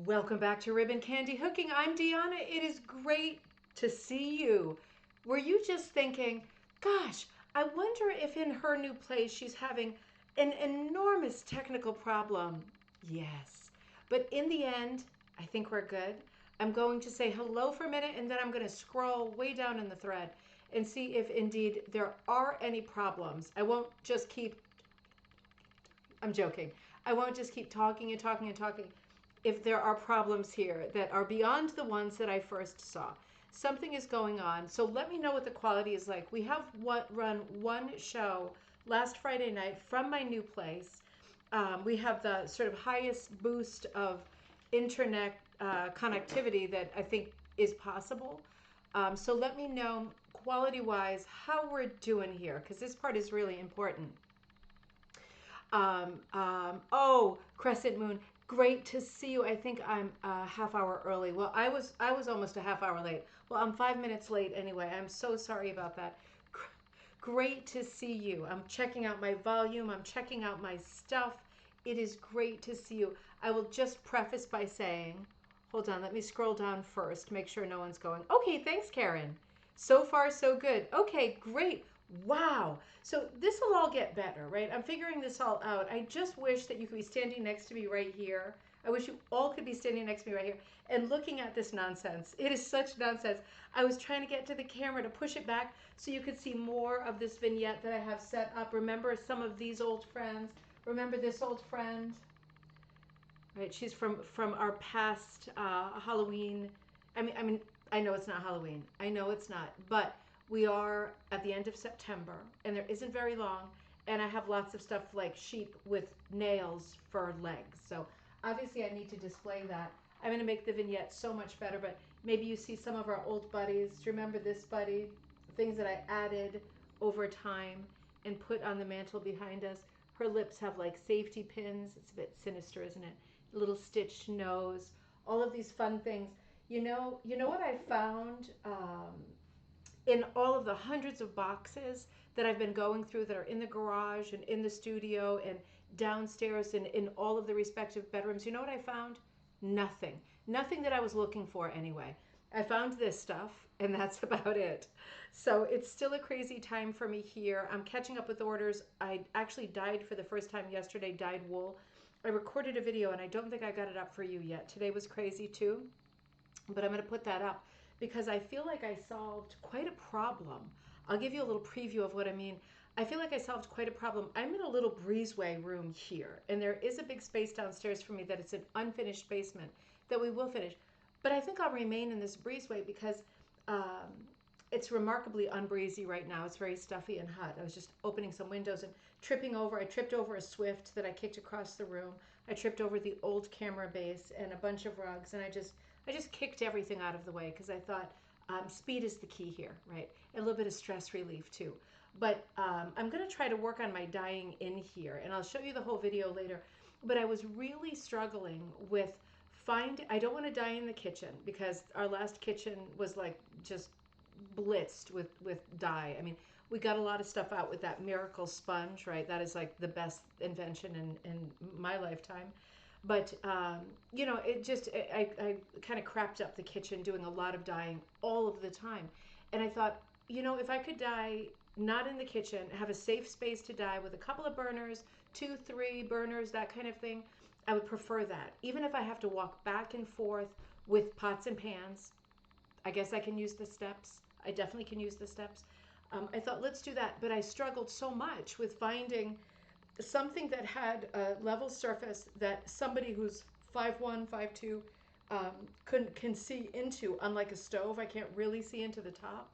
Welcome back to Ribbon Candy Hooking. I'm Deanna. It is great to see you. Were you just thinking, gosh, I wonder if in her new place she's having an enormous technical problem? Yes. But in the end, I think we're good. I'm going to say hello for a minute and then I'm going to scroll way down in the thread and see if indeed there are any problems. I won't just keep, I'm joking. I won't just keep talking and talking and talking if there are problems here that are beyond the ones that I first saw. Something is going on. So let me know what the quality is like. We have run one show last Friday night from my new place. We have the sort of highest boost of internet connectivity that I think is possible. So let me know quality-wise how we're doing here, because this part is really important. Oh, Crescent Moon, great to see you. I think I'm a half hour early. Well, I was almost a half hour late. Well, I'm 5 minutes late anyway. I'm so sorry about that. Great to see you. I'm checking out my volume. I'm checking out my stuff. It is great to see you. I will just preface by saying, hold on, let me scroll down first, make sure no one's going. Okay, thanks, Karen. So far, so good. Okay, great. Wow. So this will all get better, right? I'm figuring this all out. I just wish that you could be standing next to me right here. I wish you all could be standing next to me right here and looking at this nonsense. It is such nonsense. I was trying to get to the camera to push it back so you could see more of this vignette that I have set up. Remember some of these old friends? Remember this old friend? Right, she's from our past Halloween. I know it's not Halloween. I know it's not, but we are at the end of September and there isn't very long, and I have lots of stuff like sheep with nails for legs. So obviously I need to display that. I'm going to make the vignette so much better, but maybe you see some of our old buddies. Do you remember this buddy? Things that I added over time and put on the mantle behind us. Her lips have like safety pins. It's a bit sinister, isn't it? A little stitched nose. All of these fun things. You know what I found in all of the hundreds of boxes that I've been going through that are in the garage and in the studio and downstairs and in all of the respective bedrooms. You know what I found? Nothing. Nothing that I was looking for anyway. I found this stuff and that's about it. So it's still a crazy time for me here. I'm catching up with orders. I actually dyed for the first time yesterday, dyed wool. I recorded a video and I don't think I got it up for you yet. Today was crazy too, but I'm going to put that up because I feel like I solved quite a problem. I'll give you a little preview of what I mean. I feel like I solved quite a problem. I'm in a little breezeway room here, and there is a big space downstairs for me that it's an unfinished basement that we will finish. But I think I'll remain in this breezeway because it's remarkably unbreezy right now. It's very stuffy and hot. I was just opening some windows and tripping over. I tripped over a Swift that I kicked across the room. I tripped over the old camera base and a bunch of rugs, and I just kicked everything out of the way because I thought speed is the key here, right? And a little bit of stress relief too. But I'm going to try to work on my dyeing in here, and I'll show you the whole video later. But I was really struggling with I don't want to dye in the kitchen because our last kitchen was like just blitzed with dye. I mean, we got a lot of stuff out with that miracle sponge, right? That is like the best invention in my lifetime. But, it just, I kind of crapped up the kitchen doing a lot of dyeing all of the time. And I thought, if I could dye not in the kitchen, have a safe space to dye with a couple of burners, 2, 3 burners, that kind of thing, I would prefer that. Even if I have to walk back and forth with pots and pans, I guess I can use the steps. I definitely can use the steps. I thought, let's do that. But I struggled so much with finding something that had a level surface that somebody who's 5'1", 5'2", can see into. Unlike a stove, I can't really see into the top.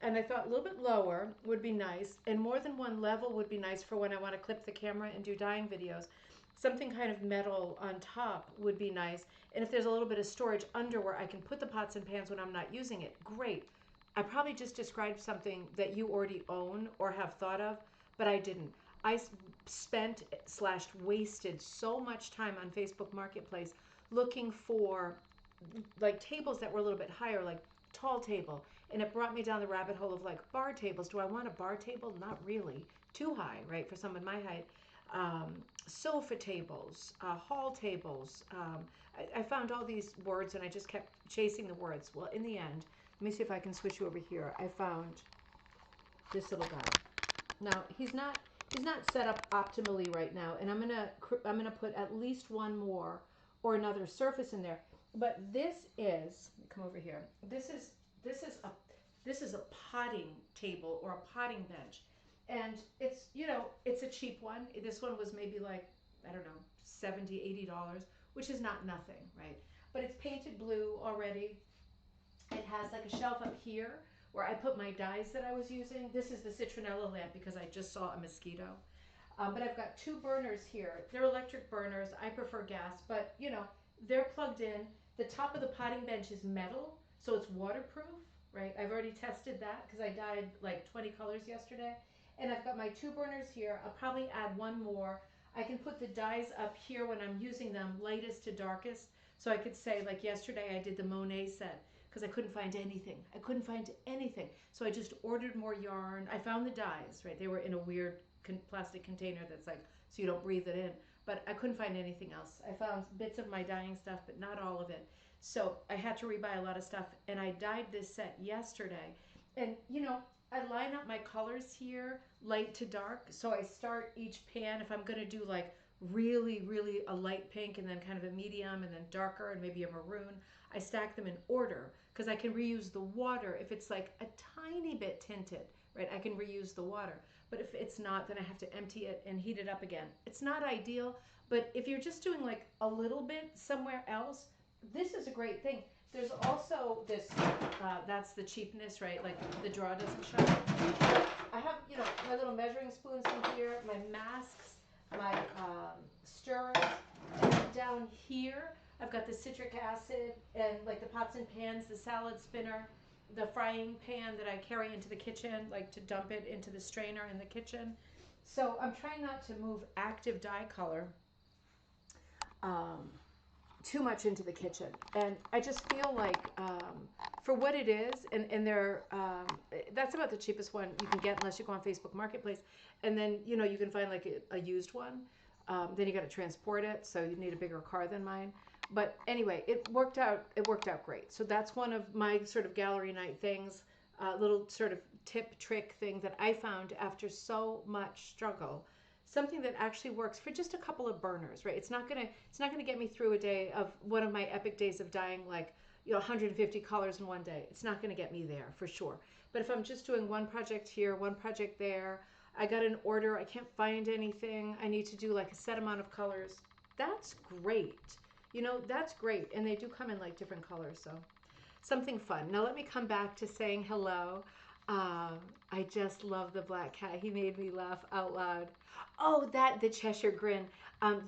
And I thought a little bit lower would be nice, and more than one level would be nice for when I want to clip the camera and do dyeing videos. Something kind of metal on top would be nice. And if there's a little bit of storage under where I can put the pots and pans when I'm not using it, great. I probably just described something that you already own or have thought of, but I didn't. I spent/wasted so much time on Facebook Marketplace looking for like tables that were a little bit higher, like tall table. And it brought me down the rabbit hole of like bar tables. Do I want a bar table? Not really. Too high, right, for someone my height. sofa tables, hall tables. I found all these words and I just kept chasing the words. Well, in the end, let me see if I can switch you over here. I found this little guy. Now he's not set up optimally right now, and I'm gonna put at least one more or another surface in there. But this is, come over here. This is a potting table or a potting bench, and it's a cheap one. This one was maybe like, I don't know, $70, $80, which is not nothing, right? But it's painted blue already. It has like a shelf up here where I put my dyes that I was using. This is the citronella lamp because I just saw a mosquito. But I've got two burners here. They're electric burners. I prefer gas, but they're plugged in. The top of the potting bench is metal, so it's waterproof, right? I've already tested that because I dyed like 20 colors yesterday. And I've got my two burners here. I'll probably add one more. I can put the dyes up here when I'm using them, lightest to darkest. So I could say, like yesterday, I did the Monet set because I couldn't find anything. I couldn't find anything. So I just ordered more yarn. I found the dyes, right? They were in a weird plastic container that's like, so you don't breathe it in. But I couldn't find anything else. I found bits of my dyeing stuff, but not all of it. So I had to rebuy a lot of stuff. And I dyed this set yesterday. And, I line up my colors here, light to dark. So I start each pan, if I'm going to do like really, really a light pink and then kind of a medium and then darker and maybe a maroon, I stack them in order because I can reuse the water. If it's like a tiny bit tinted, right, I can reuse the water. But if it's not, then I have to empty it and heat it up again. It's not ideal, but if you're just doing like a little bit somewhere else, this is a great thing. There's also this, that's the cheapness, right? Like the drawer doesn't show. I have, my little measuring spoons in here, my masks, my stirrers, and then down here, I've got the citric acid and like the pots and pans, the salad spinner, the frying pan that I carry into the kitchen, like to dump it into the strainer in the kitchen. So I'm trying not to move active dye color too much into the kitchen. And I just feel like for what it is, and they're, that's about the cheapest one you can get unless you go on Facebook Marketplace. And then, you can find like a used one. Then you got to transport it, so you need a bigger car than mine. But anyway, it worked out great. So that's one of my sort of gallery night things, little sort of tip trick thing that I found after so much struggle. Something that actually works for just a couple of burners, right? It's not gonna get me through a day of one of my epic days of dyeing like 150 colors in one day. It's not gonna get me there for sure. But if I'm just doing one project here, one project there, I got an order, I can't find anything, I need to do like a set amount of colors. That's great. That's great. And they do come in like different colors, so something fun. Now let me come back to saying hello. I just love the black cat. He made me laugh out loud. Oh, the Cheshire Grin.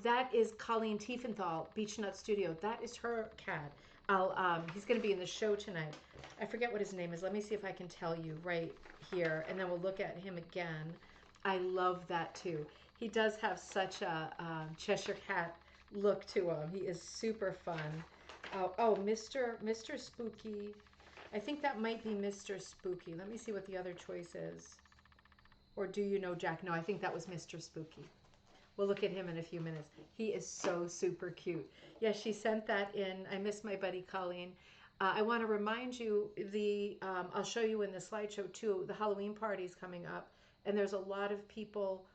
That is Colleen Tiefanthal, Beachnut Studio. That is her cat. He's going to be in the show tonight. I forget what his name is. Let me see if I can tell you right here, and then we'll look at him again. I love that too. He does have such a Cheshire cat look to him. He is super fun. Oh, Mr. Spooky. I think that might be Mr. Spooky. Let me see what the other choice is. Or do you know Jack? No, I think that was Mr. Spooky. We'll look at him in a few minutes. He is so super cute. Yeah, she sent that in. I miss my buddy Colleen. I want to remind you, I'll show you in the slideshow too, the Halloween party's coming up. And there's a lot of people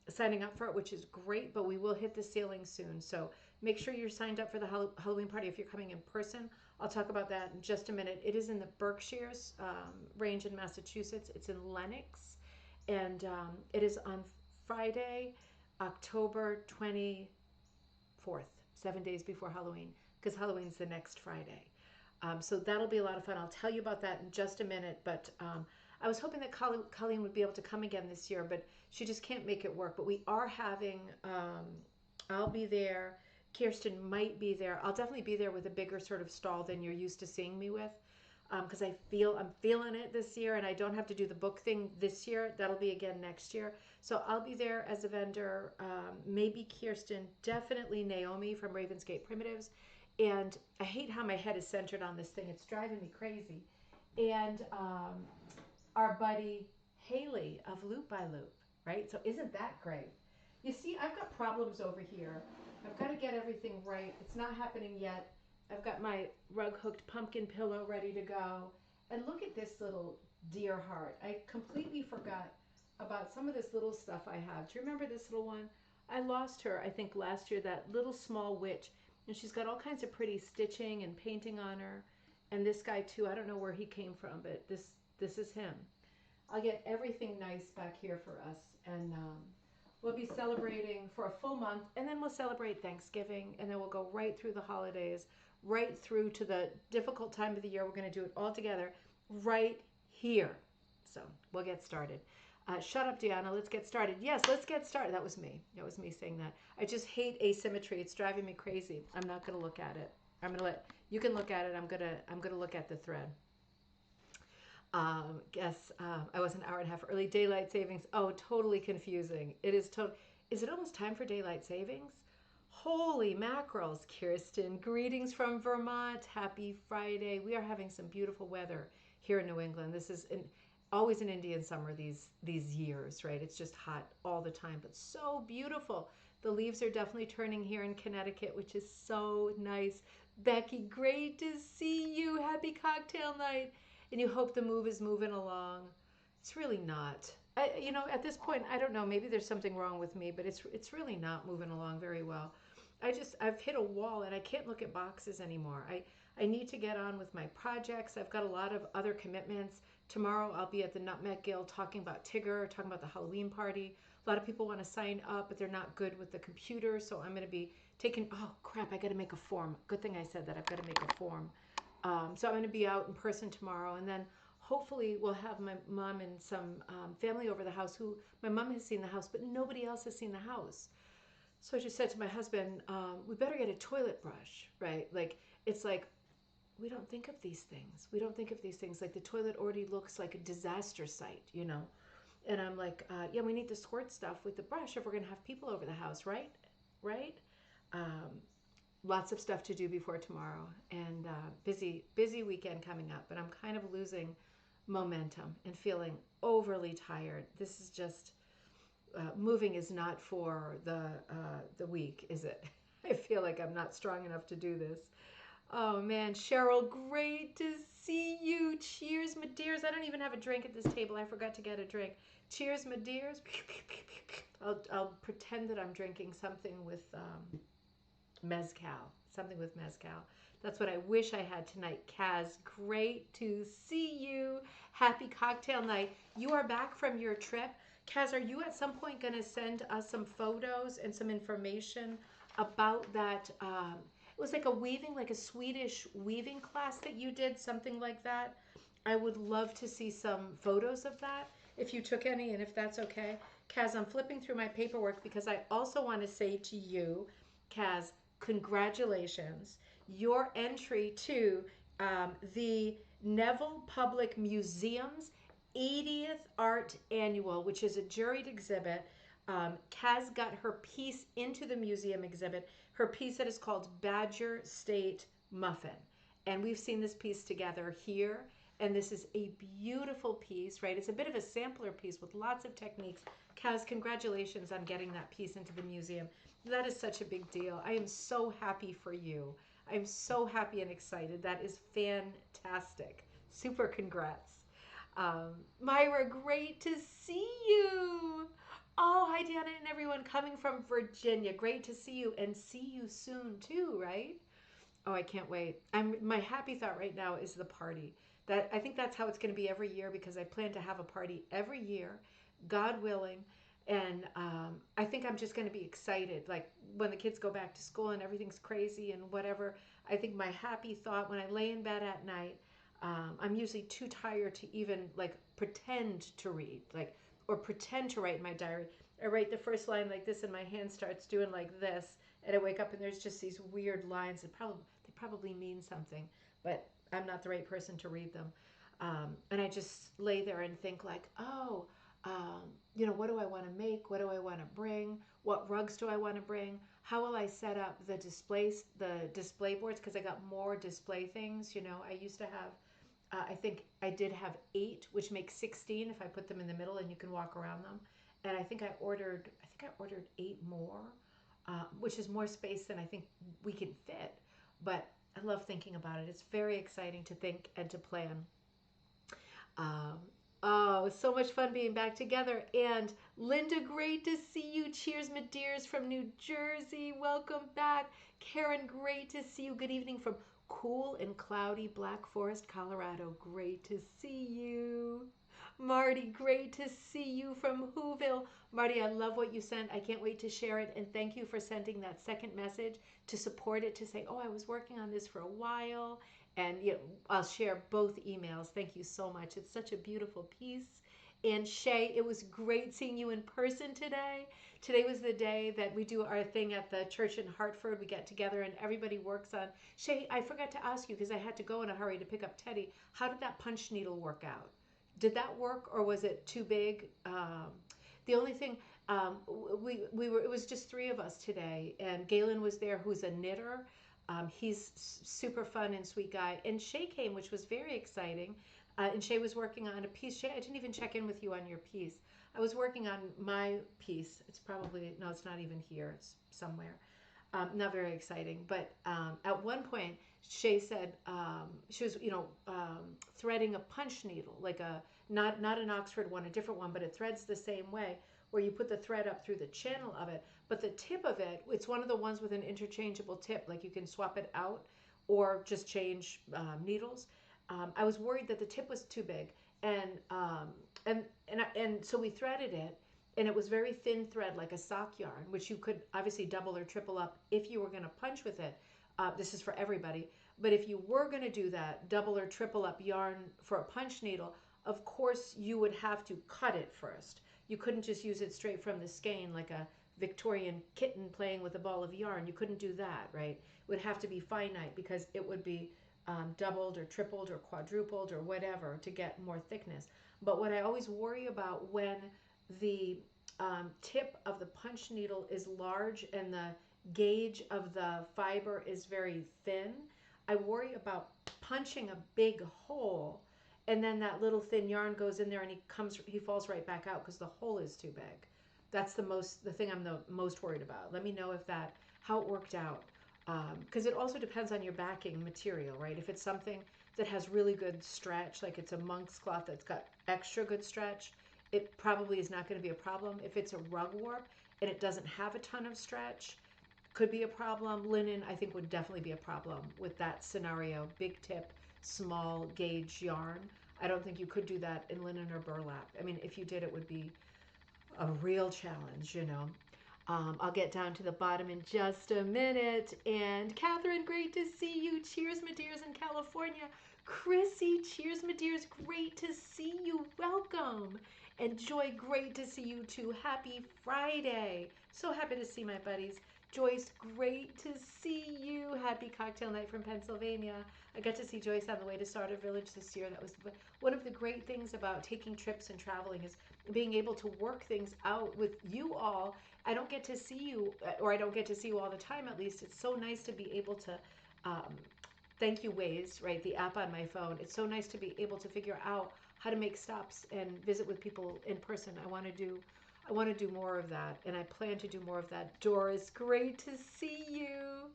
signing up for it, which is great, but we will hit the ceiling soon. So make sure you're signed up for the Halloween party if you're coming in person. I'll talk about that in just a minute. It is in the Berkshires range in Massachusetts. It's in Lenox. And it is on Friday, October 24th, 7 days before Halloween, because Halloween's the next Friday. So that'll be a lot of fun. I'll tell you about that in just a minute. But I was hoping that Colleen would be able to come again this year, but she just can't make it work. But we are having, I'll be there. Kirsten might be there. I'll definitely be there with a bigger sort of stall than you're used to seeing me with, because I'm feeling it this year, and I don't have to do the book thing this year. That'll be again next year. So I'll be there as a vendor. Maybe Kirsten, definitely Naomi from Ravensgate Primitives. And I hate how my head is centered on this thing. It's driving me crazy. And our buddy Haley of Loop by Loop, right? So isn't that great? You see, I've got problems over here. I've got to get everything right. It's not happening yet. I've got my rug hooked pumpkin pillow ready to go. And look at this little deer heart. I completely forgot about some of this little stuff I have. Do you remember this little one? I lost her, I think, last year, that little small witch. And she's got all kinds of pretty stitching and painting on her. And this guy, too, I don't know where he came from, but this is him. I'll get everything nice back here for us. And we'll be celebrating for a full month, and then we'll celebrate Thanksgiving, and then we'll go right through the holidays, right through to the difficult time of the year. We're going to do it all together right here. So we'll get started. Shut up, Deanna. Let's get started. Yes, let's get started. That was me. That was me saying that. I just hate asymmetry. It's driving me crazy. I'm not going to look at it. I'm going to let you can look at it. I'm gonna look at the thread. I was an hour and a half early. Daylight savings. Oh, totally confusing. It is total. Is it almost time for daylight savings? Holy mackerels, Kirsten. Greetings from Vermont. Happy Friday. We are having some beautiful weather here in New England. This is always an Indian summer these years, right? It's just hot all the time, but so beautiful. The leaves are definitely turning here in Connecticut, which is so nice. Becky, great to see you. Happy cocktail night. And you hope the move is moving along. It's really not. At this point, I don't know. Maybe there's something wrong with me, but it's really not moving along very well. I've hit a wall and I can't look at boxes anymore. I need to get on with my projects. I've got a lot of other commitments. Tomorrow I'll be at the Nutmeg Guild talking about Tigger, talking about the Halloween party. A lot of people want to sign up, but they're not good with the computer, so I'm going to be taking. Oh crap! I got to make a form. Good thing I said that. I've got to make a form. So I'm going to be out in person tomorrow, and then hopefully we'll have my mom and some family over the house. Who my mom has seen the house, but nobody else has seen the house. So I just said to my husband, we better get a toilet brush, right? Like it's like we don't think of these things. We don't think of these things. Like the toilet already looks like a disaster site. And I'm like, yeah, we need to squirt stuff with the brush if we're going to have people over the house, right? Right? Um, Lots of stuff to do before tomorrow, and busy weekend coming up. But I'm kind of losing momentum and feeling overly tired. This is just moving is not for the weak, is it? I feel like I'm not strong enough to do this. Oh man, Cheryl, great to see you. Cheers, my dears. I don't even have a drink at this table. I forgot to get a drink. Cheers, my dears. I'll pretend that I'm drinking something with mezcal. Something with mezcal. That's what I wish I had tonight. Kaz, great to see you. Happy cocktail night. You are back from your trip. Kaz, are you at some point going to send us some photos and some information about that? It was like a weaving, like a Swedish weaving class that you did, something like that. I would love to see some photos of that, if you took any, and if that's okay. Kaz, I'm flipping through my paperwork because I also want to say to you, Kaz, congratulations. Your entry to the Neville Public Museum's 80th Art Annual, which is a juried exhibit. Kaz got her piece into the museum exhibit, her piece that is called Badger State Muffin. And we've seen this piece together here. And this is a beautiful piece, right? It's a bit of a sampler piece with lots of techniques. Kaz, congratulations on getting that piece into the museum. That is such a big deal. I am so happy for you. I'm so happy and excited. That is fantastic. Super congrats. Myra, great to see you. Oh, hi, Deanna and everyone coming from Virginia. Great to see you and see you soon too, right? Oh, I can't wait. My happy thought right now is the party. I think that's how it's going to be every year because I plan to have a party every year, God willing. And I think I'm just going to be excited. Like when the kids go back to school and everything's crazy and whatever, I think my happy thought when I lay in bed at night, I'm usually too tired to even like pretend to read, like, or pretend to write in my diary. I write the first line like this and my hand starts doing like this. And I wake up and there's just these weird lines that they probably mean something, but I'm not the right person to read them. And I just lay there and think like, oh, what do I want to make? What do I want to bring? What rugs do I want to bring? How will I set up the display boards? Because I got more display things. I used to have, I think I did have 8, which makes 16 if I put them in the middle and you can walk around them. and I think I ordered 8 more, which is more space than I think we can fit. But I love thinking about it. It's very exciting to think and to plan. Um, oh, it's so much fun being back together. And Linda, great to see you. Cheers, my dears from New Jersey. Welcome back. Karen, great to see you. Good evening from cool and cloudy Black Forest, Colorado. Great to see you. Marty, great to see you from Whoville. Marty, I love what you sent. I can't wait to share it. And thank you for sending that second message to support it, to say, oh, I was working on this for a while. And I'll share both emails. Thank you so much. It's such a beautiful piece. And Shay, it was great seeing you in person today. Today was the day that we do our thing at the church in Hartford. We get together and everybody works on. Shay, I forgot to ask you because I had to go in a hurry to pick up Teddy. How did that punch needle work out? Did that work or was it too big? The only thing, we were, it was just 3 of us today, and Galen was there, who's a knitter. He's super fun and sweet guy. And Shay came, which was very exciting. And Shay was working on a piece. Shay, I didn't even check in with you on your piece. I was working on my piece. It's probably, no, it's not even here. It's somewhere. Not very exciting. But at one point, Shay said she was, threading a punch needle, like not an Oxford one, a different one, but it threads the same way, where you put the thread up through the channel of it. But the tip of it, it's one of the ones with an interchangeable tip, like you can swap it out or just change needles. I was worried that the tip was too big, and so we threaded it, and it was very thin thread, like a sock yarn, which you could obviously double or triple up if you were going to punch with it. This is for everybody, but if you were going to do that double or triple up yarn for a punch needle, of course you would have to cut it first. You couldn't just use it straight from the skein like a Victorian kitten playing with a ball of yarn. You couldn't do that, right? It would have to be finite because it would be doubled or tripled or quadrupled or whatever to get more thickness. But what I always worry about when the tip of the punch needle is large and the gauge of the fiber is very thin, I worry about punching a big hole and then that little thin yarn goes in there and he falls right back out because the hole is too big. That's the thing I'm the most worried about. Let me know how it worked out. Because it also depends on your backing material, right? If it's something that has really good stretch, like it's a monk's cloth that's got extra good stretch, it probably is not going to be a problem. If it's a rug warp and it doesn't have a ton of stretch, could be a problem. Linen, I think, would definitely be a problem with that scenario. Big tip, small gauge yarn. I don't think you could do that in linen or burlap. I mean, if you did, it would be a real challenge. I'll get down to the bottom in just a minute. And Catherine, great to see you. Cheers, my dears in California. Chrissy, cheers, my dears. Great to see you. Welcome. And Joy, great to see you too. Happy Friday. So happy to see my buddies. Joyce, great to see you. Happy cocktail night from Pennsylvania. I got to see Joyce on the way to Starter Village this year. That was one of the great things about taking trips and traveling, is being able to work things out with you all. I don't get to see you, or I don't get to see you all the time, at least. It's so nice to be able to, thank you Waze, right, the app on my phone. It's so nice to be able to figure out how to make stops and visit with people in person. I want to do more of that, and I plan to do more of that. Doris, great to see you.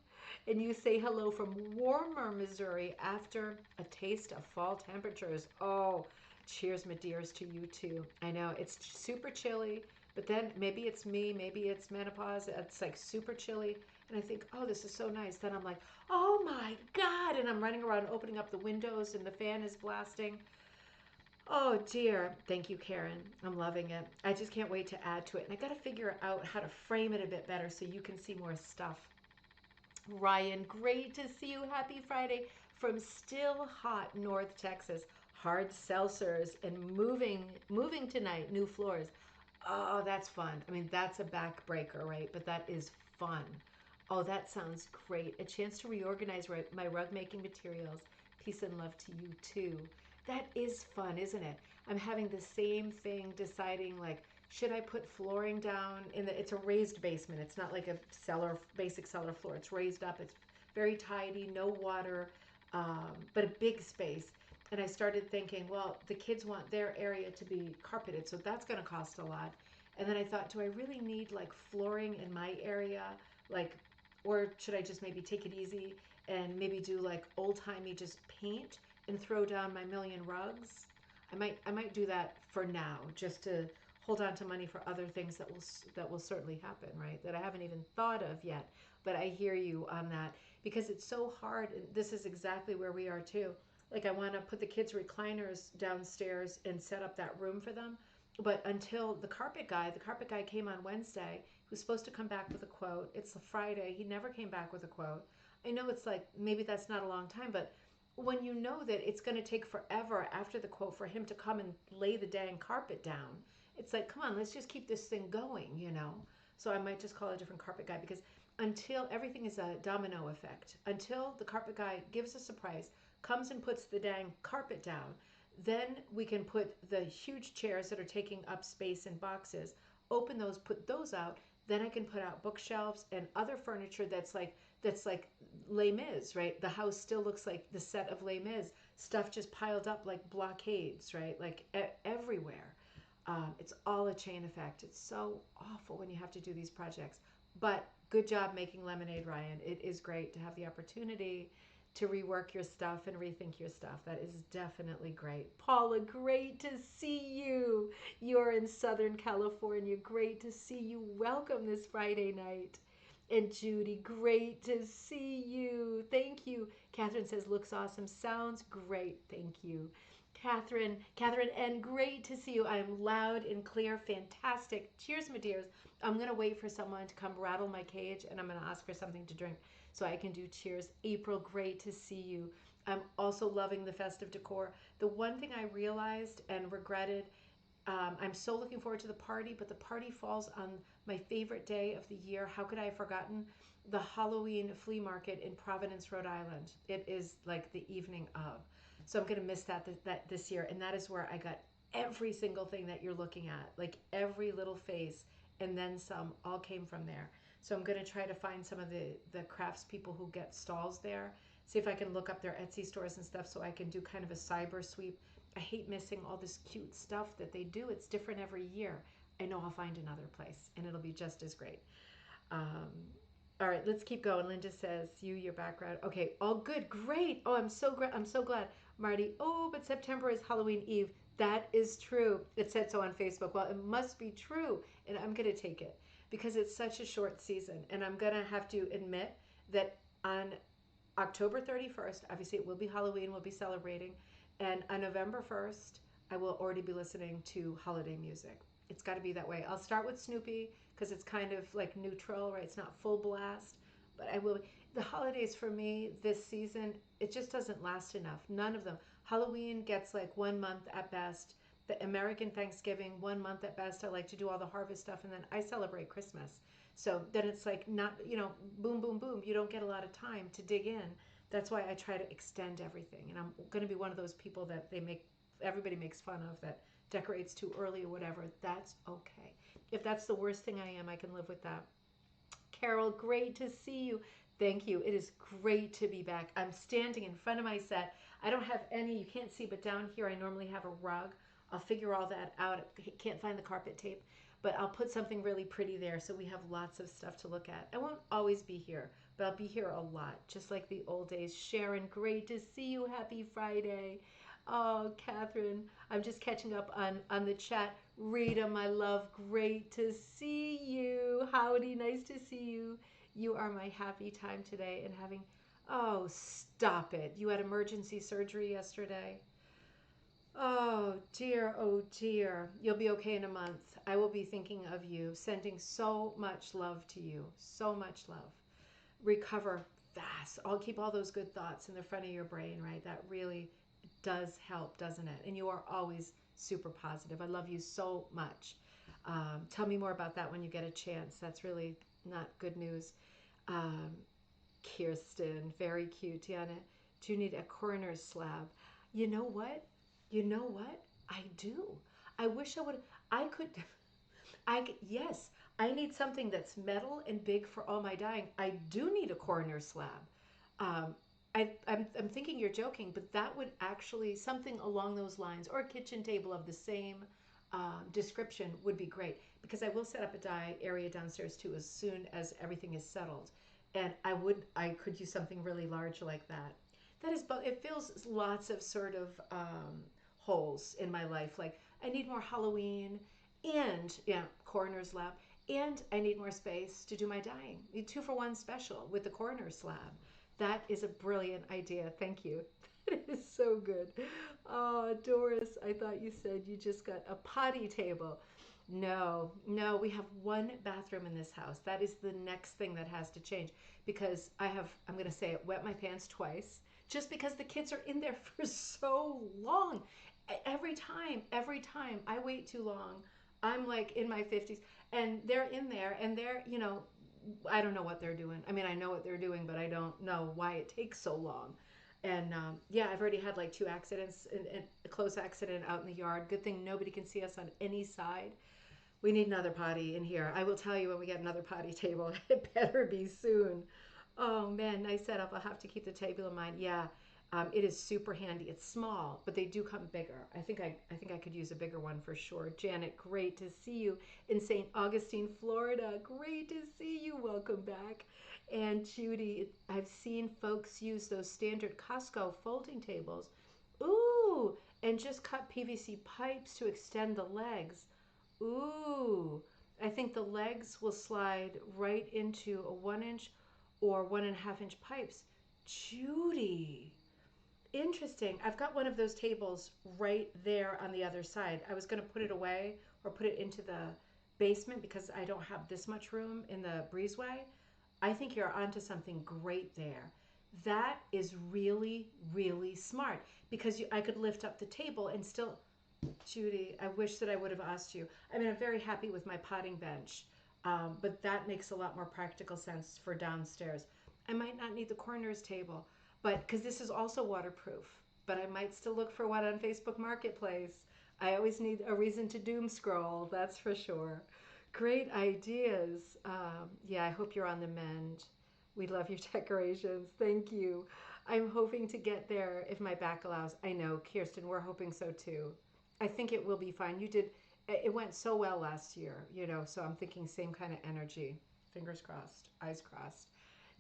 And you say hello from warmer Missouri after a taste of fall temperatures. Oh, cheers, my dears, to you too. I know it's super chilly, but then maybe it's me, maybe it's menopause. It's like super chilly, and I think, oh, this is so nice. Then I'm like, oh my God, and I'm running around opening up the windows, and the fan is blasting. Oh dear. Thank you, Karen. I'm loving it. I just can't wait to add to it. And I got to figure out how to frame it a bit better so you can see more stuff. Ryan, great to see you. Happy Friday from still hot North Texas. Hard seltzers and moving tonight, new floors. Oh, that's fun. I mean, that's a backbreaker, right? But that is fun. Oh, that sounds great. A chance to reorganize my rug making materials. Peace and love to you too. That is fun, isn't it? I'm having the same thing, deciding like, should I put flooring down it's a raised basement. It's not like a basic cellar floor. It's raised up. It's very tidy, no water, but a big space. And I started thinking, well, the kids want their area to be carpeted, so that's going to cost a lot. And then I thought, do I really need like flooring in my area? Like, or should I just maybe take it easy and maybe do like old timey just paint and throw down my million rugs? I might do that for now, just to hold on to money for other things that will certainly happen, right? That I haven't even thought of yet. But I hear you on that because it's so hard. And this is exactly where we are too. Like I want to put the kids' recliners downstairs and set up that room for them. But until the carpet guy came on Wednesday, he was supposed to come back with a quote. It's a Friday. He never came back with a quote. I know it's like maybe that's not a long time, but when you know that it's going to take forever after the quote for him to come and lay the dang carpet down, it's like, come on, let's just keep this thing going. So I might just call a different carpet guy because until everything is a domino effect, until the carpet guy gives us a price, comes and puts the dang carpet down, then we can put the huge chairs that are taking up space in boxes, open those, put those out. Then I can put out bookshelves and other furniture that's like Les Mis, right? The house still looks like the set of Les Mis. Stuff just piled up like blockades, right? Like everywhere. It's all a chain effect. It's so awful when you have to do these projects. But good job making lemonade, Ryan. It is great to have the opportunity to rework your stuff and rethink your stuff. That is definitely great. Paula, great to see you. You're in Southern California. Great to see you. Welcome this Friday night. And Judy, great to see you. Thank you. Catherine says, looks awesome. Sounds great. Thank you. Catherine, and great to see you. I am loud and clear. Fantastic. Cheers, my dears. I'm going to wait for someone to come rattle my cage and I'm going to ask for something to drink so I can do cheers. April, great to see you. I'm also loving the festive decor. The one thing I realized and regretted, I'm so looking forward to the party, but the party falls on my favorite day of the year. How could I have forgotten? The Halloween flea market in Providence, Rhode Island. It is like the evening of. So I'm going to miss that this year. And that is where I got every single thing that you're looking at, like every little face and then some all came from there. So I'm going to try to find some of the crafts people who get stalls there, see if I can look up their Etsy stores and stuff so I can do kind of a cyber sweep. I hate missing all this cute stuff that they do. It's different every year. I know I'll find another place and it'll be just as great. Um, all right, let's keep going. Linda says, your background. Okay, all good. Great. Oh, I'm so glad. Marty, oh, but September is Halloween Eve. That is true. It said so on Facebook. Well, it must be true. And I'm going to take it because it's such a short season. And I'm going to have to admit that on October 31st, obviously it will be Halloween, we'll be celebrating. And on November 1st, I will already be listening to holiday music. It's got to be that way. I'll start with Snoopy because it's kind of like neutral, right? It's not full blast. But I will. The holidays for me this season, it just doesn't last enough. None of them. Halloween gets like 1 month at best. The American Thanksgiving, 1 month at best. I like to do all the harvest stuff, and then I celebrate Christmas. So then it's like not, boom, boom, boom. You don't get a lot of time to dig in. That's why I try to extend everything. And I'm going to be one of those people that everybody makes fun of, that decorates too early or whatever. That's okay. If that's the worst thing I am, I can live with that. Carol, great to see you. Thank you. It is great to be back. I'm standing in front of my set. I don't have any, you can't see, but down here I normally have a rug. I'll figure all that out. I can't find the carpet tape, but I'll put something really pretty there so we have lots of stuff to look at. I won't always be here, but I'll be here a lot, just like the old days. Sharon, great to see you. Happy Friday. Oh, Catherine, I'm just catching up on the chat. Rita, my love, great to see you. Howdy, nice to see you. You are my happy time today and having, oh, stop it. You had emergency surgery yesterday. Oh, dear, oh, dear. You'll be okay in a month. I will be thinking of you, sending so much love to you, so much love. Recover fast. I'll keep all those good thoughts in the front of your brain, right? That really does help, doesn't it? And you are always super positive. I love you so much. Tell me more about that when you get a chance. That's really not good news. Um, Kirsten, very cute. Tiana, do you need a coroner's slab? You know what? You know what? I do. I wish I would. I could. Yes, I need something that's metal and big for all my dyeing. I do need a coroner's slab. Um, I'm thinking you're joking, but that would actually, something along those lines, or a kitchen table of the same description would be great, because I will set up a dye area downstairs too as soon as everything is settled. And I could use something really large like that. That is, but it fills lots of sort of holes in my life. Like I need more Halloween, and yeah, coroner's lab, and I need more space to do my dyeing. Need 2-for-1 special with the coroner's lab. That is a brilliant idea. Thank you. It is so good. Oh, Doris, I thought you said you just got a potty table. No, no, we have one bathroom in this house. That is the next thing that has to change, because I'm going to say it, wet my pants twice, just because the kids are in there for so long. Every time I wait too long, I'm like in my 50s, and they're in there and I don't know what they're doing. I mean, I know what they're doing, but I don't know why it takes so long. And yeah, I've already had like 2 accidents, and a close accident out in the yard. Good thing nobody can see us on any side. We need another potty in here. I will tell you when we get another potty table. It better be soon. Oh man, nice setup. I'll have to keep the table in mind. Yeah, it is super handy. It's small, but they do come bigger. I think I could use a bigger one for sure. Janet, great to see you in St. Augustine, Florida. Great to see you. Welcome back. And Judy, I've seen folks use those standard Costco folding tables. Ooh, and just cut PVC pipes to extend the legs. Ooh, I think the legs will slide right into a 1 inch or 1.5 inch pipes. Judy, interesting. I've got one of those tables right there on the other side. I was going to put it away or put it into the basement because I don't have this much room in the breezeway. I think you're onto something great there. That is really, really smart, because I could lift up the table and still. Judy, I wish that I would have asked you. I mean, I'm very happy with my potting bench, but that makes a lot more practical sense for downstairs. I might not need the coroner's table, but because this is also waterproof, but I might still look for one on Facebook Marketplace. I always need a reason to doom scroll, that's for sure. Great ideas. Yeah, I hope you're on the mend. We love your decorations. Thank you. I'm hoping to get there if my back allows. I know, Kirsten, we're hoping so too. I think it will be fine. It went so well last year, so I'm thinking same kind of energy. Fingers crossed, eyes crossed.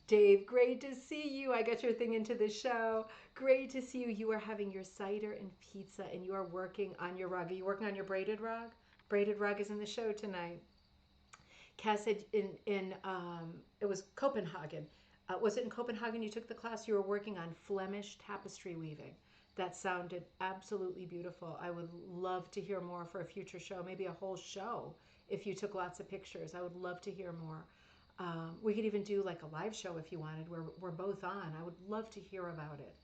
Dave, great to see you. I got your thing into the show. Great to see you. You are having your cider and pizza, and you are working on your rug. Are you working on your braided rug? Braided rug is in the show tonight. Cass said it was Copenhagen. Was it in Copenhagen you took the class? You were working on Flemish tapestry weaving. That sounded absolutely beautiful. I would love to hear more for a future show, maybe a whole show if you took lots of pictures. I would love to hear more. We could even do like a live show if you wanted, where we're both on. I would love to hear about it.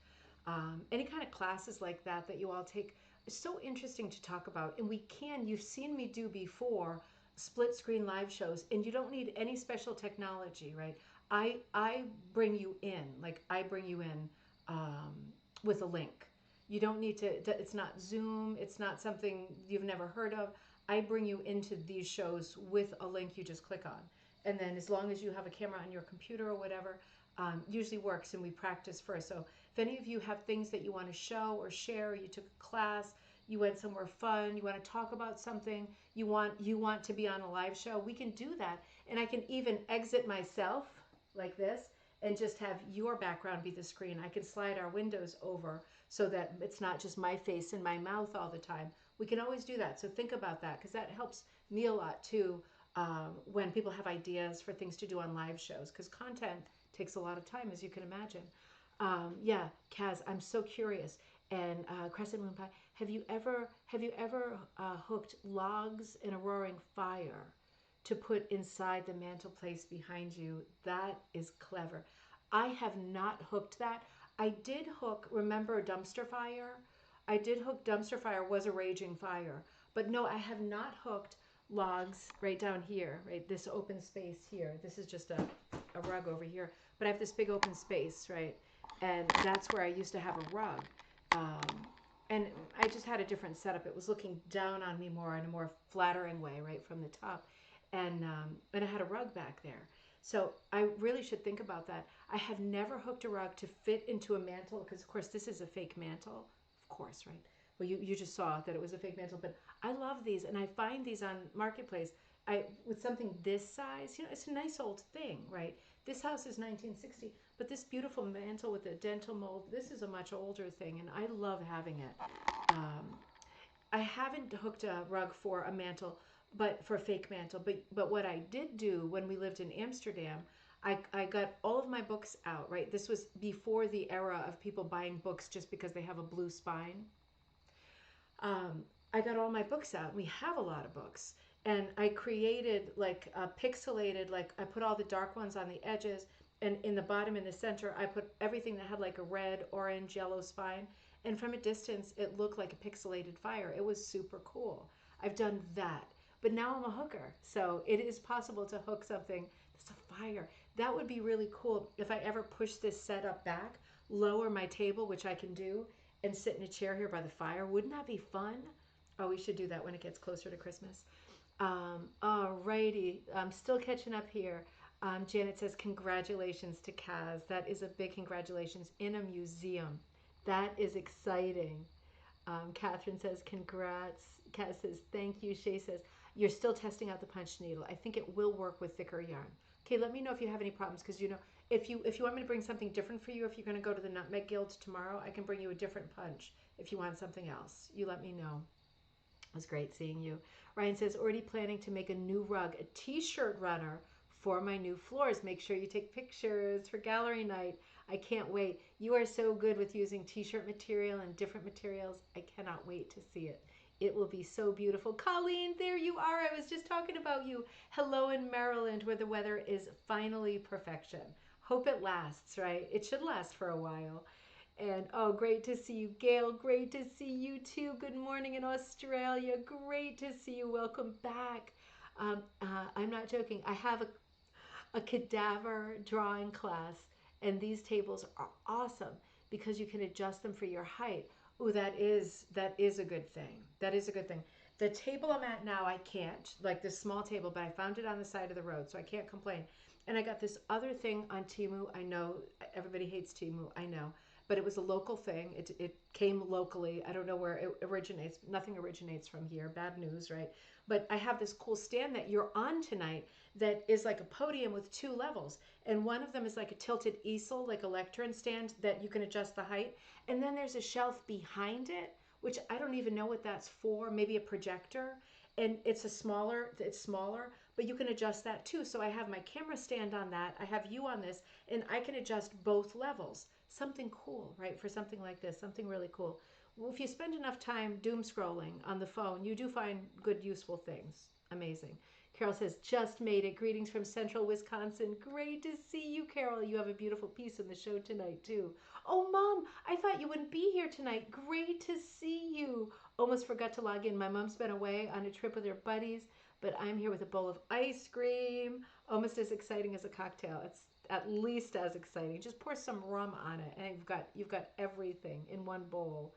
Any kind of classes like that you all take is so interesting to talk about. And you've seen me do before split screen live shows, and you don't need any special technology, right? I bring you in, with a link. You don't need to, it's not Zoom, it's not something you've never heard of. I bring you into these shows with a link you just click on. And then as long as you have a camera on your computer or whatever, usually works, and we practice first. So if any of you have things that you want to show or share, you took a class, you went somewhere fun, you want to talk about something, you want to be on a live show, we can do that. And I can even exit myself like this and just have your background be the screen. I can slide our windows over so that it's not just my face and my mouth all the time. We can always do that. So think about that, because that helps me a lot too, when people have ideas for things to do on live shows, because content takes a lot of time, as you can imagine. Yeah, Kaz, I'm so curious. And Crescent Moon Pie, have you ever hooked logs in a roaring fire to put inside the mantel place behind you? That is clever. I have not hooked that. I did hook, remember dumpster fire? I did hook dumpster fire, was a raging fire. But no, I have not hooked logs right down here, right? This open space here. This is just a rug over here. But I have this big open space, right? And that's where I used to have a rug. And I just had a different setup. It was looking down on me more in a more flattering way, right, from the top. And I had a rug back there. So I really should think about that. I have never hooked a rug to fit into a mantle, because of course this is a fake mantle, of course, right? Well, you just saw that it was a fake mantle, but I love these, and I find these on Marketplace. I with something this size, it's a nice old thing, right? This house is 1960, but this beautiful mantle with the dental mold, this is a much older thing, and I love having it. Um, I haven't hooked a rug for a mantle, but for a fake mantle. But what I did do when we lived in Amsterdam, I got all of my books out. Right, this was before the era of people buying books just because they have a blue spine. I got all my books out. We have a lot of books, and I created like a pixelated. Like I put all the dark ones on the edges, and in the bottom, in the center, I put everything that had like a red, orange, yellow spine. And from a distance, it looked like a pixelated fire. It was super cool. I've done that, but now I'm a hooker, so it is possible to hook something that's a fire. That would be really cool if I ever push this setup back, lower my table, which I can do, and sit in a chair here by the fire. Wouldn't that be fun? Oh, we should do that when it gets closer to Christmas. Alrighty, I'm still catching up here. Janet says, congratulations to Kaz. That is a big congratulations in a museum. That is exciting. Catherine says, congrats. Kaz says, thank you. Shay says, you're still testing out the punch needle. I think it will work with thicker yarn. Okay, let me know if you have any problems, because if you want me to bring something different for you, if you're going to go to the Nutmeg Guild tomorrow, I can bring you a different punch. If you want something else, you let me know. It was great seeing you. Ryan says, already planning to make a new rug, a t-shirt runner for my new floors. Make sure you take pictures for gallery night. I can't wait. You are so good with using t-shirt material and different materials. I cannot wait to see it. It will be so beautiful. Colleen, there you are. I was just talking about you. Hello in Maryland, where the weather is finally perfection. Hope it lasts, right? It should last for a while. And oh, great to see you, Gail. Great to see you too. Good morning in Australia. Great to see you. Welcome back. I'm not joking. I have a cadaver drawing class, and these tables are awesome because you can adjust them for your height. Oh, that is a good thing. That is a good thing. The table I'm at now, I can't, like this small table, but I found it on the side of the road, so I can't complain. And I got this other thing on Temu. I know everybody hates Temu, I know, but it was a local thing. It came locally. I don't know where it originates. Nothing originates from here. Bad news, right? But I have this cool stand that you're on tonight that is like a podium with two levels. And one of them is like a tilted easel, like a lectern stand that you can adjust the height. And then there's a shelf behind it, which I don't even know what that's for, maybe a projector. And it's smaller, but you can adjust that too. So I have my camera stand on that. I have you on this, and I can adjust both levels. Something cool, right? For something like this, something really cool. Well, if you spend enough time doom scrolling on the phone, you do find good, useful things. Amazing. Carol says, just made it. Greetings from central Wisconsin. Great to see you, Carol. You have a beautiful piece in the show tonight, too. Oh, Mom, I thought you wouldn't be here tonight. Great to see you. Almost forgot to log in. My mom's been away on a trip with her buddies, but I'm here with a bowl of ice cream. Almost as exciting as a cocktail. It's at least as exciting. Just pour some rum on it, and you've got everything in one bowl.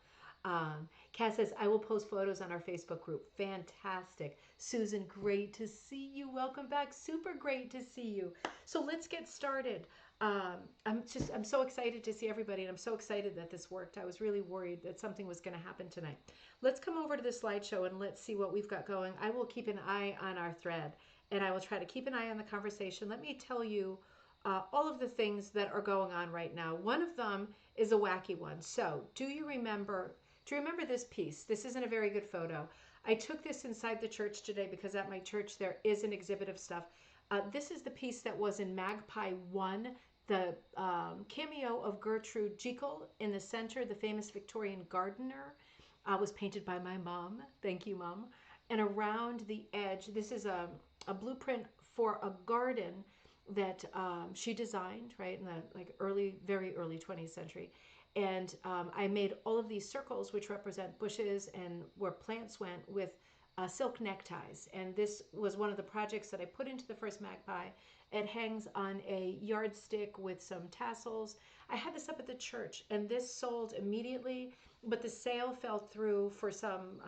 Cass says, I will post photos on our Facebook group. Fantastic. Susan, great to see you. Welcome back. Super great to see you. So let's get started. I'm so excited to see everybody, and I'm so excited that this worked. I was really worried that something was going to happen tonight. Let's come over to the slideshow and let's see what we've got going. I will keep an eye on our thread, and I will try to keep an eye on the conversation. Let me tell you all of the things that are going on right now. One of them is a wacky one. So do you remember this piece? This isn't a very good photo. I took this inside the church today because at my church there is an exhibit of stuff. This is the piece that was in Magpie 1, the cameo of Gertrude Jekyll in the center, the famous Victorian gardener, was painted by my mom. Thank you, Mom. And around the edge, this is a blueprint for a garden that she designed, right, in the very early 20th century. And I made all of these circles, which represent bushes and where plants went, with silk neckties. And this was one of the projects that I put into the first Magpie. It hangs on a yardstick with some tassels. I had this up at the church, and this sold immediately, but the sale fell through for some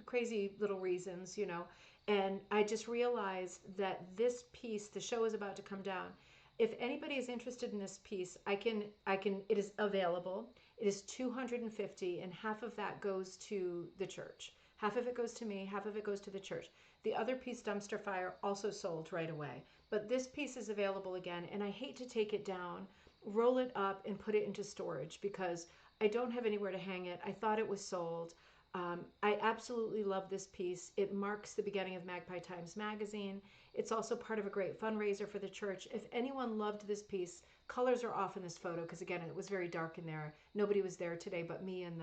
crazy little reasons, And I just realized that this piece, the show is about to come down. If anybody is interested in this piece, it is available. It is $250, and half of that goes to the church. Half of it goes to me, half of it goes to the church. The other piece, Dumpster Fire, also sold right away. But this piece is available again, and I hate to take it down, roll it up, and put it into storage because I don't have anywhere to hang it. I thought it was sold. I absolutely love this piece. It marks the beginning of Magpie Times magazine. It's also part of a great fundraiser for the church. If anyone loved this piece, colors are off in this photo because again, it was very dark in there. Nobody was there today but me and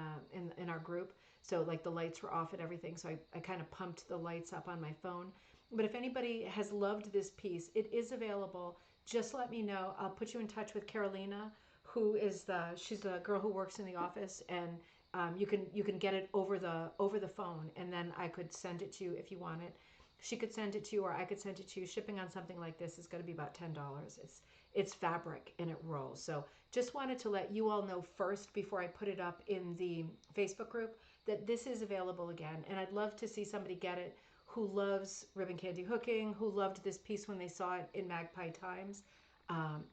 in our group. So like the lights were off and everything. So I kind of pumped the lights up on my phone. But if anybody has loved this piece, it is available. Just let me know. I'll put you in touch with Carolina, who is she's the girl who works in the office, and you can get it over the phone, and then I could send it to you if you want it. She could send it to you, or I could send it to you. Shipping on something like this is going to be about $10. It's fabric and it rolls. So just wanted to let you all know first before I put it up in the Facebook group that this is available again, and I'd love to see somebody get it who loves ribbon candy hooking, who loved this piece when they saw it in Magpie Times,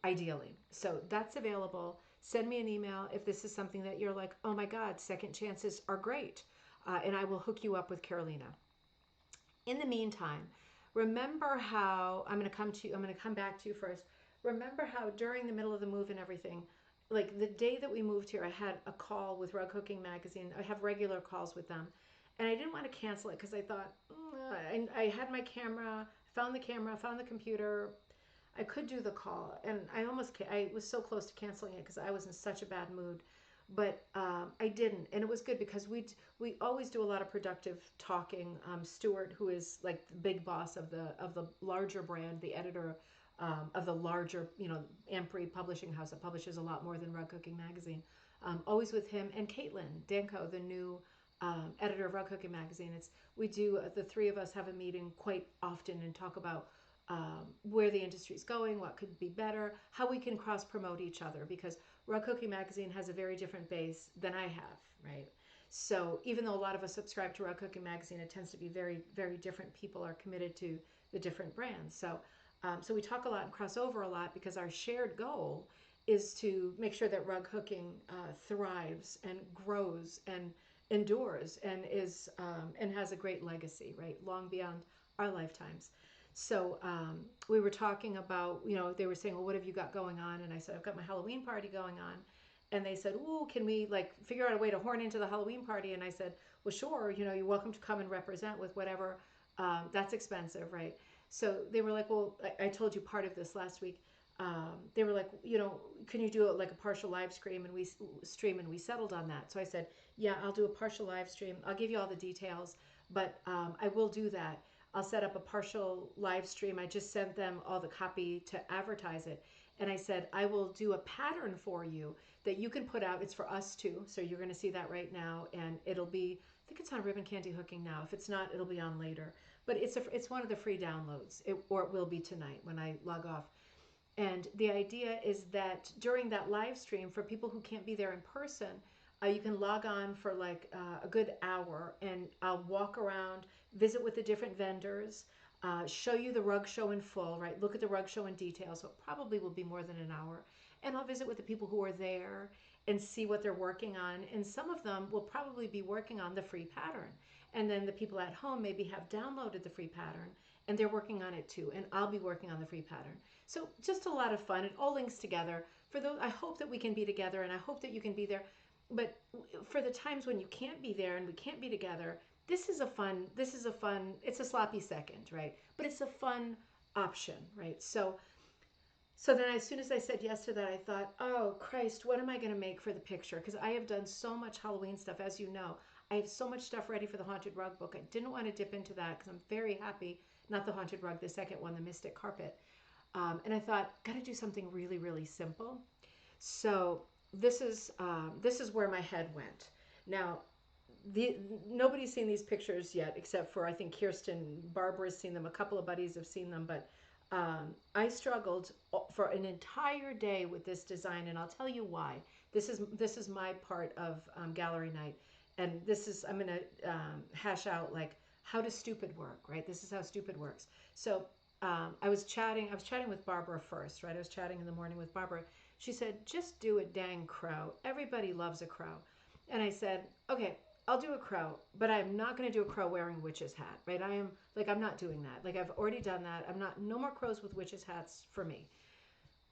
ideally. So that's available. Send me an email if this is something that you're like, oh my God, second chances are great. And I will hook you up with Carolina. In the meantime, remember how I'm going to come back to you first. Remember how during the middle of the move and everything, like the day that we moved here, I had a call with Rug Hooking Magazine. I have regular calls with them. And I didn't want to cancel it because I thought, I had my camera, found the computer, I could do the call, and I was so close to canceling it because I was in such a bad mood, but I didn't, and it was good because we always do a lot of productive talking. Stuart, who is like the big boss of the larger brand, the editor of the larger, Ampre publishing house that publishes a lot more than Rug Cooking Magazine, always with him, and Caitlin Danko, the new editor of Rug Cooking Magazine. We do, the three of us have a meeting quite often and talk about where the industry is going, what could be better, how we can cross promote each other, because Rug Cooking Magazine has a very different base than I have, right? So even though a lot of us subscribe to Rug Cooking Magazine, it tends to be very, very different people are committed to the different brands. So we talk a lot and cross over a lot because our shared goal is to make sure that rug hooking thrives and grows and endures and and has a great legacy, right, long beyond our lifetimes. So we were talking about, they were saying, well, what have you got going on? And I said, I've got my Halloween party going on. And they said, oh, can we figure out a way to horn into the Halloween party? And I said, well, sure, you're welcome to come and represent with whatever. That's expensive, right? So they were like, well, I told you part of this last week. They were like, can you do it like a partial live stream? And we settled on that. So I said, yeah, I'll do a partial live stream. I'll give you all the details, but I will do that. I'll set up a partial live stream. I just sent them all the copy to advertise it. And I said, I will do a pattern for you that you can put out. It's for us too. So you're going to see that right now. And it'll be, I think it's on Ribbon Candy Hooking now. If it's not, it'll be on later. But it's one of the free downloads, or it will be tonight when I log off. And the idea is that during that live stream, for people who can't be there in person, you can log on for a good hour, and I'll walk around, visit with the different vendors, show you the rug show in full, right? Look at the rug show in detail. So it probably will be more than an hour. And I'll visit with the people who are there and see what they're working on. And some of them will probably be working on the free pattern. And then the people at home maybe have downloaded the free pattern and they're working on it too. And I'll be working on the free pattern. So just a lot of fun. It all links together. For those, I hope that we can be together, and I hope that you can be there. But for the times when you can't be there and we can't be together, this is a fun, it's a sloppy second, right? But it's a fun option, right? So then as soon as I said yes to that, I thought, oh, Christ, what am I going to make for the picture? Because I have done so much Halloween stuff, as you know. I have so much stuff ready for the Haunted Rug book. I didn't want to dip into that because I'm very happy, not the Haunted Rug, the second one, the Mystic Carpet. And I thought, got to do something really, really simple. So this is where my head went. Now, nobody's seen these pictures yet, except for I think Kirsten, Barbara's seen them. A couple of buddies have seen them, but I struggled for an entire day with this design, and I'll tell you why. This is my part of gallery night, and I'm going to hash out how does stupid work, right? This is how stupid works. So I was chatting with Barbara first, right? I was chatting in the morning with Barbara. She said, just do a dang crow. Everybody loves a crow. And I said, okay, I'll do a crow, but I'm not going to do a crow wearing a witch's hat, right? I am like, I'm not doing that. Like, I've already done that. I'm not, no more crows with witch's hats for me.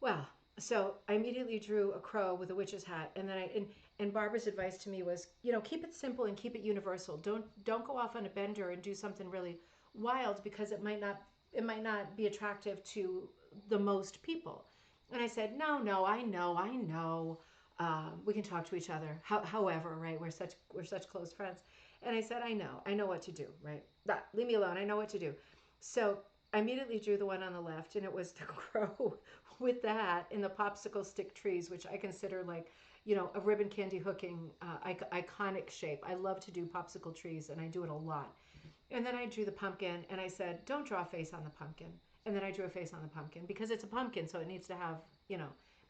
Well, so I immediately drew a crow with a witch's hat, and then and Barbara's advice to me was, you know, keep it simple and keep it universal. Don't go off on a bender and do something really wild because it might not be attractive to the most people. And I said, no, I know. We can talk to each other. However, right, we're such close friends. And I said, I know what to do, right? Leave me alone. I know what to do. So I immediately drew the one on the left, and it was the crow with the hat in the popsicle stick trees, which I consider like, you know, a ribbon candy hooking iconic shape. I love to do popsicle trees, and I do it a lot. And then I drew the pumpkin, and I said, don't draw a face on the pumpkin. And then I drew a face on the pumpkin because it's a pumpkin, so it needs to have, you know,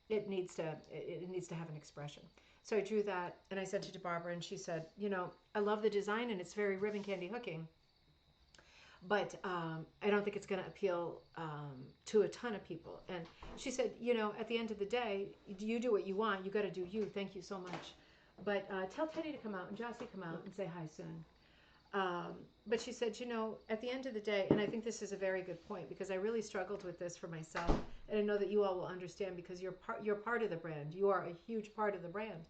it needs to have an expression. So I drew that, and I sent it to Barbara, and she said, you know, I love the design, and it's very ribbon candy hooking, but I don't think it's going to appeal to a ton of people. And she said, you know, at the end of the day, you do what you want. You got to do you. Thank you so much. But tell Teddy to come out and Jossie come out and say hi soon. Um, but she said, you know, at the end of the day, and I think this is a very good point because I really struggled with this for myself, and I know that you all will understand because you're part of the brand. You are a huge part of the brand.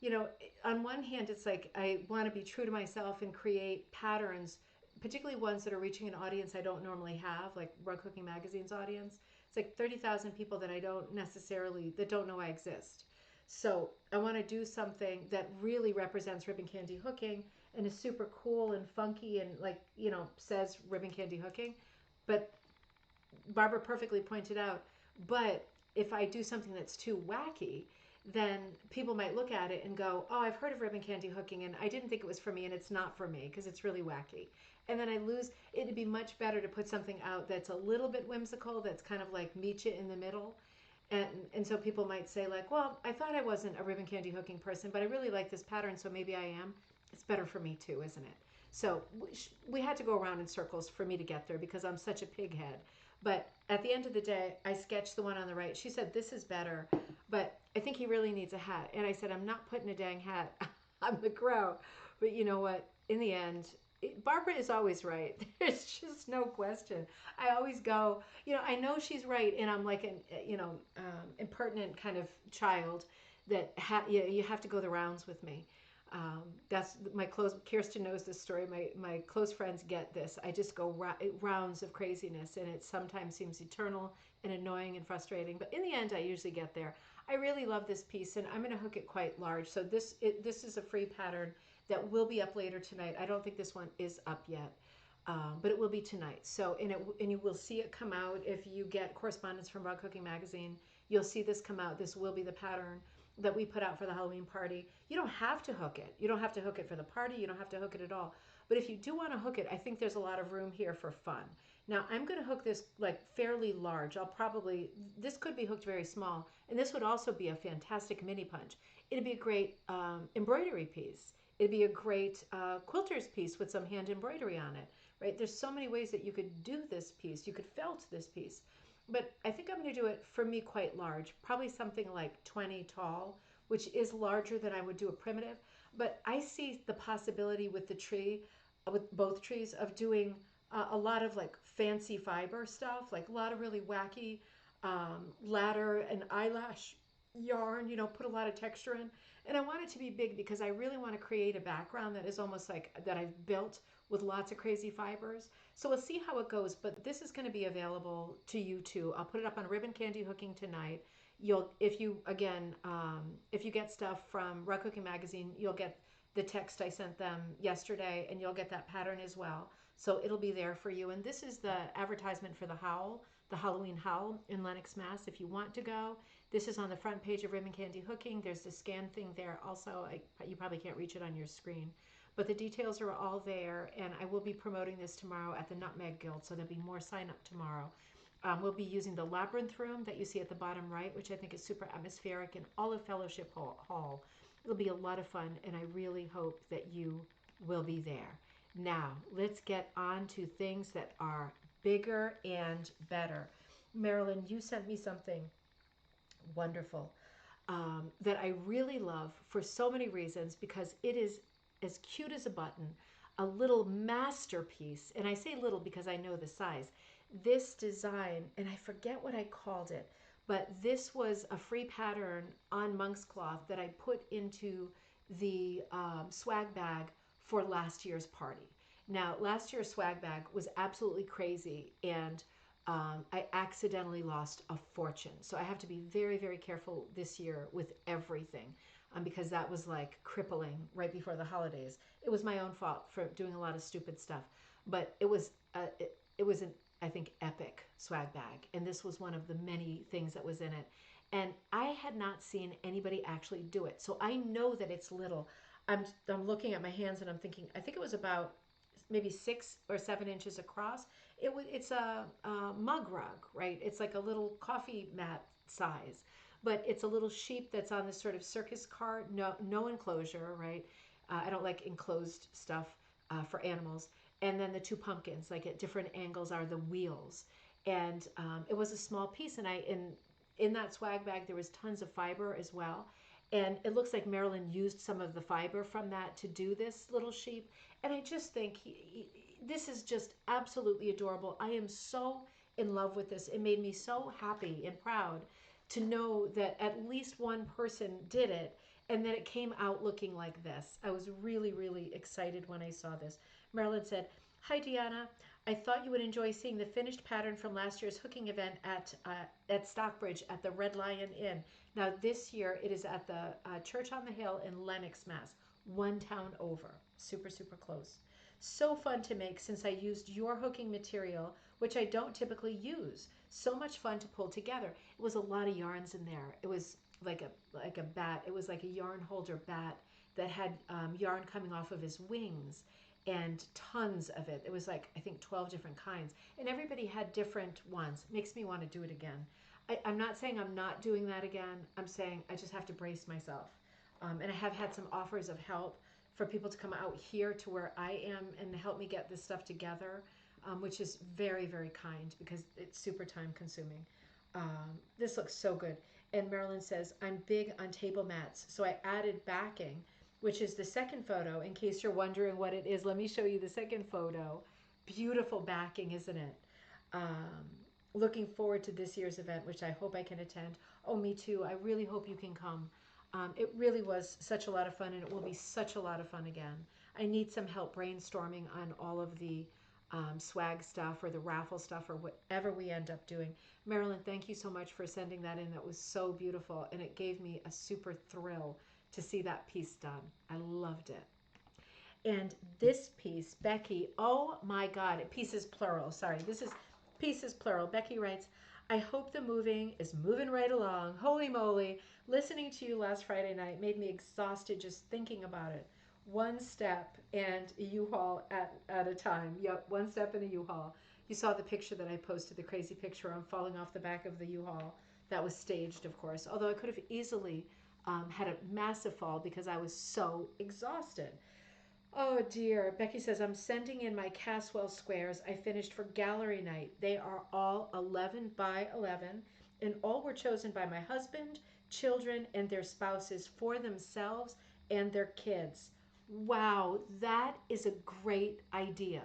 You know, on one hand, it's like I want to be true to myself and create patterns, particularly ones that are reaching an audience I don't normally have, like Rug Cooking Magazine's audience. It's like 30,000 people that I don't necessarily, that don't know I exist. So I want to do something that really represents ribbon candy hooking and is super cool and funky and like, you know, says ribbon candy hooking. But Barbara perfectly pointed out, but if I do something that's too wacky, then people might look at it and go, oh, I've heard of ribbon candy hooking and I didn't think it was for me and it's not for me because it's really wacky. And then I lose, it'd be much better to put something out that's a little bit whimsical, that's kind of like meet you in the middle. And so people might say like, well, I thought I wasn't a ribbon candy hooking person, but I really like this pattern, so maybe I am. It's better for me too, isn't it? So we had to go around in circles for me to get there because I'm such a pig head. But at the end of the day, I sketched the one on the right. She said, this is better, but I think he really needs a hat. And I said, I'm not putting a dang hat on the crow. But you know what? In the end, Barbara is always right. There's just no question. I always go, you know, I know she's right. And I'm like an, impertinent kind of child that you have to go the rounds with me. That's my close. Kirsten knows this story. My close friends get this. I just go rounds of craziness, and it sometimes seems eternal and annoying and frustrating. But in the end, I usually get there. I really love this piece, and I'm going to hook it quite large. So this is a free pattern that will be up later tonight. I don't think this one is up yet, but it will be tonight. So and you will see it come out if you get correspondence from Rug Cooking Magazine. You'll see this come out. This will be the pattern that we put out for the Halloween party. You don't have to hook it. You don't have to hook it for the party. You don't have to hook it at all. But if you do want to hook it, I think there's a lot of room here for fun. Now, I'm going to hook this like fairly large. This could be hooked very small. And this would also be a fantastic mini punch. It'd be a great embroidery piece. It'd be a great quilter's piece with some hand embroidery on it, right? There's so many ways that you could do this piece. You could felt this piece. But I think I'm going to do it for me quite large, probably something like 20 tall, which is larger than I would do a primitive. But I see the possibility with the tree, with both trees, of doing a lot of like fancy fiber stuff, like a lot of really wacky ladder and eyelash yarn, you know, put a lot of texture in. And I want it to be big because I really want to create a background that is almost like that I've built with lots of crazy fibers. So we'll see how it goes, but this is going to be available to you too. I'll put it up on Ribbon Candy Hooking tonight. If you get stuff from Rug Cooking Magazine, you'll get the text I sent them yesterday, and you'll get that pattern as well. So it'll be there for you. And this is the advertisement for the Halloween Howl in Lenox, Mass. If you want to go, this is on the front page of Ribbon Candy Hooking. There's the scan thing there. Also, you probably can't reach it on your screen. But the details are all there, and I will be promoting this tomorrow at the Nutmeg Guild, so there'll be more sign up tomorrow. We'll be using the labyrinth room that you see at the bottom right, which I think is super atmospheric, and all of Fellowship Hall. It'll be a lot of fun, and I really hope that you will be there. Now, let's get on to things that are bigger and better. Marilyn, you sent me something wonderful, that I really love for so many reasons because it is as cute as a button, a little masterpiece. And I say little because I know the size. This design, and I forget what I called it, but this was a free pattern on monk's cloth that I put into the swag bag for last year's party. Now, last year's swag bag was absolutely crazy, and I accidentally lost a fortune. So I have to be very, very careful this year with everything, because that was like crippling right before the holidays. It was my own fault for doing a lot of stupid stuff, but it was an, I think, epic swag bag, and this was one of the many things that was in it. And I had not seen anybody actually do it, so I know that it's little. I'm looking at my hands and I'm thinking I think it was about maybe 6 or 7 inches across. It's a mug rug, right? It's like a little coffee mat size, but it's a little sheep that's on this sort of circus cart. No enclosure, right? I don't like enclosed stuff for animals. And then the two pumpkins, like at different angles, are the wheels. And it was a small piece, and I in that swag bag there was tons of fiber as well. And it looks like Marilyn used some of the fiber from that to do this little sheep. And I just think this is just absolutely adorable. I am so in love with this. It made me so happy and proud to know that at least one person did it and that it came out looking like this. I was really, really excited when I saw this. Marilyn said, "Hi, Deanna. I thought you would enjoy seeing the finished pattern from last year's hooking event at Stockbridge at the Red Lion Inn. Now, this year it is at the Church on the Hill in Lenox, Mass., one town over. Super, super close. So fun to make since I used your hooking material, which I don't typically use. So much fun to pull together. It was a lot of yarns in there. It was like a bat. It was like a yarn holder bat that had yarn coming off of his wings and tons of it. It was like, I think, 12 different kinds. And everybody had different ones. Makes me want to do it again. I'm not saying I'm not doing that again. I'm saying I just have to brace myself. And I have had some offers of help for people to come out here to where I am and help me get this stuff together, which is very, very kind because it's super time consuming. This looks so good. And Marilyn says, I'm big on table mats, so I added backing, which is the second photo. In case you're wondering what it is, let me show you the second photo. Beautiful backing, isn't it? Looking forward to this year's event, which I hope I can attend. Oh, me too. I really hope you can come. It really was such a lot of fun, and it will be such a lot of fun again. I need some help brainstorming on all of the swag stuff or the raffle stuff or whatever we end up doing. Marilyn, thank you so much for sending that in. That was so beautiful, and it gave me a super thrill to see that piece done. I loved it. And this piece, Becky, oh my God, pieces plural. Sorry, this is pieces plural. Becky writes, I hope the moving is moving right along. Holy moly, listening to you last Friday night made me exhausted just thinking about it. One step and a U-Haul at a time. Yep, one step in a U-Haul. You saw the picture that I posted, the crazy picture I'm falling off the back of the U-Haul. That was staged, of course, although I could have easily had a massive fall because I was so exhausted. Oh dear. Becky says, I'm sending in my Caswell squares I finished for gallery night. They are all 11 by 11, and all were chosen by my husband, children, and their spouses for themselves and their kids. Wow, that is a great idea.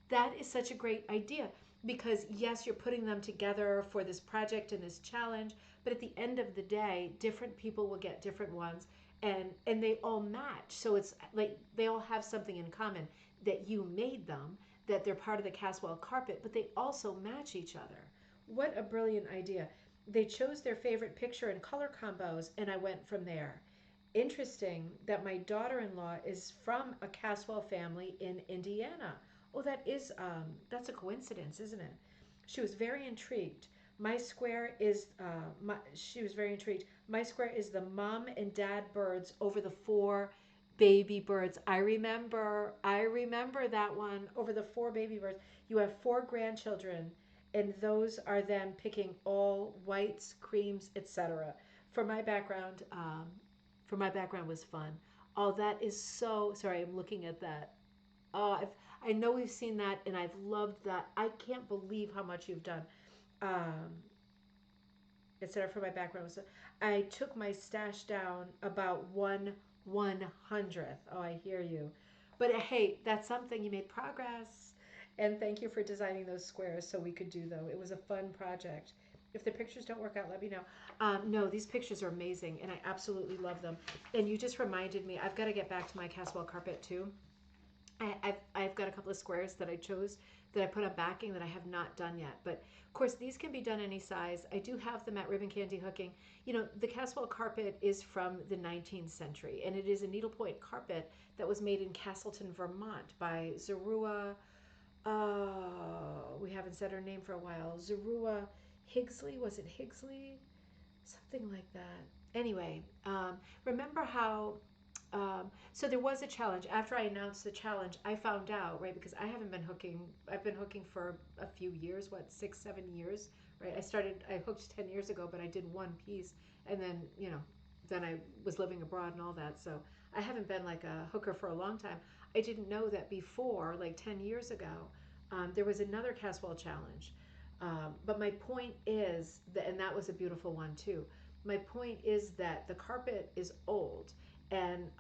That is such a great idea because, yes, you're putting them together for this project and this challenge, but at the end of the day, different people will get different ones and they all match. So it's like they all have something in common that you made them, that they're part of the Caswell carpet, but they also match each other. What a brilliant idea. They chose their favorite picture and color combos, and I went from there. Interesting that my daughter-in-law is from a Caswell family in Indiana. Oh, that's a coincidence, isn't it? She was very intrigued. My square is, she was very intrigued. My square is the mom and dad birds over the four baby birds. I remember that one over the four baby birds. You have four grandchildren, and those are them picking all whites, creams, etc. For my background, was fun. Oh, that is so. Sorry, I'm looking at that. Oh, I know we've seen that, and I've loved that. I can't believe how much you've done. Um, etc. for my background. So I took my stash down about 1/100th. Oh, I hear you. But hey, that's something. You made progress. And thank you for designing those squares so we could do them. It was a fun project. If the pictures don't work out, let me know. No, these pictures are amazing, and I absolutely love them. And you just reminded me, I've got to get back to my Caswell carpet too. I've got a couple of squares that I chose that I put on backing that I have not done yet. But of course, these can be done any size. I do have them at Ribbon Candy Hooking. You know, the Caswell carpet is from the 19th century, and it is a needlepoint carpet that was made in Castleton, Vermont by Zerua. We haven't said her name for a while. Zerua Higsley. Was it Higsley? Something like that. Anyway, remember how so there was a challenge. After I announced the challenge, I found out, right, because I haven't been hooking. I've been hooking for a few years, what, 6, 7 years, right? I hooked 10 years ago, but I did one piece. And then, then I was living abroad and all that. So I haven't been like a hooker for a long time. I didn't know that before, like 10 years ago, there was another Caswell challenge. But my point is that, and that was a beautiful one too. My point is that the carpet is old, and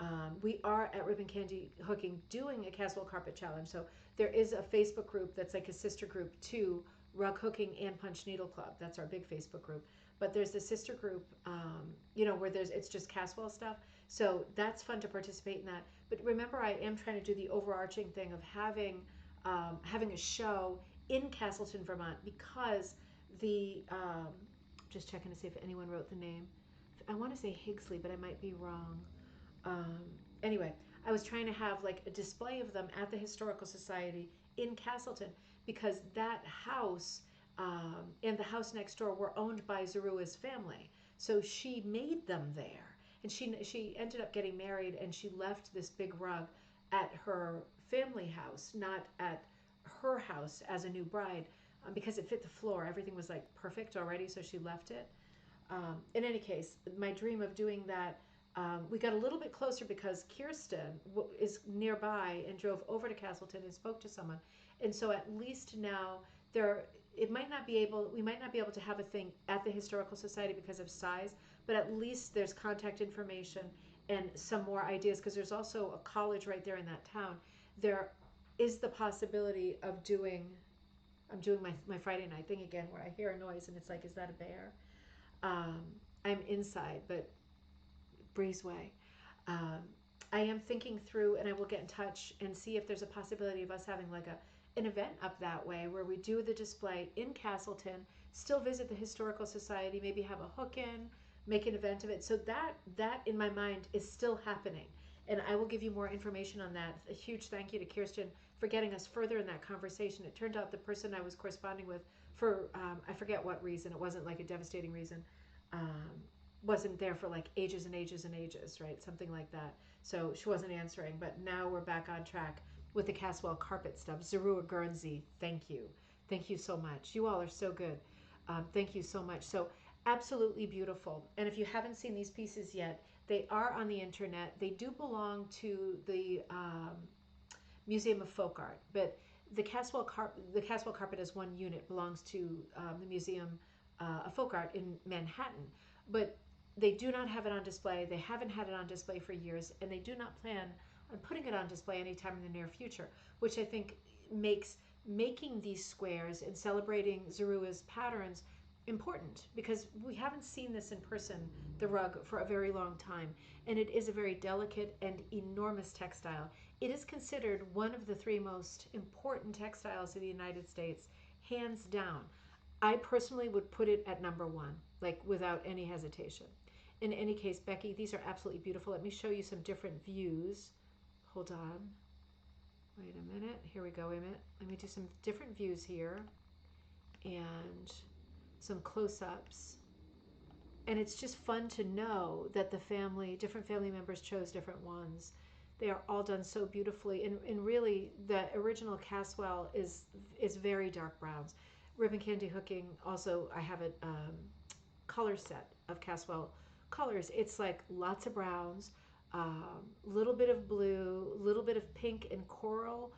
we are at Ribbon Candy Hooking doing a Caswell Carpet Challenge. So there is a Facebook group that's like a sister group to Rug Hooking and Punch Needle Club. That's our big Facebook group. But there's a sister group, where it's just Caswell stuff. So that's fun to participate in that. But remember, I am trying to do the overarching thing of having a show in Castleton, Vermont, because the just checking to see if anyone wrote the name. I want to say Higsley, but I might be wrong. Um, anyway, I was trying to have like a display of them at the Historical Society in Castleton because that house and the house next door were owned by Zerua's family. So she made them there. And she ended up getting married, and she left this big rug at her family house, not at her house as a new bride, because it fit the floor. Everything was like perfect already, so she left it. In any case, my dream of doing that, we got a little bit closer because Kirsten is nearby and drove over to Castleton and spoke to someone. And so at least now we might not be able to have a thing at the Historical Society because of size, but at least there's contact information and some more ideas, because there's also a college right there in that town. There is the possibility of I'm doing my Friday night thing again where I hear a noise and it's like, is that a bear? I'm inside, but breezeway. Um, I am thinking through, and I will get in touch and see if there's a possibility of us having like an event up that way where we do the display in Castleton, still visit the Historical Society, maybe have a hook-in, make an event of it. So that in my mind is still happening. And I will give you more information on that. A huge thank you to Kirsten for getting us further in that conversation. It turned out the person I was corresponding with for, I forget what reason, it wasn't like a devastating reason, wasn't there for like ages and ages and ages, right? Something like that. So she wasn't answering, but now we're back on track with the Caswell carpet stuff. Zerua Guernsey, thank you. Thank you so much. You all are so good. Thank you so much. So absolutely beautiful. And if you haven't seen these pieces yet, they are on the internet. They do belong to the Museum of Folk Art, but the Caswell carpet as one unit belongs to the Museum of Folk Art in Manhattan. But they do not have it on display. They haven't had it on display for years, and they do not plan on putting it on display anytime in the near future, which I think makes making these squares and celebrating Zerua's patterns important, because we haven't seen this in person, the rug, for a very long time, and it is a very delicate and enormous textile. It is considered one of the 3 most important textiles in the United States, hands down. I personally would put it at number 1, like without any hesitation. In any case, Becky, these are absolutely beautiful. Let me show you some different views. Hold on. Wait a minute. Here we go. Wait a minute. Let me do some different views here and some close-ups. And it's just fun to know that different family members chose different ones. They are all done so beautifully. And really, the original Caswell is very dark browns. Ribbon Candy Hooking, also, I have a color set of Caswell colors. It's like lots of browns, little bit of blue, little bit of pink and coral,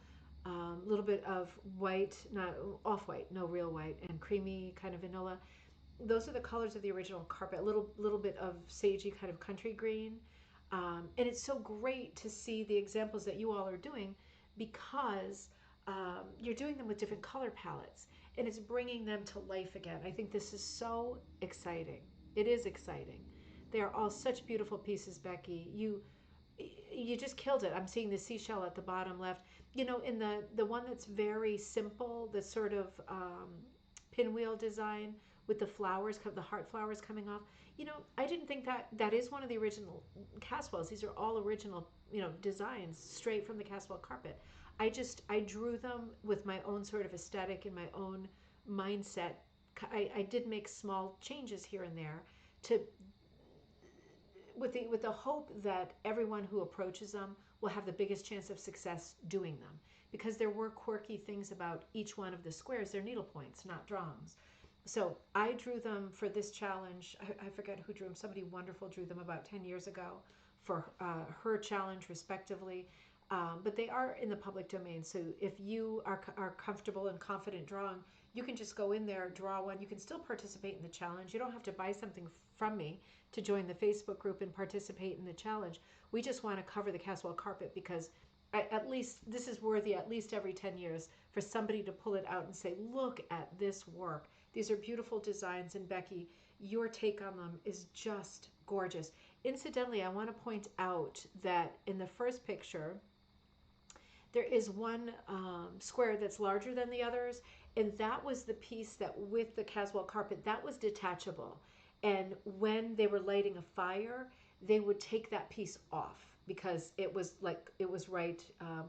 little bit of white, not off-white, no real white, and creamy kind of vanilla. those are the colors of the original carpet. A little bit of sagey kind of country green, and it's so great to see the examples that you all are doing because you're doing them with different color palettes, and it's bringing them to life again. I think this is so exciting. It is exciting. They are all such beautiful pieces, Becky. You just killed it. I'm seeing the seashell at the bottom left. You know, in the one that's very simple, the sort of pinwheel design with the flowers, the heart flowers coming off. You know, I didn't think that is one of the original Caswells. These are all original, you know, designs straight from the Caswell carpet. I drew them with my own sort of aesthetic and my own mindset. I did make small changes here and there to with the hope that everyone who approaches them will have the biggest chance of success doing them, because there were quirky things about each one of the squares. They're needle points, not drums. So I drew them for this challenge. I forget who drew them. Somebody wonderful drew them about 10 years ago for her challenge respectively. But they are in the public domain. So if you are comfortable and confident drawing, you can just go in there, draw one. You can still participate in the challenge. You don't have to buy something from me to join the Facebook group and participate in the challenge. We just want to cover the Caswell carpet because at least this is worthy at least every 10 years for somebody to pull it out and say, look at this work. These are beautiful designs. And Becky, your take on them is just gorgeous. Incidentally, I want to point out that in the first picture, there is one square that's larger than the others, and that was the piece that with the Caswell carpet, that was detachable. And when they were lighting a fire, they would take that piece off because it was right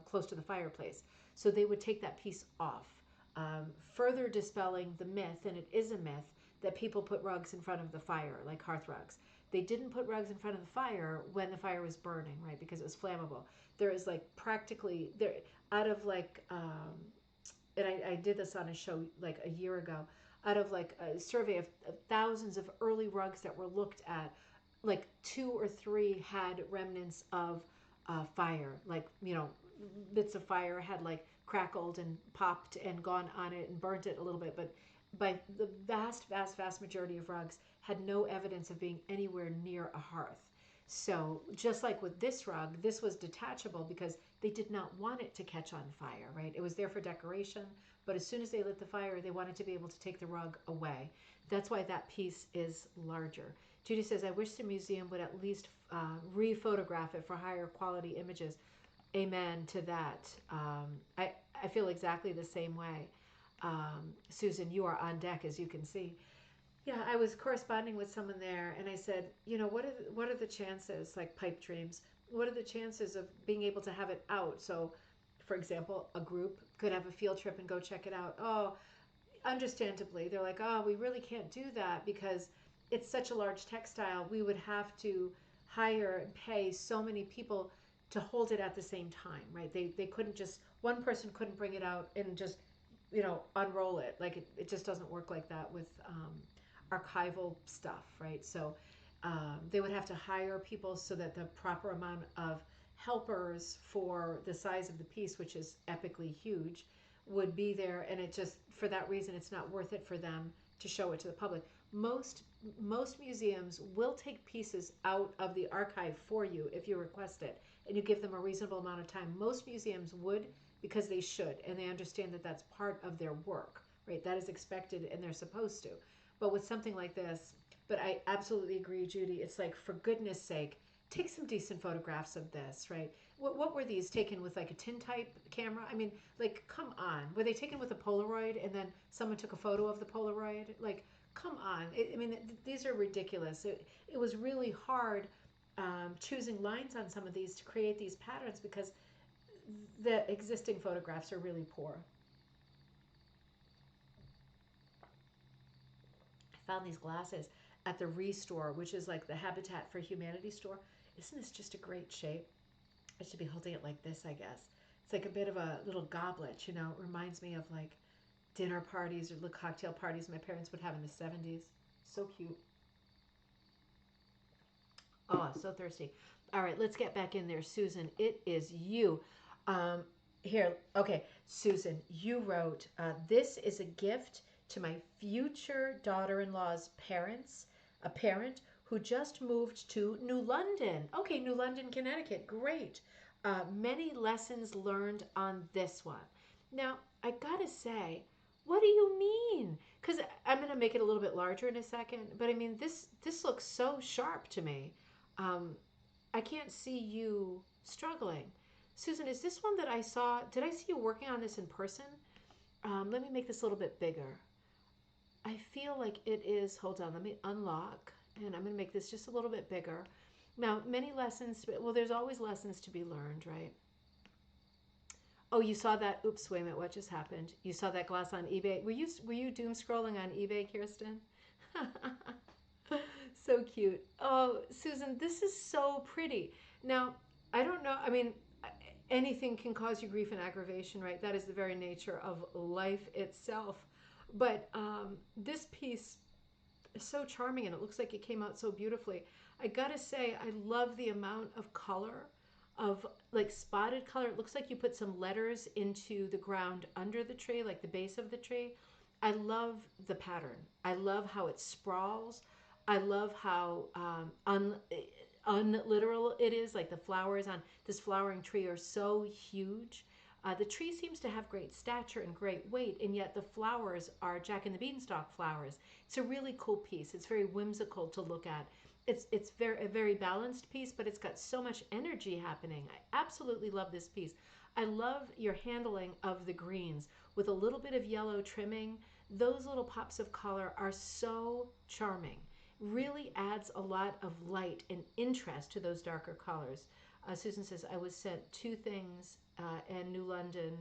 close to the fireplace. So they would take that piece off, further dispelling the myth, and it is a myth, that people put rugs in front of the fire, like hearth rugs. They didn't put rugs in front of the fire when the fire was burning, right? Because it was flammable. There is like practically there out of like, and I did this on a show like a year ago. Out of like a survey of thousands of early rugs that were looked at, like 2 or 3 had remnants of fire, like, you know, bits of fire had like crackled and popped and gone on it and burnt it a little bit, but by the vast majority of rugs had no evidence of being anywhere near a hearth. So just like with this rug, this was detachable because they did not want it to catch on fire, right? It was there for decoration, but as soon as they lit the fire, they wanted to be able to take the rug away. That's why that piece is larger. Judy says, I wish the museum would at least re-photograph it for higher quality images. Amen to that. I feel exactly the same way. Susan, you are on deck, as you can see. Yeah, I was corresponding with someone there, and I said, you know, what are the chances, like pipe dreams, what are the chances of being able to have it out? So, for example, a group could have a field trip and go check it out. Oh, understandably, they're like, oh, we really can't do that because it's such a large textile. We would have to hire and pay so many people to hold it at the same time, right? They couldn't just, one person couldn't bring it out and just, you know, unroll it. Like it just doesn't work like that with archival stuff, right? So they would have to hire people so that the proper amount of helpers for the size of the piece, which is epically huge, would be there. And it just, for that reason, it's not worth it for them to show it to the public. Most museums will take pieces out of the archive for you if you request it and you give them a reasonable amount of time. Most museums would, because they should, and they understand that that's part of their work, right? That is expected and they're supposed to. But with something like this, but I absolutely agree, Judy. It's like, for goodness sake, take some decent photographs of this, right? What were these taken with, like a tintype camera? I mean, like, come on. Were they taken with a Polaroid and then someone took a photo of the Polaroid? Like, come on. I mean, these are ridiculous. It was really hard choosing lines on some of these to create these patterns because the existing photographs are really poor. I found these glasses at the Restore, which is like the Habitat for Humanity store. Isn't this just a great shape? I should be holding it like this, I guess. It's like a bit of a little goblet, you know. It reminds me of like dinner parties or little cocktail parties my parents would have in the 70s. So cute. Oh, I'm so thirsty. All right, let's get back in there. Susan, it is you. Here, okay, Susan, you wrote, this is a gift to my future daughter-in-law's parents, a parent who just moved to New London. Okay, New London, Connecticut. Great. Many lessons learned on this one. Now, I gotta say, what do you mean? Because I'm gonna make it a little bit larger in a second, but I mean, this looks so sharp to me. Um, I can't see you struggling. Susan, is this one that I saw? Did I see you working on this in person? Let me make this a little bit bigger. I feel like it is, hold on, let me unlock, and I'm going to make this just a little bit bigger. Now, many lessons, well, there's always lessons to be learned, right? Oh, you saw that, oops, wait a minute, what just happened? You saw that glass on eBay. Were you doom scrolling on eBay, Kirsten? So cute. Oh, Susan, this is so pretty. Now, I don't know, I mean, anything can cause you grief and aggravation, right? That is the very nature of life itself. But this piece is so charming and it looks like it came out so beautifully. I gotta say, I love the amount of color, of like spotted color. It looks like you put some letters into the ground under the tree, like the base of the tree. I love the pattern. I love how it sprawls. I love how unliteral it is. Like the flowers on this flowering tree are so huge. The tree seems to have great stature and great weight, and yet the flowers are Jack and the Beanstalk flowers. It's a really cool piece. It's very whimsical to look at. It's a very balanced piece, but it's got so much energy happening. I absolutely love this piece. I love your handling of the greens with a little bit of yellow trimming. Those little pops of color are so charming. Really adds a lot of light and interest to those darker colors. Susan says, I was sent two things, and New London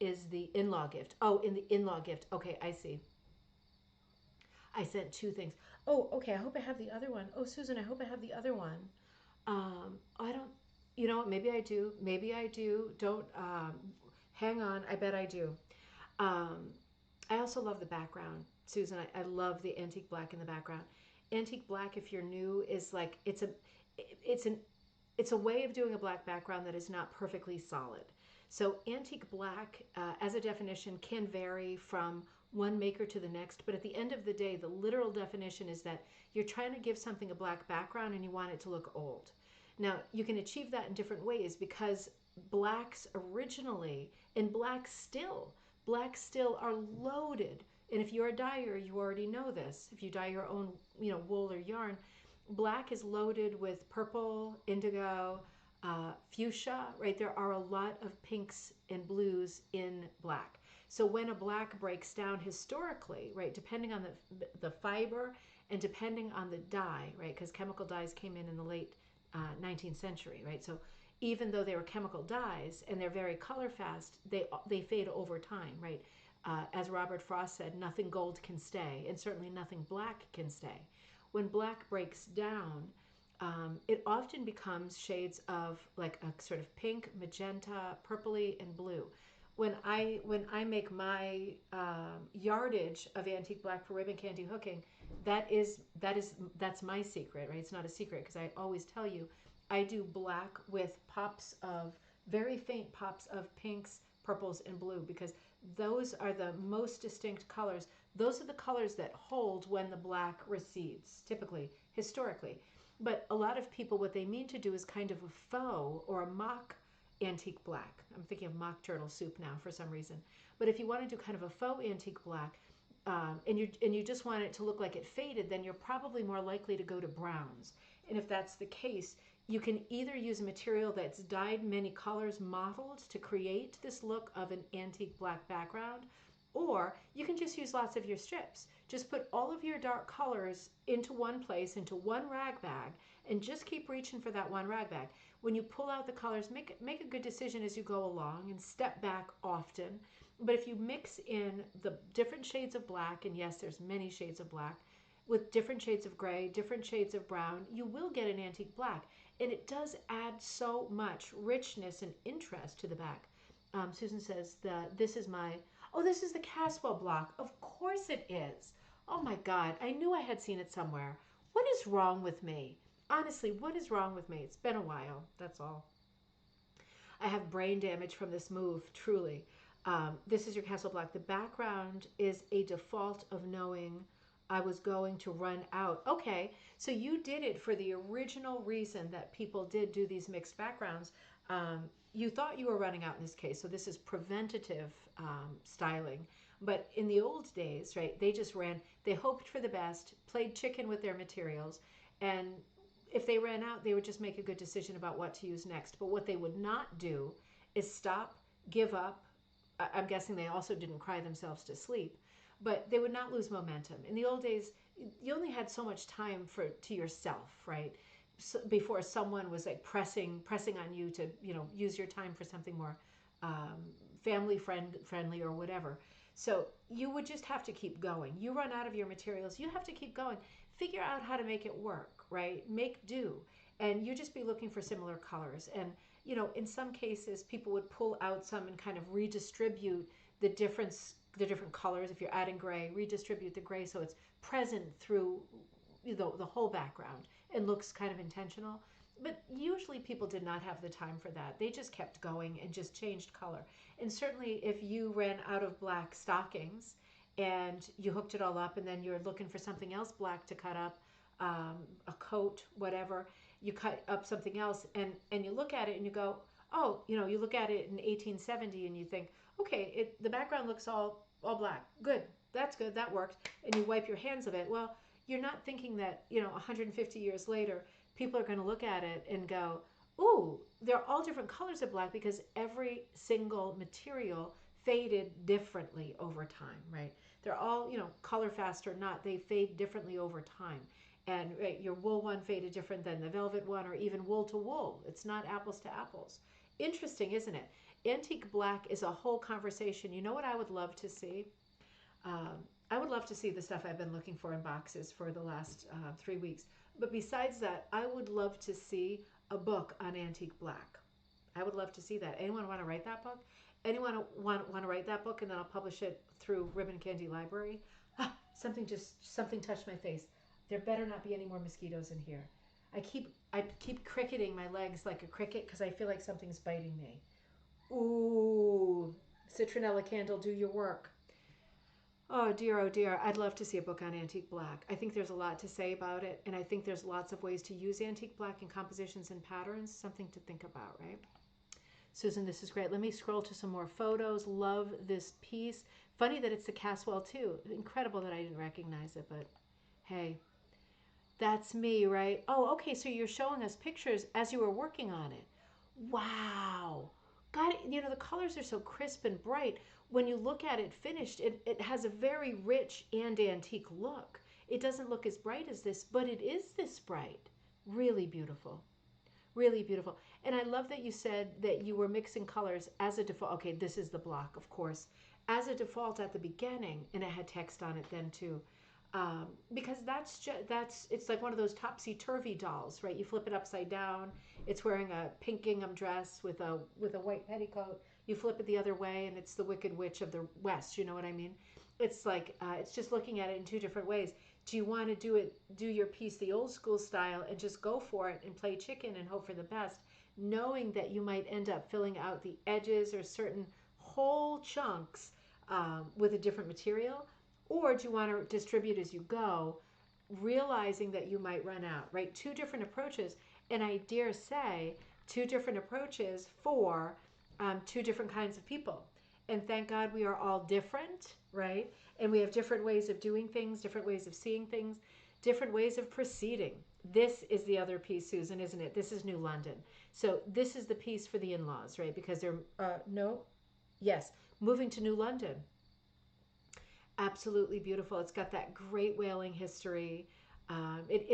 is the in-law gift. Oh, in the in-law gift. Okay, I see. I sent two things. Oh, okay, I hope I have the other one. Oh, Susan, I hope I have the other one. I don't, you know what, maybe I do. Maybe I do. Don't, hang on, I bet I do. Um, I also love the background, Susan. I love the antique black in the background. Antique black, if you're new, is like, it's an it's a way of doing a black background that is not perfectly solid. So antique black, as a definition, can vary from one maker to the next, but at the end of the day, the literal definition is that you're trying to give something a black background and you want it to look old. Now, you can achieve that in different ways because blacks originally, and blacks still are loaded. And if you're a dyer, you already know this. If you dye your own, wool or yarn, black is loaded with purple, indigo, fuchsia, right? There are a lot of pinks and blues in black. So when a black breaks down historically, right, depending on the fiber and depending on the dye, right, because chemical dyes came in the late 19th century, right? So even though they were chemical dyes and they're very color fast, they fade over time, right? As Robert Frost said, nothing gold can stay, and certainly nothing black can stay. When black breaks down, it often becomes shades of like a sort of pink, magenta, purpley, and blue. When I make my yardage of antique black for ribbon candy hooking, that's my secret, right? It's not a secret because I always tell you, I do black with pops of very faint pops of pinks, purples, and blue because those are the most distinct colors. Those are the colors that hold when the black recedes, typically, historically. But a lot of people, what they mean to do is kind of a faux or a mock antique black. I'm thinking of mock turtle soup now for some reason. But if you want to do kind of a faux antique black, and you just want it to look like it faded, then you're probably more likely to go to browns. And if that's the case, you can either use a material that's dyed many colors modeled to create this look of an antique black background, or you can just use lots of your strips. Just put all of your dark colors into one place, into one rag bag, and just keep reaching for that one rag bag. When you pull out the colors, make a good decision as you go along and step back often. But if you mix in the different shades of black, and yes, there's many shades of black, with different shades of gray, different shades of brown, you will get an antique black. And it does add so much richness and interest to the back. Susan says, this is the Caswell block. Of course it is. Oh my God, I knew I had seen it somewhere. What is wrong with me? Honestly, what is wrong with me? It's been a while, that's all. I have brain damage from this move, truly. This is your castle black. The background is a default of knowing I was going to run out. Okay, so you did it for the original reason that people did do these mixed backgrounds. You thought you were running out in this case, so this is preventative styling. But in the old days, right, they just ran, they hoped for the best, played chicken with their materials, and if they ran out, they would just make a good decision about what to use next. But what they would not do is stop, give up. I'm guessing they also didn't cry themselves to sleep, but they would not lose momentum. In the old days, you only had so much time to yourself, right? So before someone was like pressing on you to use your time for something more friendly or whatever. So you would just have to keep going. You run out of your materials, you have to keep going. Figure out how to make it work, right? Make do. And you just be looking for similar colors. And in some cases, people would pull out some and kind of redistribute the different colors. If you're adding gray, redistribute the gray so it's present through the whole background and looks kind of intentional. But usually people did not have the time for that. They just kept going and just changed color. And certainly if you ran out of black stockings and you hooked it all up and then you're looking for something else black to cut up, a coat, whatever, you cut up something else and you look at it and you go, oh, you look at it in 1870 and you think, okay, the background looks all black. Good. That's good. That worked. And you wipe your hands of it. Well, you're not thinking that, 150 years later, people are going to look at it and go, ooh, they're all different colors of black because every single material faded differently over time, right? They're all, color fast or not, they fade differently over time. And right, your wool one faded different than the velvet one, or even wool to wool. It's not apples to apples. Interesting, isn't it? Antique black is a whole conversation. You know what I would love to see? I would love to see the stuff I've been looking for in boxes for the last 3 weeks. But besides that, I would love to see a book on antique black. I would love to see that. Anyone want to write that book? Anyone want to write that book and then I'll publish it through Ribbon Candy Library? Something touched my face. There better not be any more mosquitoes in here. I keep cricketing my legs like a cricket because I feel like something's biting me. Ooh, citronella candle, do your work. Oh dear, oh dear. I'd love to see a book on antique black. I think there's a lot to say about it, and I think there's lots of ways to use antique black in compositions and patterns. Something to think about, right? Susan, this is great. Let me scroll to some more photos. Love this piece. Funny that it's the Caswell too. Incredible that I didn't recognize it, but hey, that's me, right? Oh, okay, so you're showing us pictures as you were working on it. Wow. God, the colors are so crisp and bright. When you look at it finished, it has a very rich and antique look. It doesn't look as bright as this, but it is this bright. Really beautiful. Really beautiful. And I love that you said that you were mixing colors as a default. Okay, this is the block, of course. As a default at the beginning, and it had text on it then too. Because it's like one of those topsy-turvy dolls, right? You flip it upside down. It's wearing a pink gingham dress with a white petticoat. You flip it the other way, and it's the Wicked Witch of the West. You know what I mean? It's like it's just looking at it in two different ways. Do you want to do your piece the old school style and just go for it and play chicken and hope for the best, knowing that you might end up filling out the edges or certain whole chunks with a different material? Or do you want to distribute as you go, realizing that you might run out, right? Two different approaches, and I dare say two different approaches for two different kinds of people. And thank God we are all different, right? And we have different ways of doing things, different ways of seeing things, different ways of proceeding. This is the other piece, Susan, isn't it? This is New London. So this is the piece for the in-laws, right? Because they're, moving to New London. Absolutely beautiful. It's got that great whaling history. It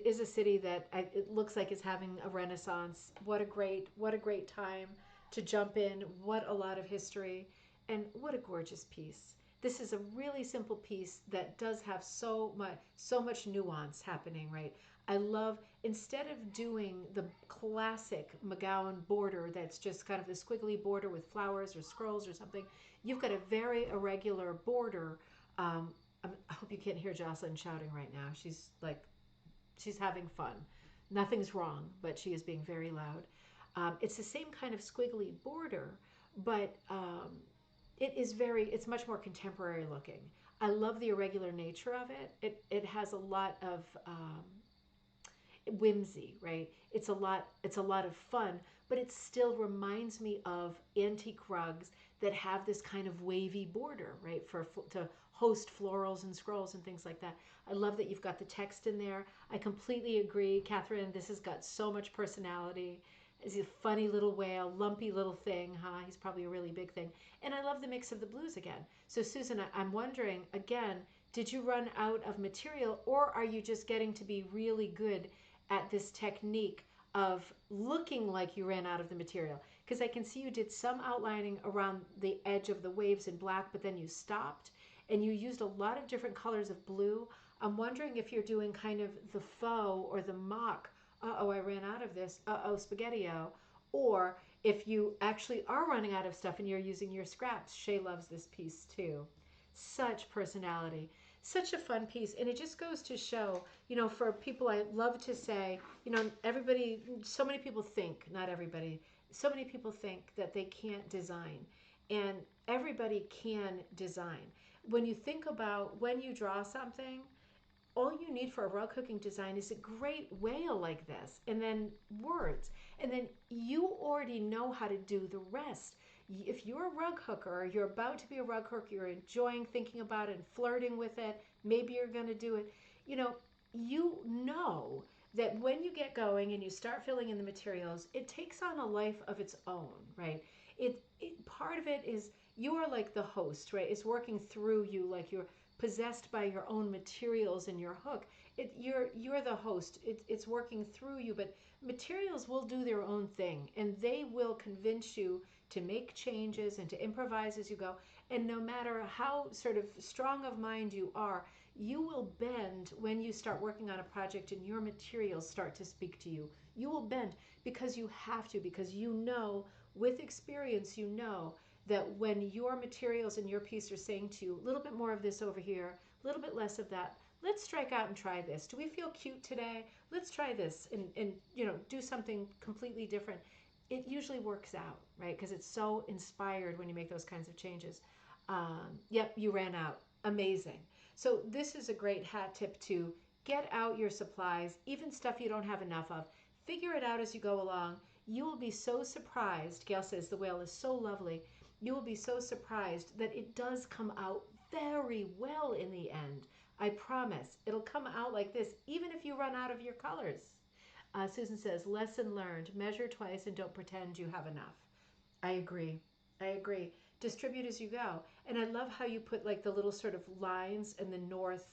is a city that it looks like it's having a renaissance. What a great time to jump in. What a lot of history, and what a gorgeous piece. This is a really simple piece that does have so much nuance happening, right? I love, instead of doing the classic McGowan border that's just kind of the squiggly border with flowers or scrolls or something, you've got a very irregular border. I hope you can't hear Jocelyn shouting right now. She's having fun. Nothing's wrong, but she is being very loud. It's the same kind of squiggly border, but it's much more contemporary looking. I love the irregular nature of it. It has a lot of whimsy, right? It's a lot of fun, but it still reminds me of antique rugs that have this kind of wavy border, right? To host florals and scrolls and things like that. I love that you've got the text in there. I completely agree, Catherine. This has got so much personality. He's a funny little whale, lumpy little thing, huh? He's probably a really big thing. And I love the mix of the blues again. So, Susan, I'm wondering again, did you run out of material, or are you just getting to be really good at this technique of looking like you ran out of the material? Because I can see you did some outlining around the edge of the waves in black, but then you stopped and you used a lot of different colors of blue. I'm wondering if you're doing kind of the faux or the mock, uh-oh, I ran out of this, uh-oh, spaghetti-o, or if you actually are running out of stuff and you're using your scraps. Shay loves this piece too. Such personality. Such a fun piece. And it just goes to show, for people, I love to say, everybody, so many people think, not everybody, so many people think that they can't design. And everybody can design. When you think about when you draw something, all you need for a rug hooking design is a great whale like this, and then words. And then you already know how to do the rest. If you're a rug hooker, or you're about to be a rug hooker, you're enjoying thinking about it and flirting with it, maybe you're going to do it, you know that when you get going and you start filling in the materials, it takes on a life of its own, right? Part of it is you are like the host, right? It's working through you, like you're possessed by your own materials and your hook. You're the host. It's working through you, but materials will do their own thing, and they will convince you to make changes and to improvise as you go. And no matter how sort of strong of mind you are, you will bend when you start working on a project and your materials start to speak to you. You will bend because you have to, because with experience, that when your materials and your piece are saying to you, a little bit more of this over here, a little bit less of that, let's strike out and try this. Do we feel cute today? Let's try this and do something completely different. It usually works out, right? Because it's so inspired when you make those kinds of changes. Yep, you ran out. Amazing. So this is a great hat tip to get out your supplies, even stuff you don't have enough of. Figure it out as you go along. You will be so surprised. Gail says the whale is so lovely. You will be so surprised that it does come out very well in the end. I promise. It'll come out like this, even if you run out of your colors. Susan says, lesson learned. Measure twice and don't pretend you have enough. I agree. Distribute as you go. And I love how you put like the little sort of lines in the north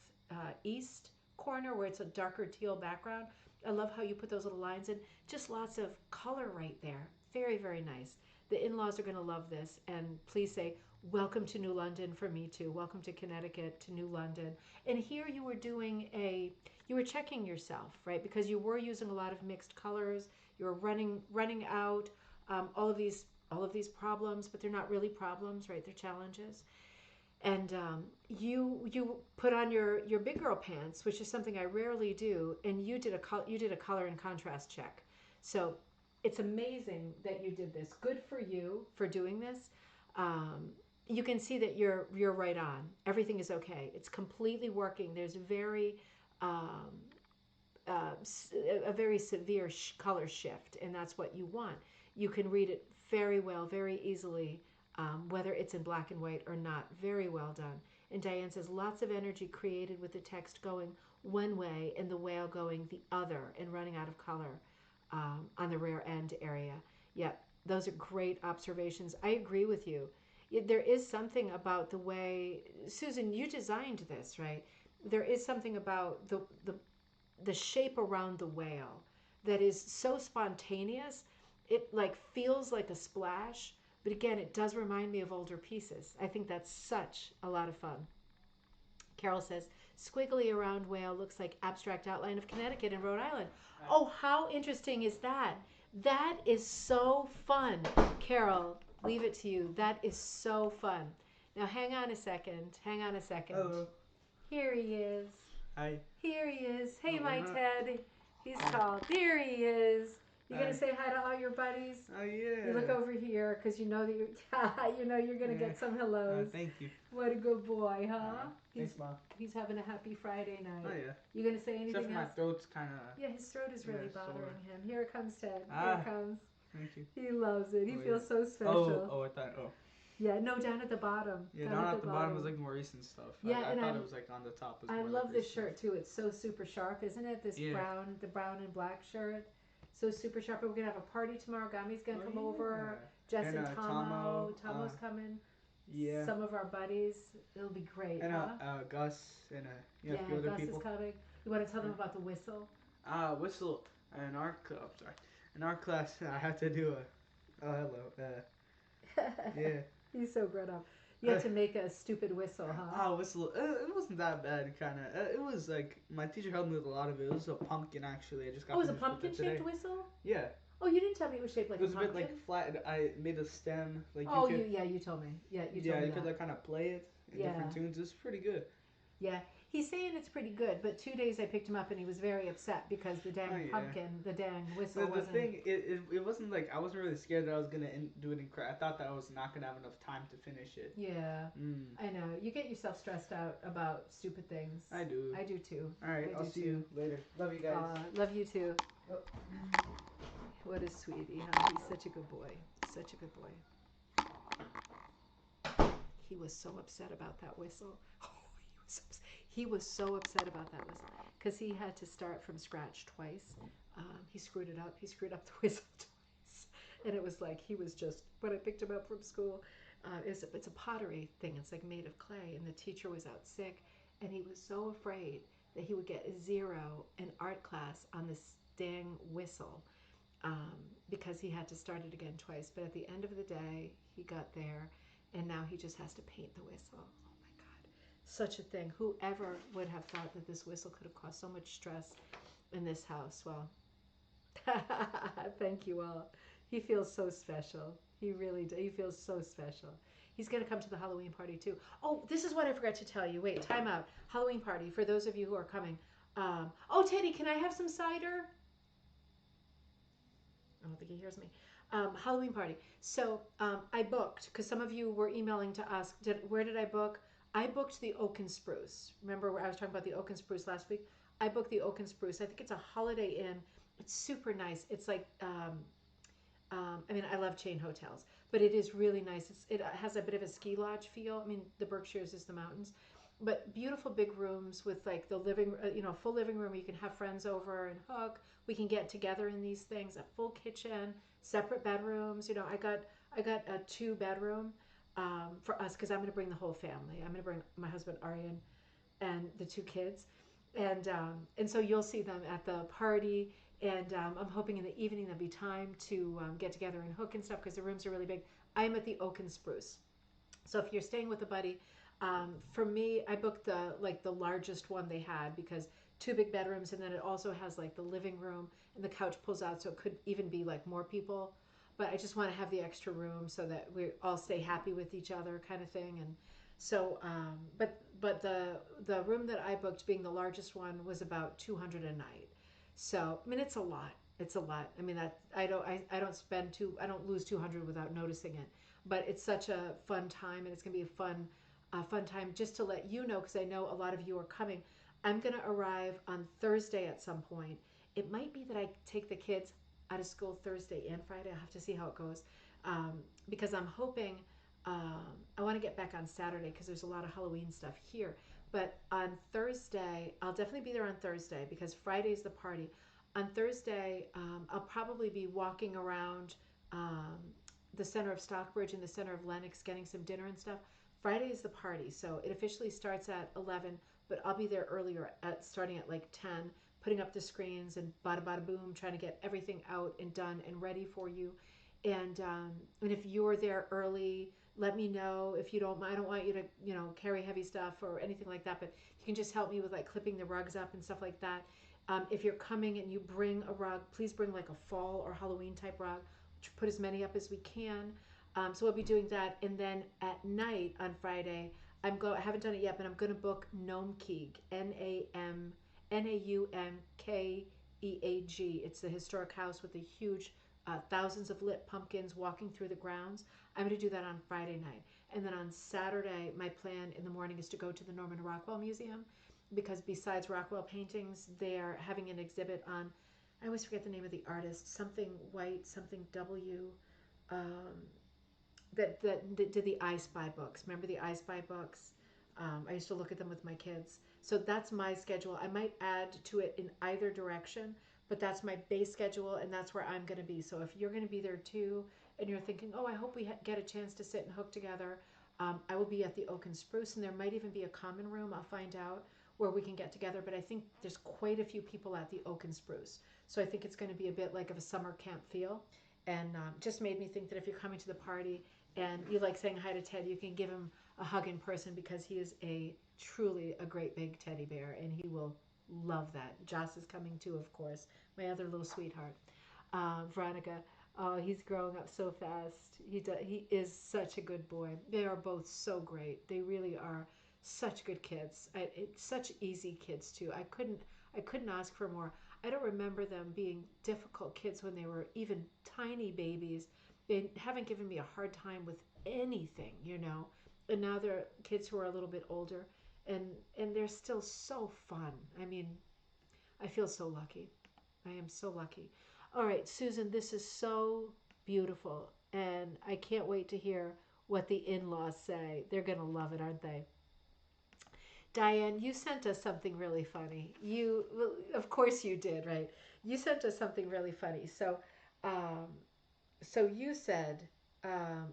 east corner where it's a darker teal background. I love how you put those little lines in. Just lots of color right there. Very, very nice. The in-laws are going to love this. And please say, welcome to New London for me too. Welcome to Connecticut, to New London. And here you were you were checking yourself, right? Because you were using a lot of mixed colors. You were running out all of these problems, but they're not really problems, right? They're challenges. And you put on your big girl pants, which is something I rarely do, and you did a color and contrast check. So it's amazing that you did this. Good for you for doing this. You can see that you're right on. Everything is okay. It's completely working. There's a very severe color shift, and that's what you want. You can read it very well, very easily, whether it's in black and white or not. Very well done. And Diane says, lots of energy created with the text going one way and the whale going the other and running out of color on the rear end area. Yep, those are great observations. I agree with you. There is something about the way, Susan, you designed this, right? There is something about the shape around the whale that is so spontaneous. It like feels like a splash, but again, it does remind me of older pieces. I think that's such a lot of fun. Carol says, squiggly around whale looks like abstract outline of Connecticut and Rhode Island. Oh, how interesting is that? That is so fun. Carol, leave it to you. That is so fun. Now, hang on a second. Hello. Here he is. Hi. Here he is. Hey, my Ted. He's tall. There he is. You gonna say hi to all your buddies? Oh yeah. You look over here because you know that you're gonna get some hellos. Thank you. What a good boy, huh? Thanks, Mom. He's having a happy Friday night. Oh yeah. You gonna say anything Except for else? my throat's kind of. Yeah, his throat is really bothering him. Here it comes, Ted. Here it comes. Thank you. He loves it. He feels so special. I thought. Oh. Yeah, no, down at the bottom. Yeah, down at the bottom was like more recent stuff. Yeah, I thought it was like on the top. I love this shirt too. It's so super sharp, isn't it? This brown, the brown and black shirt. So super sharp. We're gonna have a party tomorrow. Gami's gonna come over. Jess and Tomo. Tomo's coming. Yeah. Some of our buddies. It'll be great. And Gus and a few other Gus people. is coming. You want to tell them about the whistle? Whistle in our club. Sorry, in our class, I had to do a. Oh, hello. Yeah. He's so grown up. You had to make a stupid whistle, huh? Whistle. It wasn't that bad, kind of. It was like my teacher helped me with a lot of it. It was a pumpkin, actually. I just got. Oh, it was a pumpkin-shaped whistle? Yeah. Oh, you didn't tell me it was shaped like a pumpkin. It was a bit like flat. I made a stem. Like you told me. Yeah, you told me. Yeah, you could like kind of play it in different tunes. It's pretty good. Yeah. He's saying it's pretty good, but 2 days I picked him up and he was very upset because the dang pumpkin, the dang whistle wasn't... The thing, it wasn't like, I wasn't really scared that I was going to do it in craft. I thought that I was not going to have enough time to finish it. Yeah, I know. You get yourself stressed out about stupid things. I do. I do too. All right, I'll see you later. Love you guys. Love you too. Oh. What a sweetie, huh? He's such a good boy. Such a good boy. He was so upset about that whistle. He was so upset about that whistle because he had to start from scratch twice. He screwed it up. He screwed up the whistle twice. And it was like he was just, when I picked him up from school, it's a pottery thing. It's like made of clay. And the teacher was out sick. And he was so afraid that he would get a 0 in art class on this dang whistle because he had to start it again twice. But at the end of the day, he got there. And now he just has to paint the whistle. Such a thing. Whoever would have thought that this whistle could have caused so much stress in this house? Well, thank you all. He feels so special. He really does. He feels so special. He's going to come to the Halloween party too. Oh, this is what I forgot to tell you. Wait, time out. Halloween party for those of you who are coming. Oh, Teddy, can I have some cider? I don't think he hears me. Halloween party. So I booked, because some of you were emailing to ask, where did I book? I booked the Oak and Spruce. Remember where I was talking about the Oak and Spruce last week? I booked the Oak and Spruce. I think it's a Holiday Inn. It's super nice. It's like, I mean, I love chain hotels, but it is really nice. It has a bit of a ski lodge feel. I mean, the Berkshires is the mountains, but beautiful big rooms with like the living, full living room. You can have friends over and hook. We can get together in these things. A full kitchen, separate bedrooms. I got a 2-bedroom. For us, because I'm going to bring the whole family. I'm going to bring my husband Aryan and the 2 kids, and so you'll see them at the party. And I'm hoping in the evening there'll be time to get together and hook and stuff because the rooms are really big. I'm at the Oak and Spruce, so if you're staying with a buddy, for me, I booked the largest one they had because 2 big bedrooms, and then it also has like the living room and the couch pulls out, so it could even be like more people. But I just want to have the extra room so that we all stay happy with each other, kind of thing. And so, but the room that I booked, being the largest one, was about $200 a night. So I mean, it's a lot. It's a lot. I mean, that I don't lose 200 without noticing it. But it's such a fun time, and it's gonna be a fun time. Just to let you know, because I know a lot of you are coming. I'm gonna arrive on Thursday at some point. It might be that I take the kids out of school Thursday and Friday. I'll have to see how it goes, because I'm hoping I want to get back on Saturday because there's a lot of Halloween stuff here. But on Thursday, I'll definitely be there on Thursday because Friday's the party. On Thursday, I'll probably be walking around the center of Stockbridge and the center of Lenox getting some dinner and stuff. Friday is the party, so it officially starts at 11, but I'll be there earlier, starting at like 10, putting up the screens and bada bada boom, trying to get everything out and done and ready for you. And if you're there early, let me know. If you don't, I don't want you to, carry heavy stuff or anything like that, but you can just help me with like clipping the rugs up and stuff like that. If you're coming and you bring a rug, please bring like a fall or Halloween type rug. Put as many up as we can. So we'll be doing that. And then at night on Friday, I haven't done it yet, but I'm going to book Gnome Keeg, Naumkeeg, EAG. It's the historic house with the huge thousands of lit pumpkins walking through the grounds. I'm going to do that on Friday night. And then on Saturday, my plan in the morning is to go to the Norman Rockwell Museum because besides Rockwell paintings, they're having an exhibit on, I always forget the name of the artist, something White, something W, um, that did the I Spy books. Remember the I Spy books? I used to look at them with my kids. So that's my schedule. I might add to it in either direction, but that's my base schedule, and that's where I'm going to be. So if you're going to be there too, and you're thinking, oh, I hope we get a chance to sit and hook together, I will be at the Oak and Spruce, and there might even be a common room. I'll find out where we can get together. But I think there's quite a few people at the Oak and Spruce, so I think it's going to be a bit like of a summer camp feel. And just made me think that if you're coming to the party and you like saying hi to Ted, you can give him a hug in person because he is a truly a great big teddy bear and he will love that. Joss is coming too, of course, my other little sweetheart. Veronica, oh, he's growing up so fast. He is such a good boy. They are both so great. They really are such good kids. It's such easy kids too. I couldn't ask for more. I don't remember them being difficult kids when they were even tiny babies. They haven't given me a hard time with anything. And now they're kids who are a little bit older, and they're still so fun. I mean, I feel so lucky. I am so lucky. All right, Susan, this is so beautiful, and I can't wait to hear what the in-laws say. They're gonna love it, aren't they? Diane, you sent us something really funny. Well, of course you did, right? You sent us something really funny. Um, so you said,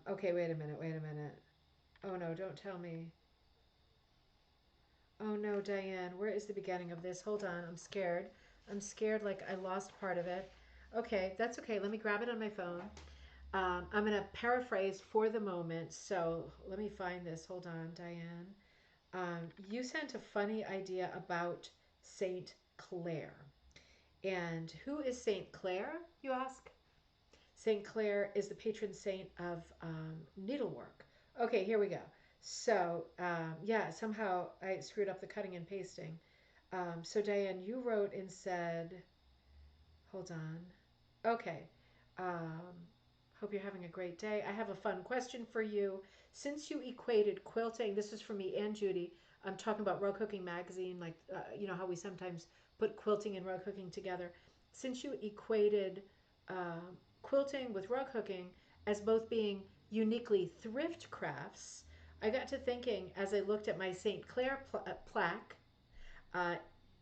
okay, wait a minute, wait a minute. Oh no, don't tell me. Oh no, Diane, where is the beginning of this? Hold on, I'm scared. I'm scared like I lost part of it. Okay, that's okay. Let me grab it on my phone. I'm going to paraphrase for the moment. So let me find this. Hold on, Diane. You sent a funny idea about Saint Clair. And who is Saint Clair, you ask? Saint Clair is the patron saint of needlework. Okay, here we go. So, yeah, somehow I screwed up the cutting and pasting. So, Diane, you wrote and said, hold on. Okay. Um, Hope you're having a great day. I have a fun question for you. Since you equated quilting, this is for me and Judy. I'm talking about Rug Cooking Magazine, like, how we sometimes put quilting and rug hooking together. Since you equated uh, quilting with rug hooking as both being uniquely thrift crafts, I got to thinking as I looked at my St. Clair plaque, uh,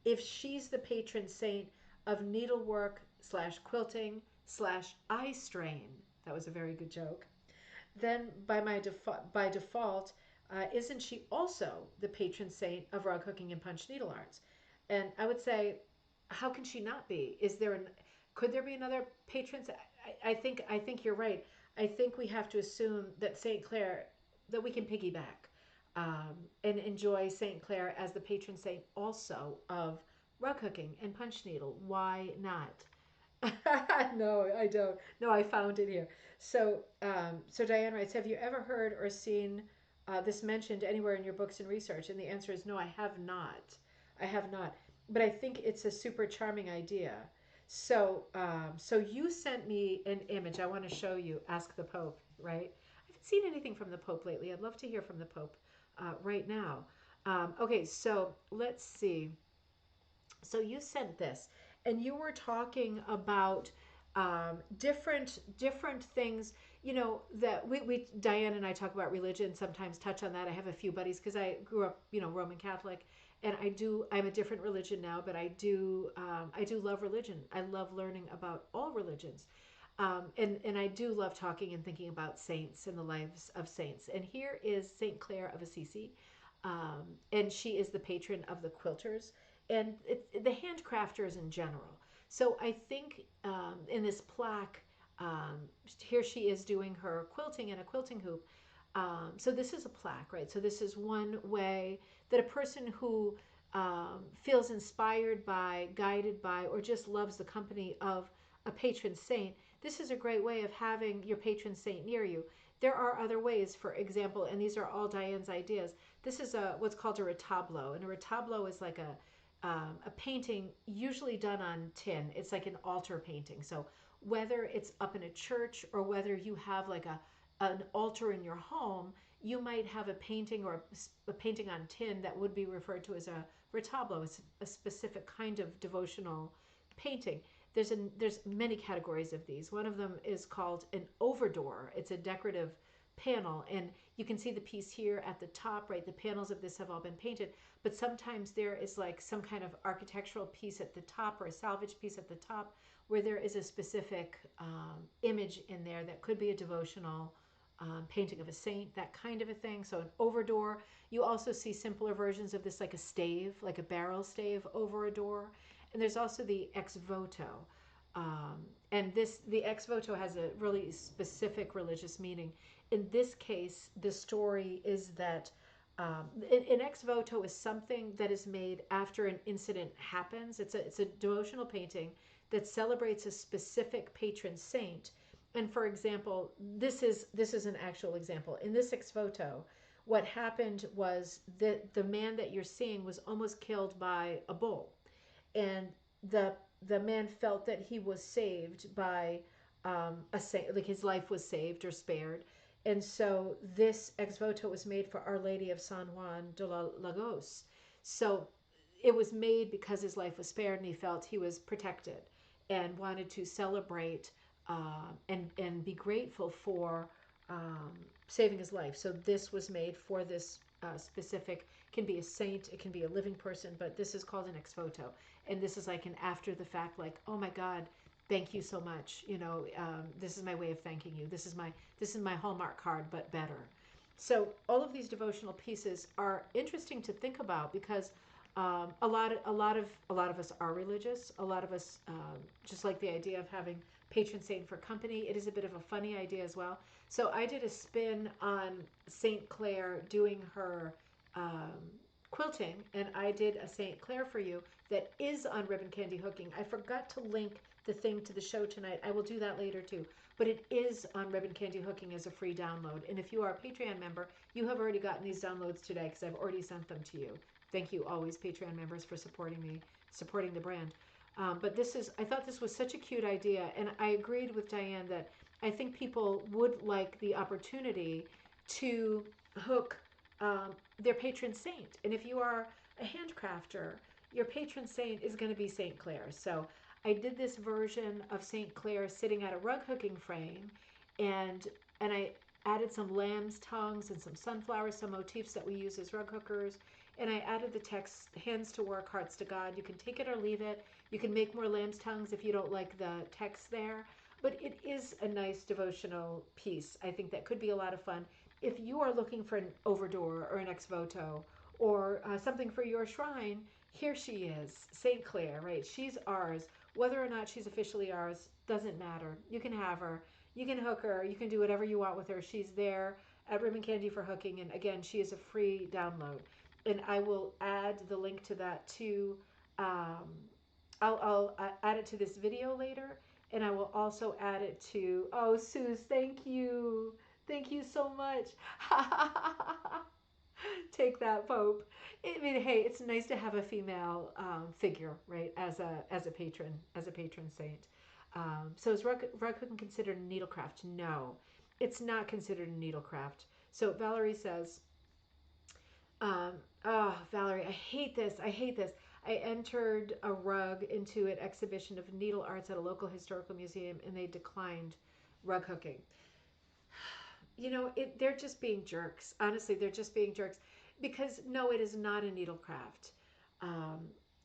if she's the patron saint of needlework slash quilting slash eye strain, that was a very good joke, then by default, isn't she also the patron saint of rug hooking and punch needle arts? And I would say, how can she not be? Could there be another patron? I think you're right. I think we have to assume that Saint Clair, that we can piggyback and enjoy Saint Clair as the patron saint also of rug hooking and punch needle. Why not? No, I don't. No, I found it here. So Diane writes, have you ever heard or seen this mentioned anywhere in your books and research? And the answer is no, I have not. I have not. But I think it's a super charming idea. So you sent me an image. I want to show you. Ask the Pope, right? I haven't seen anything from the Pope lately. I'd love to hear from the Pope right now. Okay, so let's see. So you sent this, and you were talking about different things. That we Diane and I talk about religion. Sometimes touch on that. I have a few buddies because I grew up, Roman Catholic, and I'm a different religion now, but I do love religion. I love learning about all religions. And I do love talking and thinking about saints and the lives of saints. And here is Saint Clair of Assisi, and she is the patron of the quilters and the handcrafters in general. So I think in this plaque, here she is doing her quilting in a quilting hoop. So this is a plaque, right? So this is one way that a person who feels inspired by, guided by, or just loves the company of a patron saint, this is a great way of having your patron saint near you. There are other ways, for example, and these are all Diane's ideas. This is what's called a retablo, and a retablo is like a painting usually done on tin. It's like an altar painting. So whether it's up in a church or whether you have like an altar in your home, you might have a painting or a painting on tin that would be referred to as a retablo. It's a specific kind of devotional painting. There's many categories of these. One of them is called an overdoor. It's a decorative panel, and you can see the piece here at the top, right? The panels of this have all been painted, but sometimes there is like some kind of architectural piece at the top or a salvage piece at the top where there is a specific image in there that could be a devotional painting of a saint, that kind of a thing. So an overdoor. You also see simpler versions of this, like a stave, like a barrel stave over a door. And there's also the ex voto. And the ex voto has a really specific religious meaning. In this case, the story is that an ex voto is something that is made after an incident happens. It's a devotional painting that celebrates a specific patron saint. And for example, this is an actual example. In this ex voto, what happened was that the man that you're seeing was almost killed by a bull, and the man felt that he was saved by a saint, like his life was saved or spared. And so this ex voto was made for Our Lady of San Juan de la Lagos. So it was made because his life was spared and he felt he was protected and wanted to celebrate and be grateful for saving his life. So this was made for this specific, can be a saint, it can be a living person, but this is called an ex voto. And this is like an after the fact, like, oh my God, thank you so much. This is my way of thanking you. This is my Hallmark card, but better. So all of these devotional pieces are interesting to think about because a lot of us are religious. A lot of us just like the idea of having patron saint for company. It is a bit of a funny idea as well. So I did a spin on Saint Clair doing her quilting, and I did a Saint Clair for you that is on ribbon candy hooking. I forgot to link the thing to the show tonight. I will do that later too. But it is on ribbon candy hooking as a free download. And if you are a Patreon member, you have already gotten these downloads today because I've already sent them to you. Thank you always, Patreon members, for supporting me, supporting the brand. But I thought this was such a cute idea, and I agreed with Diane that I think people would like the opportunity to hook their patron saint. And if you are a handcrafter, your patron saint is going to be Saint Clair. So I did this version of Saint Clair sitting at a rug hooking frame, and I added some lamb's tongues and some sunflowers, some motifs that we use as rug hookers. And I added the text, hands to work, hearts to God. You can take it or leave it. You can make more lamb's tongues if you don't like the text there. But it is a nice devotional piece. I think that could be a lot of fun. If you are looking for an overdoor or an ex voto or something for your shrine, here she is, St. Clair, right? She's ours. Whether or not she's officially ours doesn't matter. You can have her. You can hook her. You can do whatever you want with her. She's there at Ribbon Candy for hooking. And again, she is a free download. And I will add the link to that too. I'll add it to this video later, and I will also add it to. Oh, Suze, thank you so much. Take that, Pope. I mean, hey, it's nice to have a female figure, right? As a patron saint. So is rug hooking considered a needlecraft? No, it's not considered a needlecraft. So Valerie says. Oh, Valerie, I hate this. I entered a rug into an exhibition of needle arts at a local historical museum, and they declined rug hooking. They're just being jerks. Honestly, they're just being jerks. Because, no, it is not a needlecraft.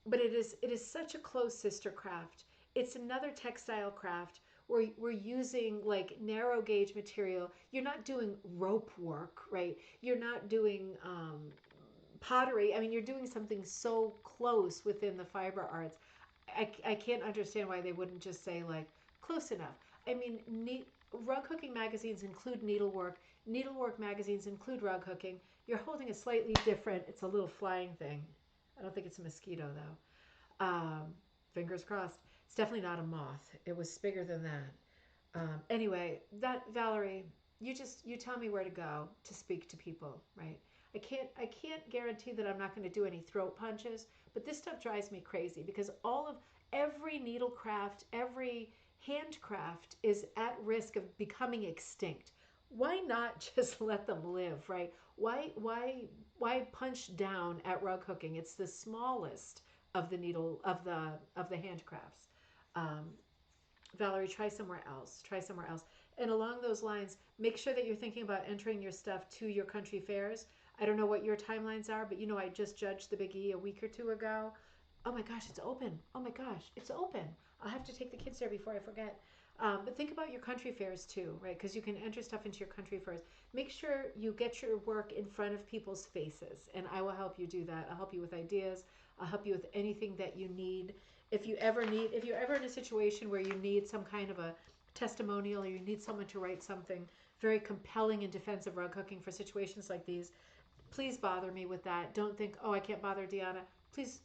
But it is such a close sister craft. It's another textile craft where we're using like narrow gauge material. You're not doing rope work, right? You're not doing pottery. I mean, you're doing something so close within the fiber arts. I can't understand why they wouldn't just say like close enough. I mean, rug hooking magazines include needlework. Needlework magazines include rug hooking. You're holding a slightly different. It's a little flying thing. I don't think it's a mosquito though. Fingers crossed. It's definitely not a moth. It was bigger than that. Anyway, that Valerie, you tell me where to go to speak to people, right? I can't guarantee that I'm not going to do any throat punches, But this stuff drives me crazy because every needlecraft, every handcraft is at risk of becoming extinct. Why not just let them live, right? Why punch down at rug hooking? It's the smallest of the needle of the handcrafts. Um, Valerie, try somewhere else. Try somewhere else. And along those lines, make sure that you're thinking about entering your stuff to your country fairs. I don't know what your timelines are, but I just judged the Big E a week or two ago. Oh my gosh, it's open. Oh my gosh, it's open. I'll have to take the kids there before I forget. But think about your country fairs too, right? Because you can enter stuff into your country fairs. Make sure you get your work in front of people's faces, and I will help you do that. I'll help you with ideas. I'll help you with anything that you need. If you're ever in a situation where you need some kind of a testimonial or you need someone to write something very compelling in defense of rug hooking for situations like these, please bother me with that. Don't think, oh, I can't bother Deanna. Please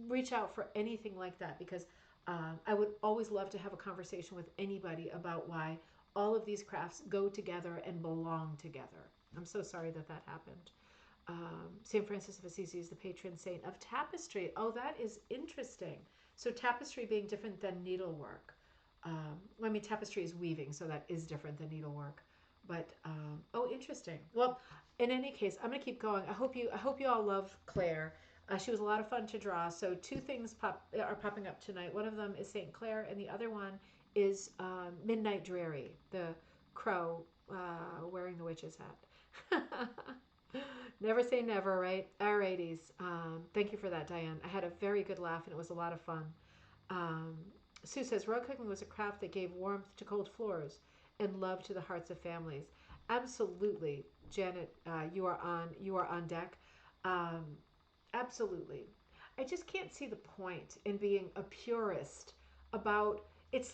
reach out for anything like that because I would always love to have a conversation with anybody about why all of these crafts go together and belong together. I'm so sorry that that happened. St. Francis of Assisi is the patron saint of tapestry. Oh, that is interesting. So tapestry being different than needlework. I mean, tapestry is weaving, so that is different than needlework. But oh, interesting. Well, in any case, I'm gonna keep going. I hope you all love Claire. She was a lot of fun to draw. So two things are popping up tonight. One of them is Saint Clair, and the other one is Midnight Dreary, the crow wearing the witch's hat. Never say never, right? Alrighties. Thank you for that, Diane. I had a very good laugh, and it was a lot of fun. Um, Sue says rug cooking was a craft that gave warmth to cold floors and love to the hearts of families. Absolutely, Janet. You are on deck. Um, absolutely. I just can't see the point in being a purist about. It's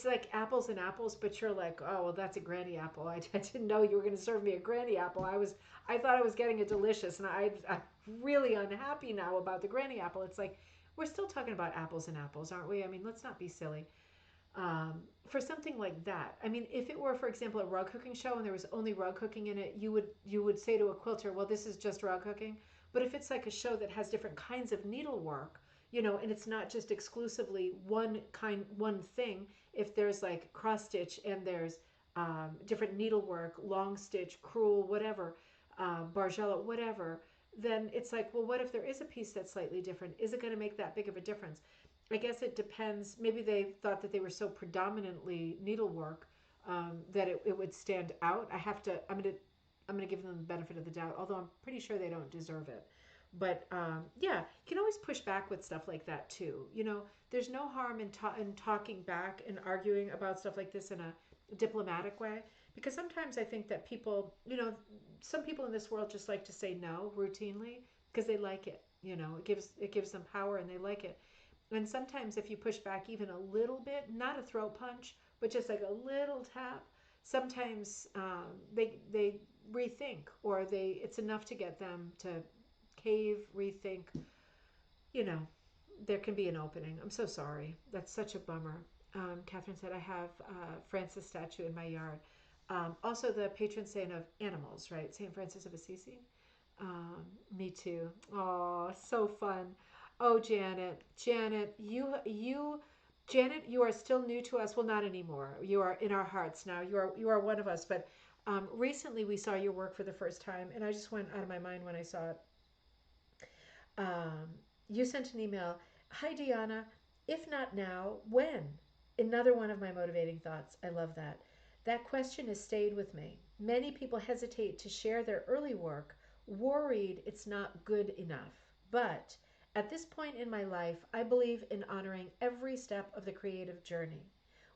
like apples and apples, but you're like, oh well, that's a granny apple. I didn't know you were going to serve me a granny apple. I thought I was getting it delicious, and I'm really unhappy now about the granny apple. It's like we're still talking about apples and apples, aren't we? I mean, let's not be silly. For something like that, I mean, if it were, for example, a rug hooking show and there was only rug hooking in it, you would say to a quilter, well, this is just rug hooking. But if it's like a show that has different kinds of needlework, and it's not just exclusively one thing. If there's like cross stitch and there's different needlework, long stitch, crewel, whatever, bargella, whatever, then it's like, well, what if there is a piece that's slightly different? Is it going to make that big of a difference? I guess it depends. Maybe they thought that they were so predominantly needlework that it would stand out. I'm gonna give them the benefit of the doubt, although I'm pretty sure they don't deserve it. But yeah, you can always push back with stuff like that too. There's no harm in talking back and arguing about stuff like this in a diplomatic way. Because sometimes I think that people, some people in this world just like to say no routinely because they like it. It gives them power and they like it. And sometimes if you push back even a little bit, not a throat punch, but just like a little tap, sometimes they rethink, or it's enough to get them to cave, rethink. You know, there can be an opening. I'm so sorry. That's such a bummer. Catherine said, I have Francis statue in my yard. Also, the patron saint of animals, right? St. Francis of Assisi. Me too. Oh, so fun. Oh, Janet, you are still new to us. Well, not anymore. You are in our hearts now. You are one of us. But recently we saw your work for the first time, and I just went out of my mind when I saw it. Um, you sent an email. Hi, Deanna. If not now, when? Another one of my motivating thoughts. I love that. That question has stayed with me. Many people hesitate to share their early work, worried it's not good enough. But at this point in my life, I believe in honoring every step of the creative journey.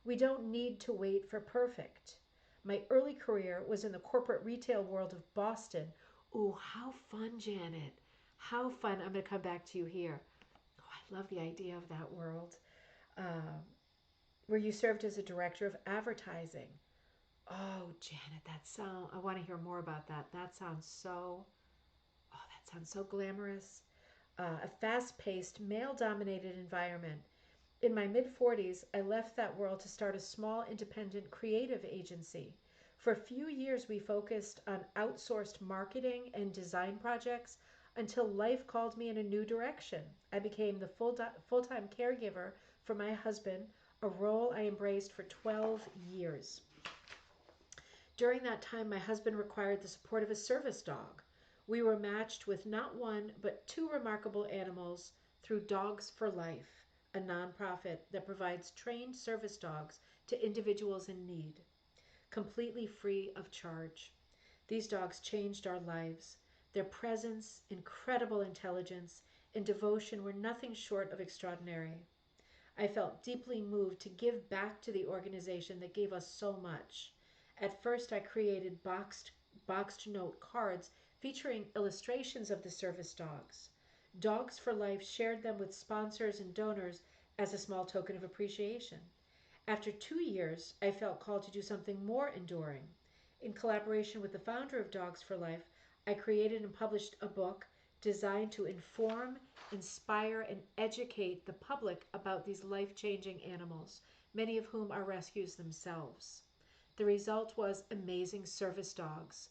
We don't need to wait for perfect. My early career was in the corporate retail world of Boston. Ooh, how fun, Janet. How fun. I'm going to come back to you here. Oh, I love the idea of that world. Um, where you served as a director of advertising. Oh, Janet, I want to hear more about that. That sounds so glamorous. A fast paced, male dominated environment. In my mid 40s, I left that world to start a small, independent creative agency. For a few years, we focused on outsourced marketing and design projects. until life called me in a new direction. I became the full-time caregiver for my husband, a role I embraced for 12 years. During that time, my husband required the support of a service dog. We were matched with not one, but two remarkable animals through Dogs for Life, a nonprofit that provides trained service dogs to individuals in need, completely free of charge. These dogs changed our lives. Their presence, incredible intelligence, and devotion were nothing short of extraordinary. I felt deeply moved to give back to the organization that gave us so much. At first, I created boxed note cards featuring illustrations of the service dogs. Dogs for Life shared them with sponsors and donors as a small token of appreciation. After 2 years, I felt called to do something more enduring. In collaboration with the founder of Dogs for Life, I created and published a book designed to inform, inspire, and educate the public about these life-changing animals, many of whom are rescues themselves. The result was Amazing Service Dogs,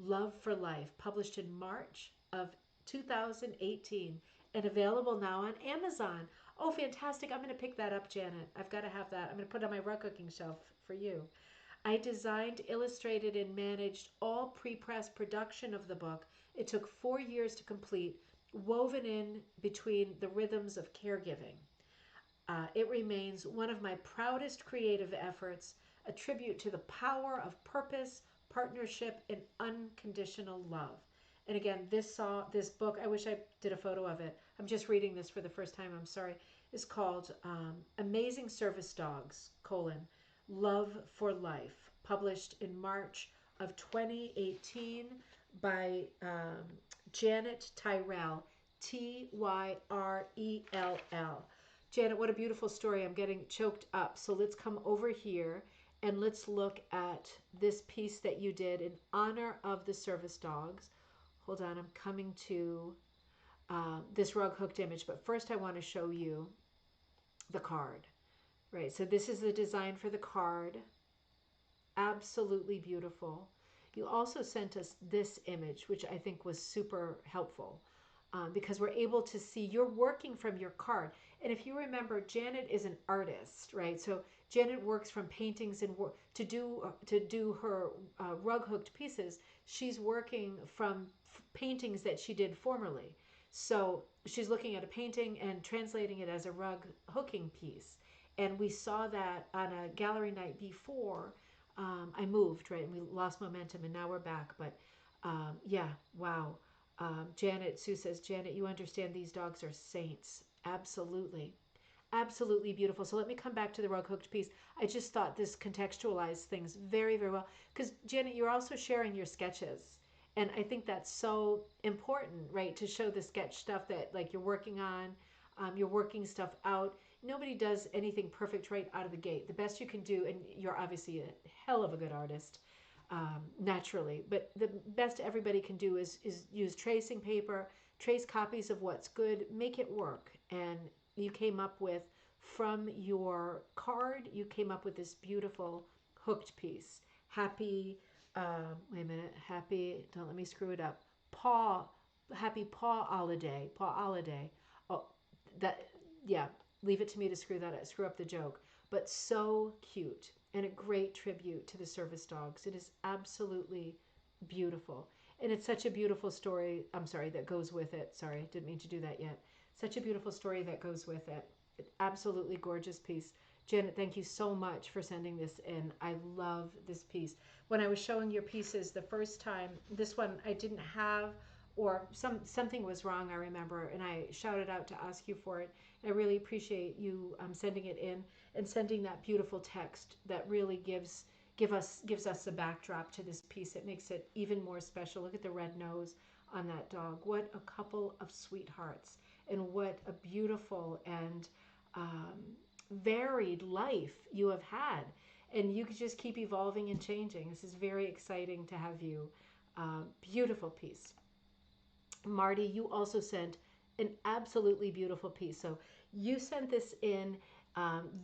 Love for Life, published in March of 2018 and available now on Amazon. Oh, fantastic. I'm going to pick that up, Janet. I've got to have that. I'm going to put it on my rug cooking shelf for you. I designed, illustrated, and managed all pre-press production of the book. It took 4 years to complete, woven in between the rhythms of caregiving. It remains one of my proudest creative efforts, a tribute to the power of purpose, partnership, and unconditional love. And again, this book, I wish I did a photo of it. I'm just reading this for the first time, I'm sorry. It's called Amazing Service Dogs, Love for Life, published in March of 2018 by Janet Tyrell, Tyrell. Janet, what a beautiful story. I'm getting choked up. So let's come over here and let's look at this piece that you did in honor of the service dogs. Hold on, I'm coming to this rug hooked image, but first I want to show you the card. Right, so this is the design for the card. Absolutely beautiful. You also sent us this image, which I think was super helpful because we're able to see you're working from your card. And if you remember, Janet is an artist, right? So Janet works from paintings and to do her rug hooked pieces. She's working from paintings that she did formerly. So she's looking at a painting and translating it as a rug hooking piece. And we saw that on a gallery night before I moved, right? And we lost momentum and now we're back. But yeah, wow. Janet, Sue says, Janet, you understand these dogs are saints. Absolutely. Absolutely beautiful. So let me come back to the rug hooked piece. I just thought this contextualized things very, very well. Because Janet, you're also sharing your sketches. And I think that's so important, right? To show the sketch stuff that like you're working on, you're working stuff out. Nobody does anything perfect right out of the gate. The best you can do, and you're obviously a hell of a good artist, naturally, but the best everybody can do is use tracing paper, trace copies of what's good, make it work. And you came up with, from your card, you came up with this beautiful hooked piece. Happy, wait a minute, happy, don't let me screw it up, happy paw holiday, Oh, that, yeah, leave it to me to screw up the joke. But so cute and a great tribute to the service dogs. It is absolutely beautiful. And it's such a beautiful story. I'm sorry, that goes with it. Sorry, didn't mean to do that yet. Such a beautiful story that goes with it. Absolutely gorgeous piece. Janet, thank you so much for sending this in. I love this piece. When I was showing your pieces the first time, this one I didn't have, or something was wrong, I remember, and I shouted out to ask you for it. I really appreciate you sending it in and sending that beautiful text that really gives us a backdrop to this piece. It makes it even more special. Look at the red nose on that dog. What a couple of sweethearts, and what a beautiful and varied life you have had. And you could just keep evolving and changing. This is very exciting to have you. Beautiful piece. Marty, you also sent an absolutely beautiful piece. So you sent this in.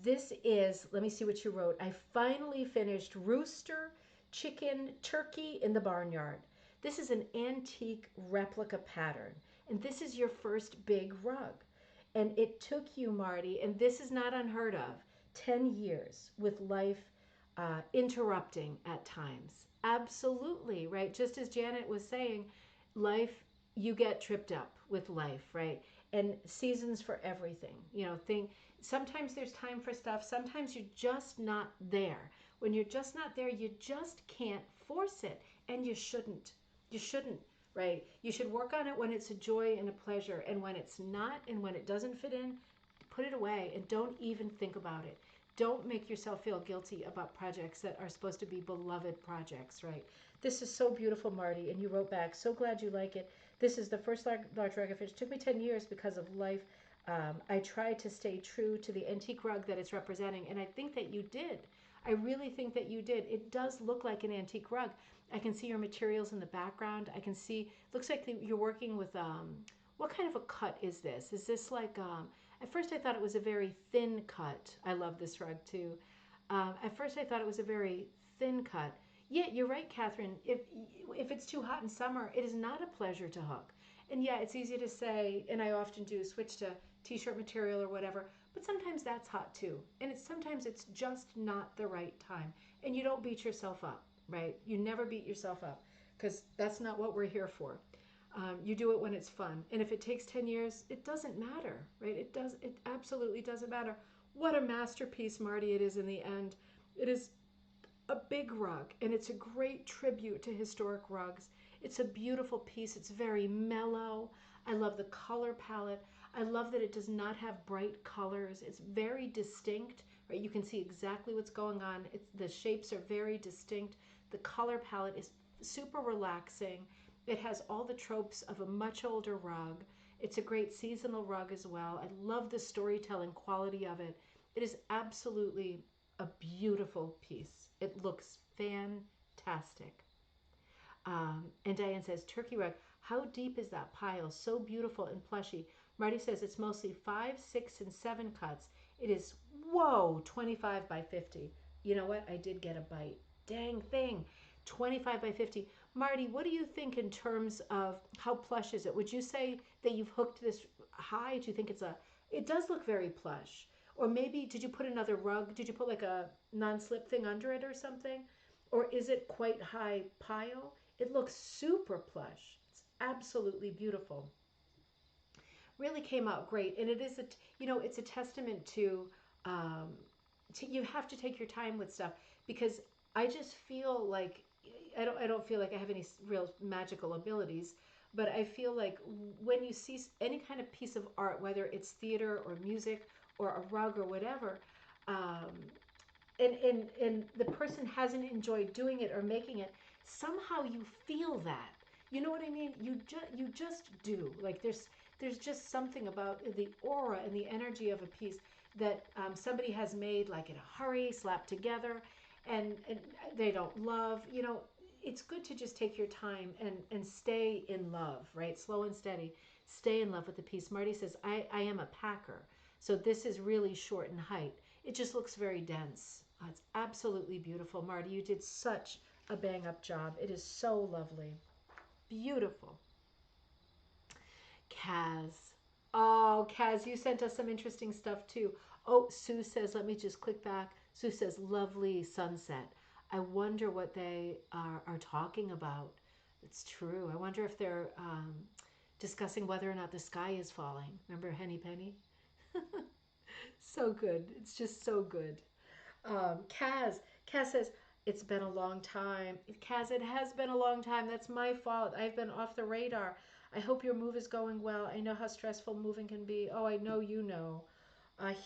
This is, let me see what you wrote. I finally finished Rooster, Chicken, Turkey in the Barnyard. This is an antique replica pattern. And this is your first big rug. And it took you, Marty, and this is not unheard of, 10 years with life interrupting at times. Absolutely, right? Just as Janet was saying, life, you get tripped up with life, right? And seasons for everything. Sometimes there's time for stuff, sometimes you're just not there. When you're just not there, you just can't force it, and you shouldn't. You shouldn't, right? You should work on it when it's a joy and a pleasure, and when it's not and when it doesn't fit in, put it away and don't even think about it. Don't make yourself feel guilty about projects that are supposed to be beloved projects, right? This is so beautiful, Marty, and you wrote back, so glad you like it. This is the first large rug I finished. It took me 10 years because of life. I tried to stay true to the antique rug that it's representing, and I think that you did. I really think that you did. It does look like an antique rug. I can see your materials in the background. I can see, looks like you're working with, what kind of a cut is this? Is this like, at first I thought it was a very thin cut. I love this rug too. At first I thought it was a very thin cut. Yeah, you're right, Catherine. If it's too hot in summer, it is not a pleasure to hook. And yeah, it's easy to say, and I often do, switch to t-shirt material or whatever, but sometimes that's hot too. And sometimes it's just not the right time. And you don't beat yourself up, right? You never beat yourself up, because that's not what we're here for. You do it when it's fun. And if it takes 10 years, it doesn't matter, right? It absolutely doesn't matter. What a masterpiece, Marty, it is in the end. It is a big rug, and it's a great tribute to historic rugs. It's a beautiful piece. It's very mellow. I love the color palette. I love that it does not have bright colors. It's very distinct, right? You can see exactly what's going on. The shapes are very distinct. The color palette is super relaxing. It has all the tropes of a much older rug. It's a great seasonal rug as well. I love the storytelling quality of it. It is absolutely a beautiful piece. It looks fantastic. And Diane says, turkey rug, how deep is that pile? So beautiful and plushy. Marty says it's mostly 5, 6, and 7 cuts. It is, whoa, 25 by 50. You know what? I did get a bite. Dang thing. 25 by 50. Marty, what do you think in terms of how plush is it? Would you say that you've hooked this high? Do you think it does look very plush? Or maybe, did you put another rug? Did you put like a non-slip thing under it or something? Or is it quite high pile? It looks super plush. It's absolutely beautiful. Really came out great. And it is, it's a testament to you have to take your time with stuff, because I just feel like, I don't feel like I have any real magical abilities, but I feel like when you see any kind of piece of art, whether it's theater or music or a rug or whatever, and the person hasn't enjoyed doing it or making it, somehow you feel that. You know what I mean? You just do. Like there's just something about the aura and the energy of a piece that somebody has made like in a hurry, slapped together, and they don't love. It's good to just take your time and stay in love, right? Slow and steady. Stay in love with the piece. Marty says, I am a packer. So this is really short in height. It just looks very dense. It's absolutely beautiful. Marty, you did such a bang up job. It is so lovely. Beautiful. Kaz. Oh, Kaz, you sent us some interesting stuff too. Oh, Sue says, let me just click back. Sue says, lovely sunset. I wonder what they are talking about. It's true. I wonder if they're discussing whether or not the sky is falling. Remember Henny Penny? So good. It's just so good. Kaz says, it's been a long time. Kaz, it has been a long time. That's my fault. I've been off the radar. I hope your move is going well. I know how stressful moving can be. Oh, I know you know.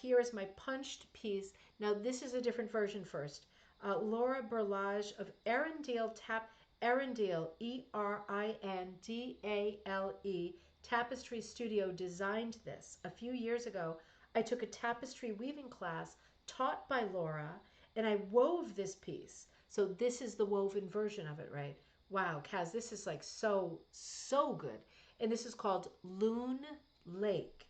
Here is my punched piece. Now, this is a different version first. Laura Berlage of Erindale Erindale, Tapestry Studio designed this. A few years ago, I took a tapestry weaving class taught by Laura, and I wove this piece. So this is the woven version of it, right? Wow, Kaz, this is like so good. And this is called Loon Lake.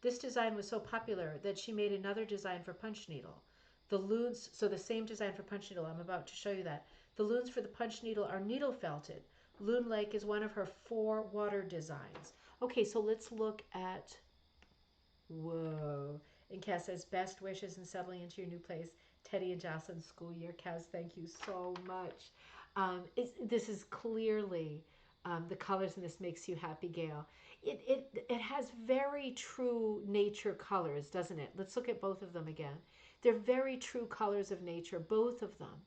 This design was so popular that she made another design for punch needle. The loons, so the same design for punch needle, I'm about to show you that. The loons for the punch needle are needle felted, Loon Lake is one of her 4 water designs. Okay, so let's look at, whoa. And Kaz says, best wishes in settling into your new place. Teddy and Jocelyn's school year. Kaz, thank you so much. This is clearly the colors in this makes you happy, Gail. It has very true nature colors, doesn't it? Let's look at both of them again. They're very true colors of nature, both of them.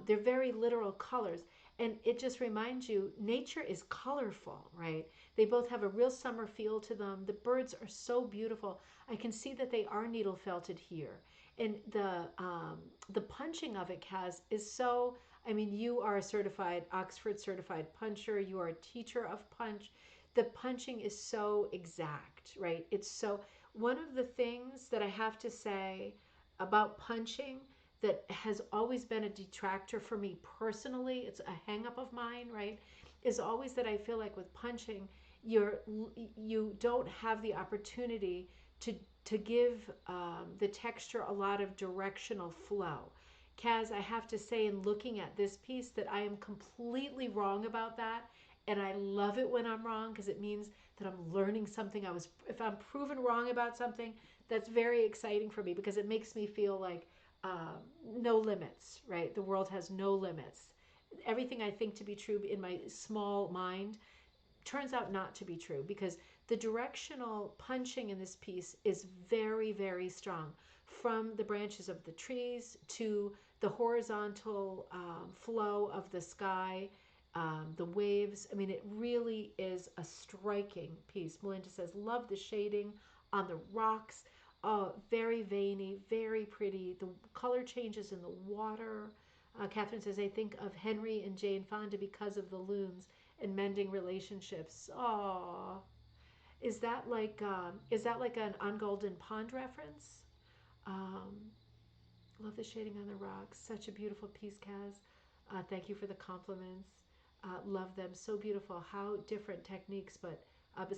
They're very literal colors. And it just reminds you, nature is colorful, right? They both have a real summer feel to them. The birds are so beautiful. I can see that they are needle felted here. And the punching of it, Kaz, is so, I mean, you are a certified, Oxford certified puncher. You are a teacher of punch. The punching is so exact, right? It's so, one of the things that I have to say about punching that has always been a detractor for me personally, it's a hang up of mine, right, is always that I feel like with punching, you don't have the opportunity to give the texture a lot of directional flow. Kaz, I have to say, in looking at this piece, that I am completely wrong about that, and I love it when I'm wrong because it means that I'm learning something. If I'm proven wrong about something, that's very exciting for me because it makes me feel like no limits, right? The world has no limits. Everything I think to be true in my small mind turns out not to be true because the directional punching in this piece is very, very strong. From the branches of the trees to the horizontal flow of the sky, the waves. I mean, it really is a striking piece. Melinda says, love the shading on the rocks. Oh, very veiny, very pretty. The color changes in the water. Catherine says, I think of Henry and Jane Fonda because of the loons and mending relationships. Oh, is that like an On Golden Pond reference? Um, love the shading on the rocks. Such a beautiful piece, Kaz. Thank you for the compliments. Love them. So beautiful. How different techniques, but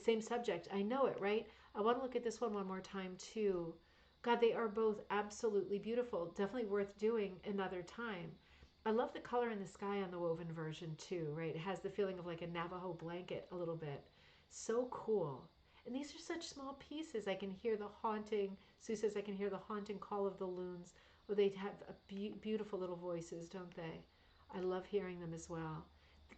same subject. I know it, right? I want to look at this one more time, too. God, they are both absolutely beautiful. Definitely worth doing another time. I love the color in the sky on the woven version, too, right? It has the feeling of like a Navajo blanket a little bit. So cool. And these are such small pieces. I can hear the haunting, Sue says, I can hear the haunting call of the loons. Well, they have beautiful little voices, don't they? I love hearing them as well.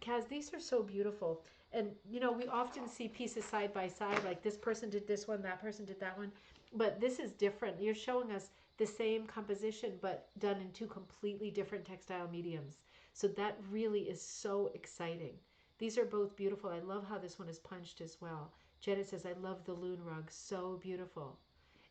Kaz, these are so beautiful. And, you know, we often see pieces side by side, like this person did this one, that person did that one. But this is different. You're showing us the same composition, but done in 2 completely different textile mediums. So that really is so exciting. These are both beautiful. I love how this one is punched as well. Janet says, I love the loon rug. So beautiful.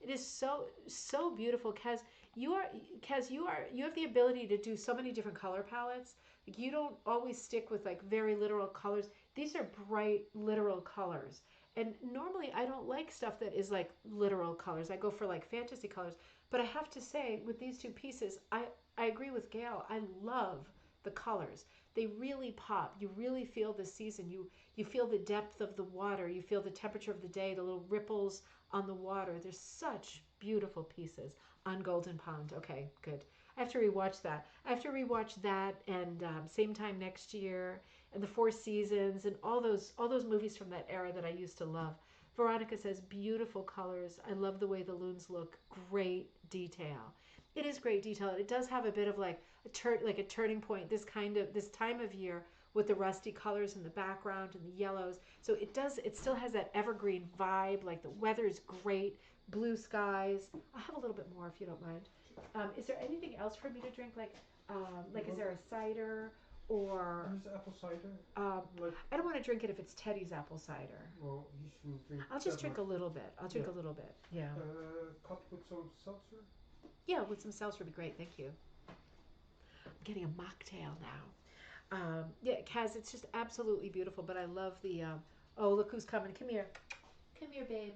It is so, so beautiful. Kaz, you have the ability to do so many different color palettes. Like, you don't always stick with like very literal colors. These are bright, literal colors. And normally I don't like stuff that is like literal colors. I go for like fantasy colors. But I have to say, with these 2 pieces, I agree with Gail. I love the colors. They really pop. You really feel the season. You feel the depth of the water. You feel the temperature of the day, the little ripples on the water. There's such beautiful pieces on Golden Pond. Okay, good. I have to rewatch that. I have to rewatch that and same time next year and the Four Seasons and all those movies from that era that I used to love. Veronica says beautiful colors. I love the way the loons look. Great detail. It is great detail. It does have a bit of like a turning point. This time of year with the rusty colors in the background and the yellows. So it still has that evergreen vibe. Like the weather is great, blue skies. I'll have a little bit more if you don't mind. Is there anything else for me to drink? Like is there a cider or? There's apple cider. I don't want to drink it if it's Teddy's apple cider. Well, you shouldn't drink. I'll just drink a little bit. I'll drink a little bit. Yeah. Cut with some seltzer. Yeah, with some seltzer would be great. Thank you. I'm getting a mocktail now. Yeah, Kaz, it's just absolutely beautiful. But I love the. Oh, look who's coming! Come here, babe.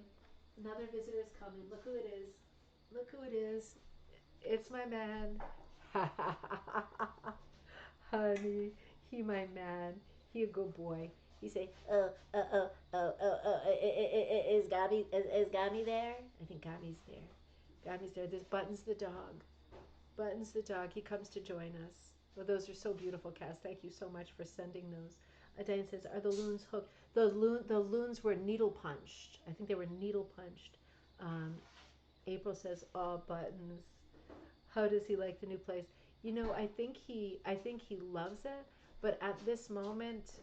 Another visitor's coming. Look who it is. Look who it is. It's my man. Honey, he my man. He a good boy. He say, is Gami there? I think Gami's there. Gami's there. There's Buttons the dog. Buttons the dog. He comes to join us. Well, those are so beautiful, Cass. Thank you so much for sending those. Diane says, are the loons hooked? The loons were needle punched. I think they were needle punched. Um, April says, all buttons. How does he like the new place? I think he loves it, but at this moment,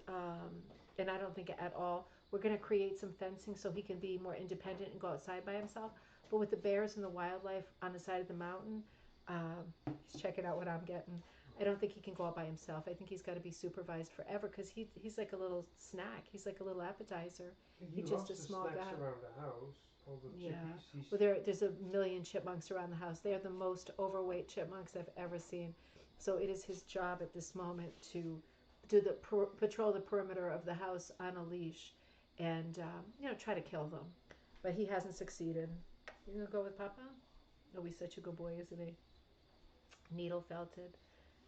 and I don't think at all, we're going to create some fencing so he can be more independent and go outside by himself. But with the bears and the wildlife on the side of the mountain, he's checking out what I'm getting. I don't think he can go out by himself. I think he's got to be supervised forever because he's like a little snack. He's like a little appetizer. He He's loves just a the small snacks guy. around the house. All the Yeah. chippies. Well, there's a million chipmunks around the house. They are the most overweight chipmunks I've ever seen. So it is his job at this moment to patrol the perimeter of the house on a leash, and try to kill them. But he hasn't succeeded. You gonna go with Papa? Oh, he's such a good boy, isn't he? Needle felted.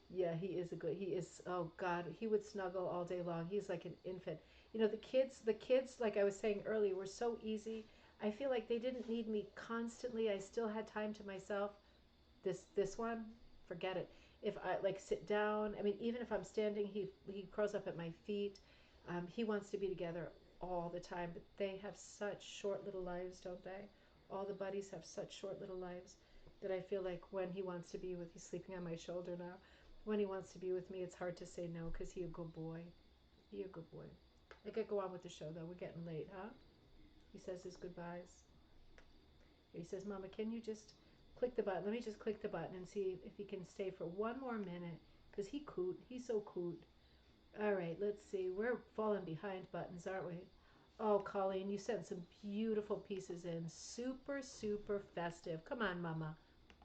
Yeah, he is a good. He is. Oh God, he would snuggle all day long. He's like an infant. The kids, like I was saying earlier, were so easy. I feel like they didn't need me constantly. I still had time to myself. This one, forget it. If I like sit down, I mean, even if I'm standing, he curls up at my feet. He wants to be together all the time, but they have such short little lives, don't they? All the buddies have such short little lives that I feel like when he wants to be with, he's sleeping on my shoulder now. When he wants to be with me, it's hard to say no because he a good boy. He a good boy. I could go on with the show though. We're getting late, huh? He says his goodbyes. He says, Mama, can you just click the button? Let me just click the button and see if he can stay for one more minute. Because he coot. He's so coot. All right, let's see. We're falling behind buttons, aren't we? Oh, Colleen, you sent some beautiful pieces in. Super, super festive. Come on, Mama.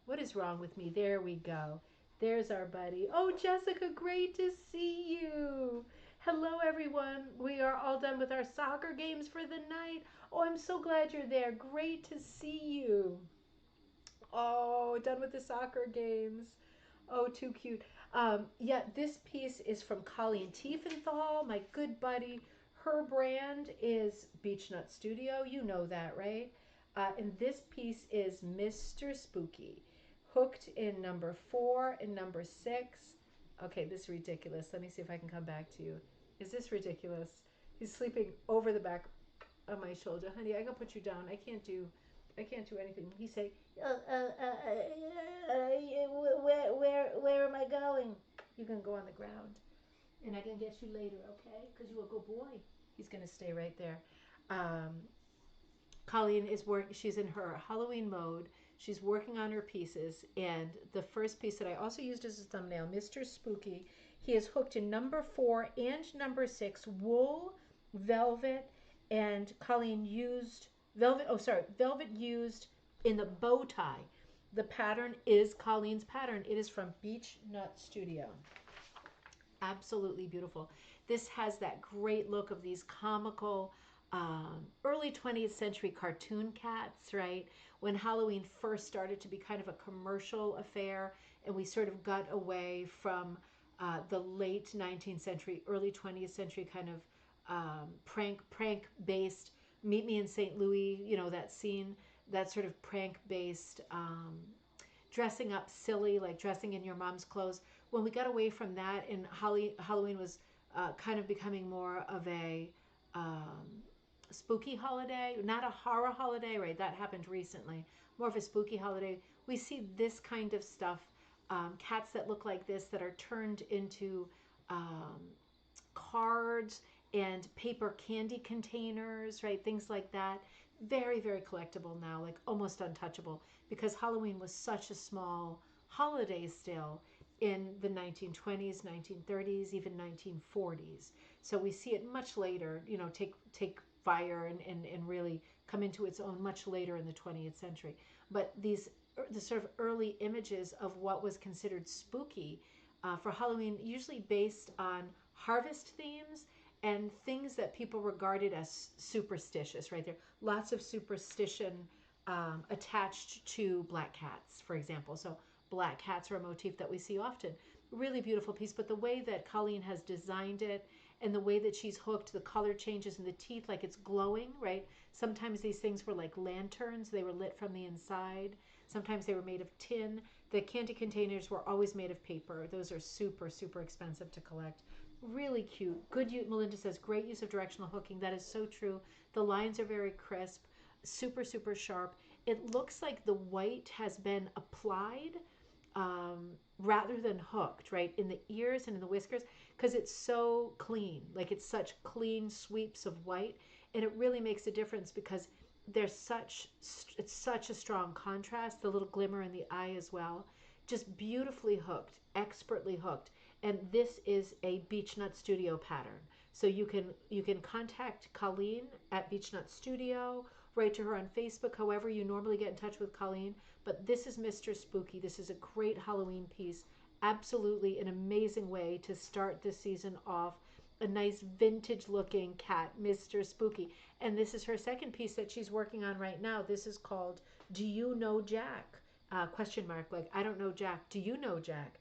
What is wrong with me? There we go. There's our buddy. Oh, Jessica, great to see you. Hello, everyone. We are all done with our soccer games for the night. Oh, I'm so glad you're there. Great to see you. Oh, done with the soccer games. Oh, too cute. Yeah, this piece is from Colleen Tiefanthal, my good buddy. Her brand is Beachnut Studio. You know that, right? And this piece is Mr. Spooky, hooked in number 4 and number 6. Okay, this is ridiculous. Let me see if I can come back to you. Is this ridiculous? He's sleeping over the back of my shoulder. Honey, I gotta put you down. I can't do anything. He say, where am I going? You can go on the ground, and I can get you later, okay? Because you're a good boy. He's gonna stay right there. Um, Colleen is she's in her Halloween mode. She's working on her pieces, and the first piece that I also used as a thumbnail, Mr. Spooky, he is hooked in number 4 and number 6 wool, velvet, and Colleen used velvet used in the bow tie. The pattern is Colleen's pattern. It is from Beachnut Studio. Absolutely beautiful. This has that great look of these comical early 20th century cartoon cats, right? When Halloween first started to be kind of a commercial affair, and we sort of got away from the late 19th century, early 20th century kind of prank based. Meet Me in St. Louis, that scene, that sort of prank based dressing up silly, like dressing in your mom's clothes. When we got away from that, and Halloween was kind of becoming more of a spooky holiday, not a horror holiday, right? That happened recently. More of a spooky holiday. We see this kind of stuff, cats that look like this that are turned into cards and paper candy containers, right? Things like that. Very, very collectible now, like almost untouchable, because Halloween was such a small holiday still in the 1920s, 1930s, even 1940s. So we see it much later, take fire and really come into its own much later in the 20th century. But the sort of early images of what was considered spooky for Halloween, usually based on harvest themes and things that people regarded as superstitious, right? There lots of superstition attached to black cats, for example. So black cats are a motif that we see often. Really beautiful piece, but the way that Colleen has designed it and the way that she's hooked, the color changes in the teeth, like it's glowing, right? Sometimes these things were like lanterns. They were lit from the inside. Sometimes they were made of tin. The candy containers were always made of paper. Those are super, super expensive to collect. Really cute. Good use. Melinda says, great use of directional hooking. That is so true. The lines are very crisp, super, super sharp. It looks like the white has been applied rather than hooked, right? In the ears and in the whiskers, because it's so clean. Like it's such clean sweeps of white. And it really makes a difference because it's such a strong contrast, the little glimmer in the eye as well. Just beautifully hooked, expertly hooked. And this is a Beachnut Studio pattern. So you can contact Colleen at Beachnut Studio, write to her on Facebook, however you normally get in touch with Colleen. But this is Mr. Spooky. This is a great Halloween piece. Absolutely an amazing way to start this season off. A nice vintage looking cat, Mr. Spooky. And this is her second piece that she's working on right now. This is called Do You Know Jack? Question mark, like I don't know Jack. Do you know Jack?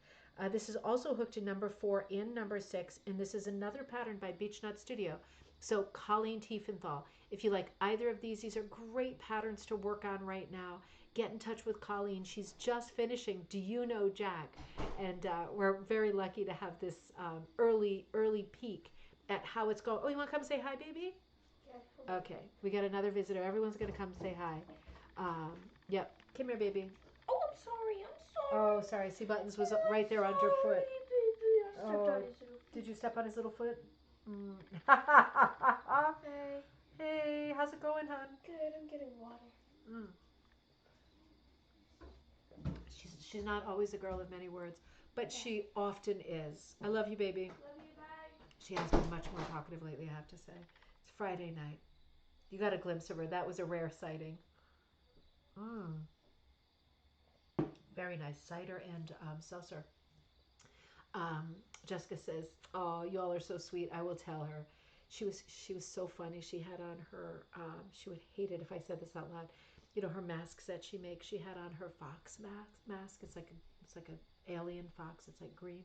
This is also hooked to number 4 and number 6, and this is another pattern by Beachnut Studio. So Colleen Tiefanthal. If you like either of these are great patterns to work on right now. Get in touch with Colleen. She's just finishing Do You Know Jack? And we're very lucky to have this early peek at how it's going. Oh, you want to come say hi, baby? Yeah. Okay, we got another visitor. Everyone's going to come say hi. Yep. Come here, baby. Oh, I'm sorry. Oh, sorry. See, Buttons was right there underfoot. Baby. I stepped on his little foot. Did you step on his little foot? Hey. Hey, how's it going, hon? Good. I'm getting water. She's not always a girl of many words, but she often is. I love you, baby. Love you, bye. She has been much more talkative lately, I have to say. It's Friday night. You got a glimpse of her. That was a rare sighting. Very nice. Cider and seltzer. Jessica says, "Oh, y'all are so sweet. I will tell her." She was so funny. She had on her. She would hate it if I said this out loud. You know her masks that she makes. She had on her fox mask. It's like a alien fox. It's like green,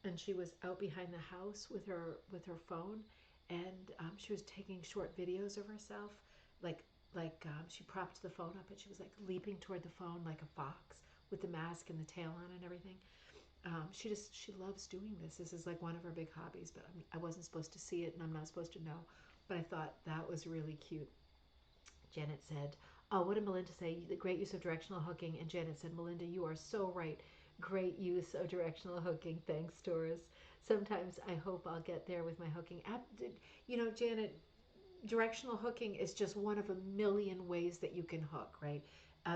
and she was out behind the house with her phone, and she was taking short videos of herself, like she propped the phone up and she was like leaping toward the phone like a fox with the mask and the tail on and everything. She loves doing this. This is like one of her big hobbies, but I wasn't supposed to see it and I'm not supposed to know. But I thought that was really cute. Janet said, "Oh, what did Melinda say? The great use of directional hooking." And Janet said, "Melinda, you are so right. Great use of directional hooking. Thanks, Doris. Sometimes I hope I'll get there with my hooking." You know, Janet, directional hooking is just one of a million ways that you can hook, right?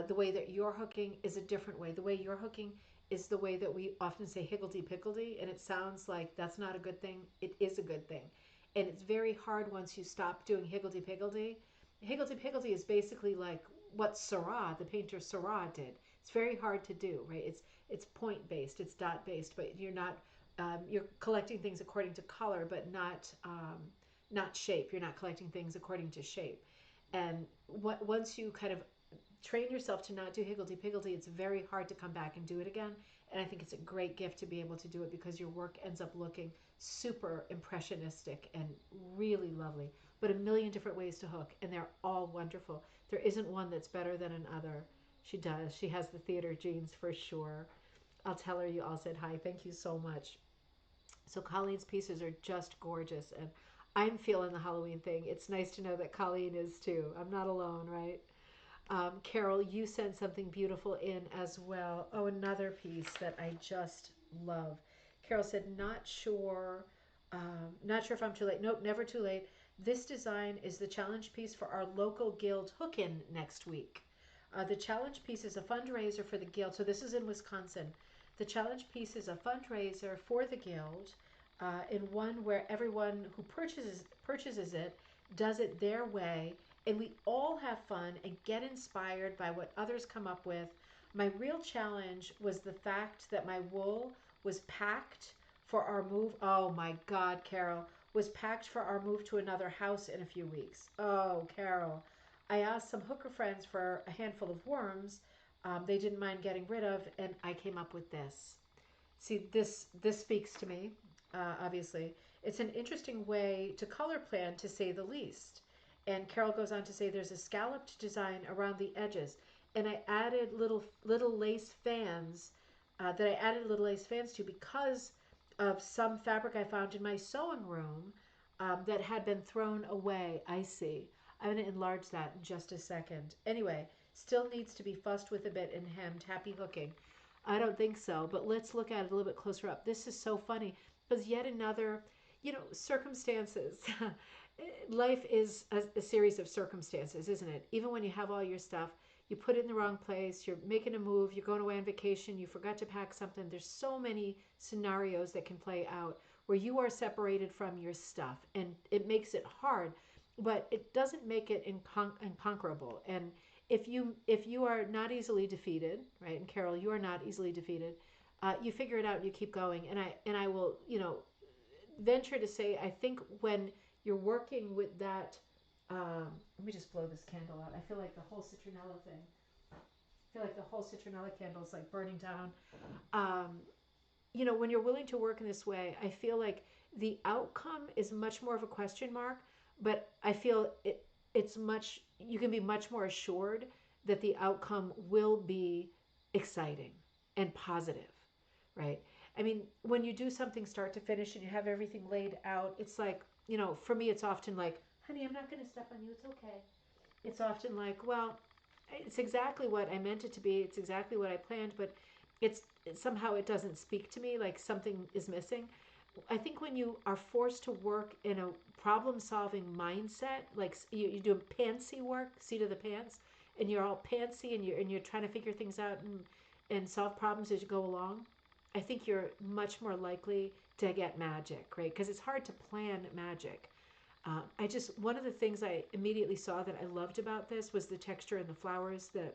The way that you're hooking is a different way. The way you're hooking is the way that we often say higgledy-piggledy, and it sounds like that's not a good thing. It is a good thing. And it's very hard once you stop doing higgledy-piggledy. Higgledy-piggledy is basically like what Seurat, the painter Seurat, did. It's very hard to do, right? It's point-based, it's dot-based, but you're not, you're collecting things according to color, but not shape. You're not collecting things according to shape. And once you kind of train yourself to not do higgledy-piggledy, it's very hard to come back and do it again. And I think it's a great gift to be able to do it because your work ends up looking super impressionistic and really lovely. But a million different ways to hook, and they're all wonderful. There isn't one that's better than another. She does. She has the theater genes for sure. I'll tell her you all said hi. Thank you so much. So Colleen's pieces are just gorgeous, and I'm feeling the Halloween thing. It's nice to know that Colleen is too. I'm not alone, right? Carol, you sent something beautiful in as well. Oh, another piece that I just love. Carol said, not sure if I'm too late. Nope, never too late. This design is the challenge piece for our local guild hook-in next week. The challenge piece is a fundraiser for the guild. So this is in Wisconsin. The challenge piece is a fundraiser for the guild, in one where everyone who purchases it does it their way, and we all have fun and get inspired by what others come up with. My real challenge was the fact that my wool was packed for our move. Oh my God, Carol, was packed for our move to another house in a few weeks. Oh, Carol. I asked some hooker friends for a handful of worms they didn't mind getting rid of, and I came up with this. See, this speaks to me, obviously. It's an interesting way to color plan, to say the least. And Carol goes on to say there's a scalloped design around the edges, and I added little lace fans to because of some fabric I found in my sewing room that had been thrown away. I see. I'm going to enlarge that in just a second. Anyway, still needs to be fussed with a bit and hemmed. Happy hooking. I don't think so, but let's look at it a little bit closer up. This is so funny because yet another, circumstances. Life is a series of circumstances, isn't it? Even when you have all your stuff, you put it in the wrong place, you're making a move, you're going away on vacation, you forgot to pack something. There's so many scenarios that can play out where you are separated from your stuff, and it makes it hard, but it doesn't make it unconquerable. And if you are not easily defeated, right? And Carol, you are not easily defeated. You figure it out and you keep going. And I will venture to say, I think when you're working with that, let me just blow this candle out. I feel like the whole citronella thing. I feel like the whole citronella candle is like burning down. Um, when you're willing to work in this way, I feel like the outcome is much more of a question mark, but I feel you can be much more assured that the outcome will be exciting and positive, right? I mean, when you do something start to finish and you have everything laid out, it's like, for me, it's often like, honey, I'm not going to step on you. It's okay. It's often like, well, it's exactly what I meant it to be. It's exactly what I planned, but it's somehow it doesn't speak to me, like something is missing. I think when you are forced to work in a problem solving mindset, like you do pantsy work, seat of the pants, and you're all pantsy and you're trying to figure things out and solve problems as you go along, I think you're much more likely to get magic, right? Because it's hard to plan magic. One of the things I immediately saw that I loved about this was the texture and the flowers, the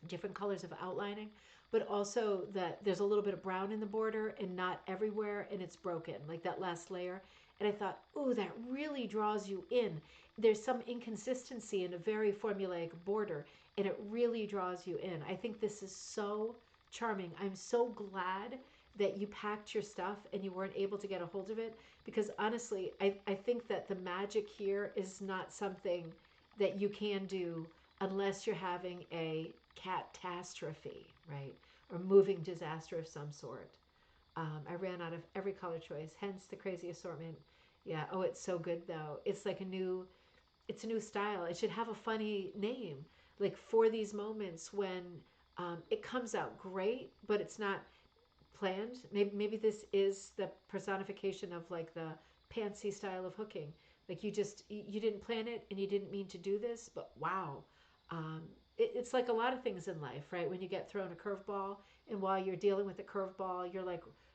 different colors of outlining, but also that there's a little bit of brown in the border and not everywhere, and it's broken, like that last layer. And I thought, ooh, that really draws you in. There's some inconsistency in a very formulaic border, and it really draws you in. I think this is so charming. I'm so glad that you packed your stuff and you weren't able to get a hold of it, because honestly, I think that the magic here is not something that you can do unless you're having a catastrophe, right? Or moving disaster of some sort. I ran out of every color choice, hence the crazy assortment. Yeah. Oh, it's so good though. It's a new style. It should have a funny name, like for these moments when it comes out great, but it's not planned. Maybe this is the personification of like the pantsy style of hooking. Like you didn't plan it and you didn't mean to do this, but wow. Um, it's like a lot of things in life, right? When you get thrown a curveball, and while you're dealing with the curveball,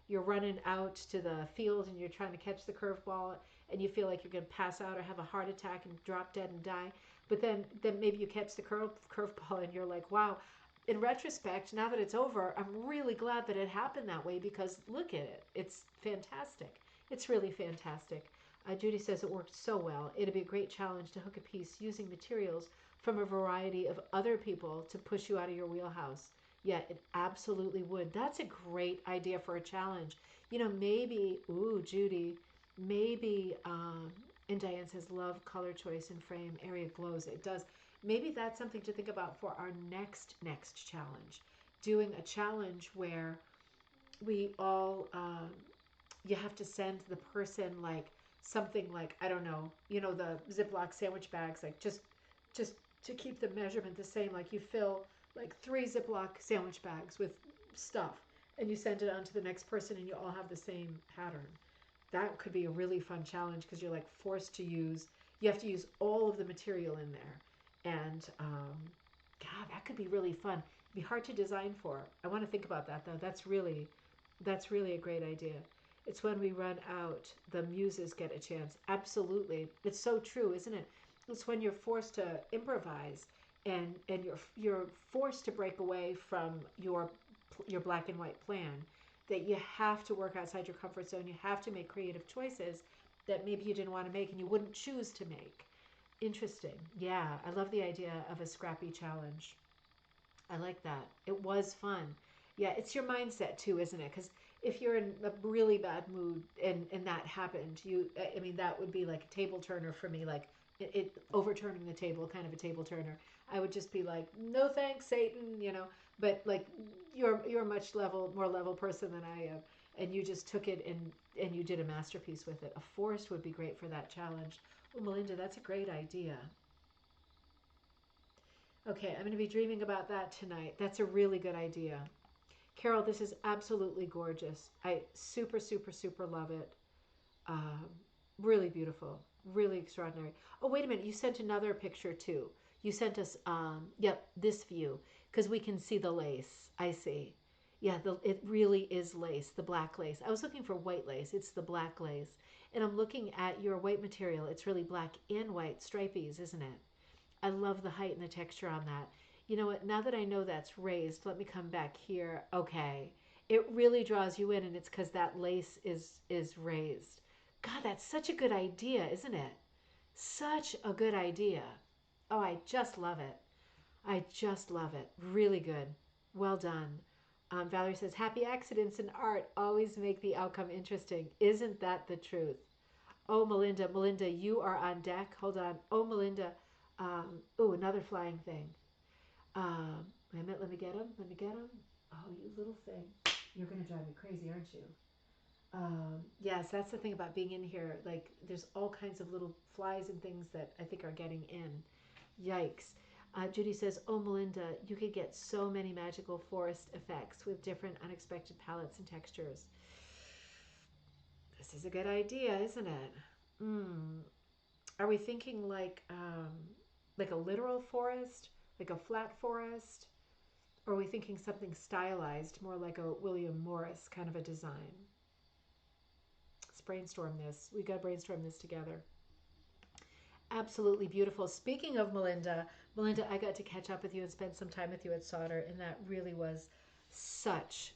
you're running out to the field and you're trying to catch the curveball, and you feel like you're going to pass out or have a heart attack and drop dead and die. But then maybe you catch the curveball and you're like, wow. In retrospect, now that it's over, I'm really glad that it happened that way, because look at it. It's fantastic. It's really fantastic. Judy says it worked so well. It'd be a great challenge to hook a piece using materials from a variety of other people to push you out of your wheelhouse. Yeah, it absolutely would. That's a great idea for a challenge. Maybe, ooh, Judy, maybe, and Diane says, love color choice and frame, area glows. It does. Maybe that's something to think about for our next challenge. Doing a challenge where we all, you have to send the person like something like, I don't know, the Ziploc sandwich bags, like just to keep the measurement the same, like you fill like 3 Ziploc sandwich bags with stuff and you send it on to the next person and you all have the same pattern. That could be a really fun challenge, because you're like forced to you have to use all of the material in there. And God, that could be really fun. It'd be hard to design for. I want to think about that though. That's really a great idea. It's when we run out, the muses get a chance. Absolutely. It's so true, isn't it? It's when you're forced to improvise, and you're forced to break away from your black and white plan, that you have to work outside your comfort zone. You have to make creative choices that maybe you didn't want to make and you wouldn't choose to make. Interesting. Yeah, I love the idea of a scrappy challenge. I like that. It was fun. Yeah, it's your mindset too, isn't it? Because if you're in a really bad mood and that happened, I mean, that would be like a table turner for me, like it overturning the table, kind of a table turner. I would just be like, no thanks, Satan, But like you're a much more level person than I am, and you just took it and you did a masterpiece with it. A forest would be great for that challenge. Oh, Melinda, that's a great idea. Okay, I'm going to be dreaming about that tonight. That's a really good idea. Carol, this is absolutely gorgeous. I super, super, super love it. Um, really beautiful. Really extraordinary. Oh, wait a minute. You sent another picture too. You sent us, yep, this view, because we can see the lace. I see. Yeah, it really is lace, the black lace. I was looking for white lace. It's the black lace. And I'm looking at your white material. It's really black and white stripies, isn't it? I love the height and the texture on that. You know what? Now that I know that's raised, let me come back here. Okay. It really draws you in, and it's because that lace is raised. God, that's such a good idea, isn't it? Such a good idea. Oh, I just love it. I just love it. Really good. Well done. Valerie says, happy accidents in art always make the outcome interesting. Isn't that the truth? Oh, Melinda, Melinda, you are on deck. Hold on. Oh, Melinda. Oh, another flying thing. Wait a minute. Let me get him. Let me get him. Oh, you little thing. You're going to drive me crazy, aren't you? Yes, that's the thing about being in here. Like, there's all kinds of little flies and things that I think are getting in. Yikes. Judy says, oh, Melinda, you could get so many magical forest effects with different unexpected palettes and textures. This is a good idea, isn't it? Are we thinking like a literal forest, like a flat forest? Or are we thinking something stylized, more like a William Morris kind of a design? Let's brainstorm this. We got to brainstorm this together. Absolutely beautiful. Speaking of Melinda, I got to catch up with you and spend some time with you at Solder, and that really was such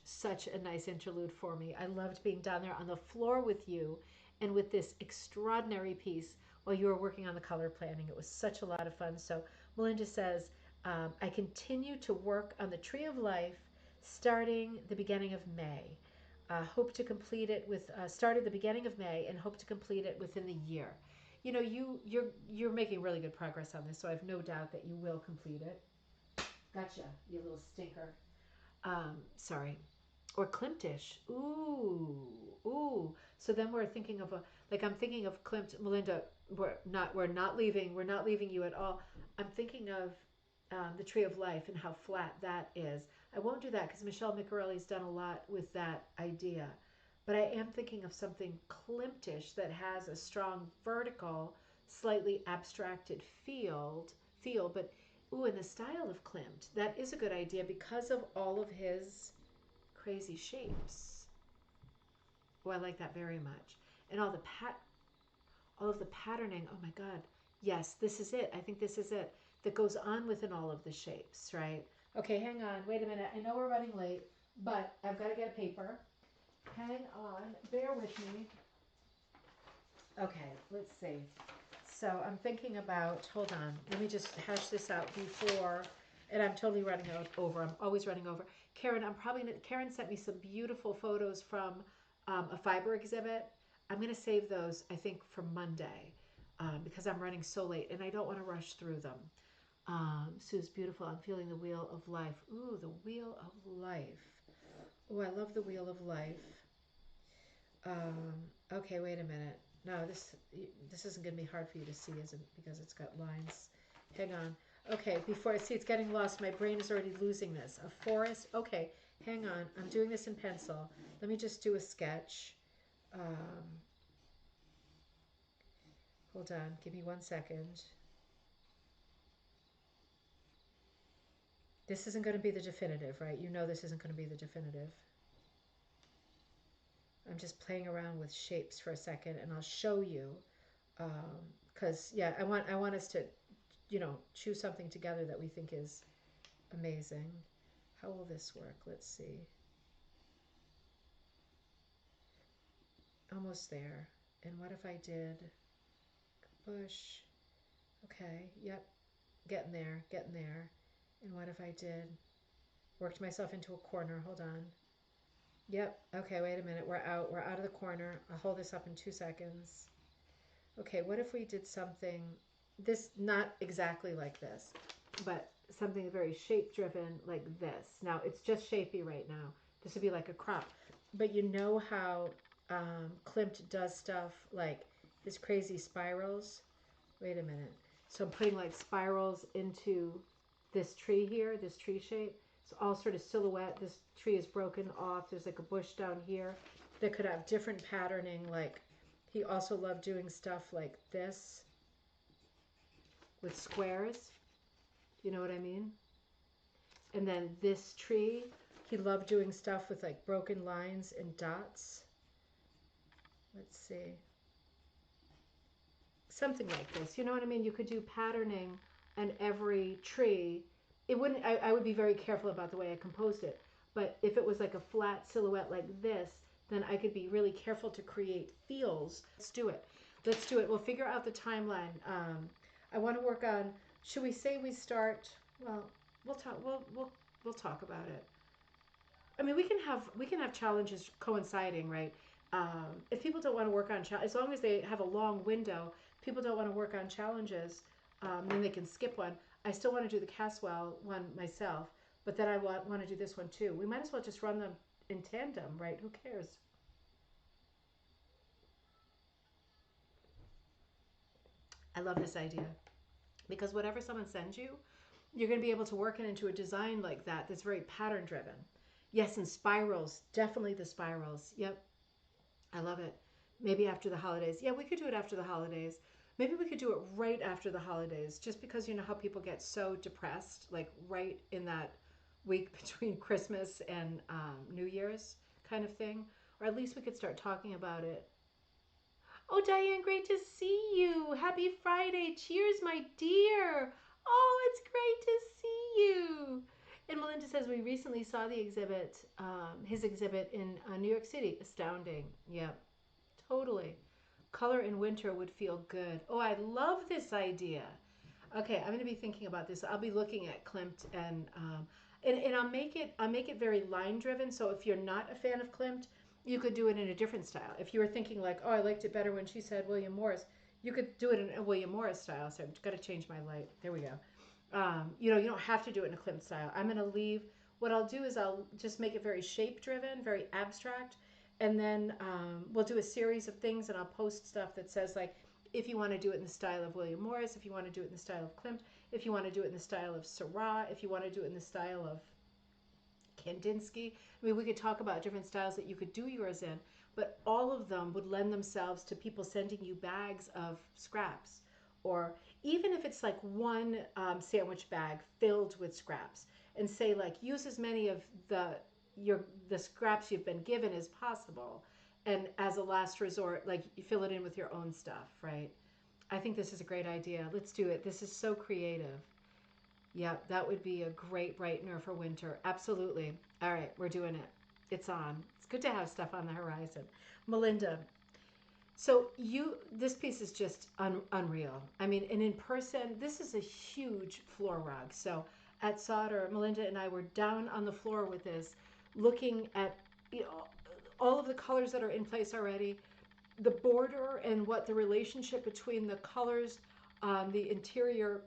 a nice interlude for me. I loved being down there on the floor with you and with this extraordinary piece while you were working on the color planning. It was such a lot of fun. So Melinda says, I continue to work on the Tree of Life starting the beginning of May. Hope to complete it with started the beginning of May and hope to complete it within the year. You know, you're making really good progress on this, so I have no doubt that you will complete it. Gotcha, you little stinker. Sorry. Or Klimtish. Ooh. So then we're thinking of I'm thinking of Klimt. Melinda, we're not leaving you at all. I'm thinking of the Tree of Life and how flat that is. I won't do that because Michelle Micarelli's done a lot with that idea. But I am thinking of something Klimtish that has a strong vertical, slightly abstracted feel, but in the style of Klimt. That is a good idea because of all of his crazy shapes. Oh, I like that very much. And all of the patterning. Oh my God. Yes, this is it. I think this is it. That goes on within all of the shapes, right? Okay, hang on. Wait a minute. I know we're running late, but I've got to get a paper. Hang on. Bear with me. Okay, let's see. So I'm thinking about, hold on. Let me just hash this out before, and I'm totally running over. I'm always running over. Karen, Karen sent me some beautiful photos from a fiber exhibit. I'm going to save those, I think, for Monday because I'm running so late and I don't want to rush through them. Sue's beautiful. I'm feeling the wheel of life. Ooh, the wheel of life. Oh, I love the wheel of life. Okay, wait a minute. No, this isn't going to be hard for you to see, is it? Because it's got lines. Hang on. Okay, before I see it's getting lost, my brain is already losing this. A forest. Okay, hang on. I'm doing this in pencil. Let me just do a sketch. Hold on. Give me 1 second. This isn't going to be the definitive, right? You know this isn't going to be the definitive. I'm just playing around with shapes for a second, and I'll show you. Because yeah, I want us to, choose something together that we think is amazing. How will this work? Let's see. Almost there. And what if I did bush? Okay, yep, getting there. And what if I did worked myself into a corner? Hold on. Yep. Okay, wait a minute. We're out of the corner. I'll hold this up in 2 seconds. Okay, what if we did something, this, not exactly like this, but something very shape-driven like this. Now, it's just shapey right now. This would be like a crop. but you know how Klimt does stuff like his crazy spirals. Wait a minute. So I'm putting like spirals into this tree here, this tree shape. It's all sort of silhouette. This tree is broken off. There's like a bush down here that could have different patterning. Like he also loved doing stuff like this with squares. You know what I mean? And then this tree, he loved doing stuff with like broken lines and dots. Let's see. Something like this. You know what I mean? You could do patterning on every tree. It wouldn't, I would be very careful about the way I composed it. But if it was like a flat silhouette like this, then I could be really careful to create feels. Let's do it. Let's do it. We'll figure out the timeline. I want to work on, should we say we start, well, we'll talk about it. I mean, we can have challenges coinciding, right? If people don't want to work on as long as they have a long window, people don't want to work on challenges, then they can skip one. I still want to do the Caswell one myself, but then I want to do this one too. We might as well just run them in tandem, right? Who cares? I love this idea because whatever someone sends you, you're going to be able to work it into a design like that that's very pattern driven. Yes, and spirals, definitely the spirals. Yep, I love it. Maybe after the holidays. Yeah, we could do it after the holidays. Maybe we could do it right after the holidays, just because you know how people get so depressed, like right in that week between Christmas and New Year's kind of thing. Or at least we could start talking about it. Oh, Diane, great to see you. Happy Friday. Cheers, my dear. Oh, it's great to see you. And Melinda says we recently saw the exhibit, his exhibit in New York City. Astounding. Yep, totally. Color in winter would feel good. Oh, I love this idea. Okay, I'm going to be thinking about this. I'll be looking at Klimt and I'll make it very line driven. So if you're not a fan of Klimt, you could do it in a different style. If you were thinking like, oh, I liked it better when she said William Morris, you could do it in a William Morris style. So I've got to change my light. There we go. You know, you don't have to do it in a Klimt style. I'm going to leave. What I'll do is I'll just make it very shape driven, very abstract. And then we'll do a series of things and I'll post stuff that says like, if you want to do it in the style of William Morris, if you want to do it in the style of Klimt, if you want to do it in the style of Seurat, if you want to do it in the style of Kandinsky. I mean, we could talk about different styles that you could do yours in, but all of them would lend themselves to people sending you bags of scraps. Or even if it's like one sandwich bag filled with scraps and say like, use as many of the scraps you've been given as possible, and as a last resort, like you fill it in with your own stuff, right? I think this is a great idea. Let's do it. This is so creative. Yeah, that would be a great brightener for winter. Absolutely. All right, we're doing it. It's on. It's good to have stuff on the horizon. Melinda, so this piece is just unreal. I mean, and in person, this is a huge floor rug. So at Solder, Melinda and I were down on the floor with this, looking at all of the colors that are in place already, the border and what the relationship between the colors on the interior,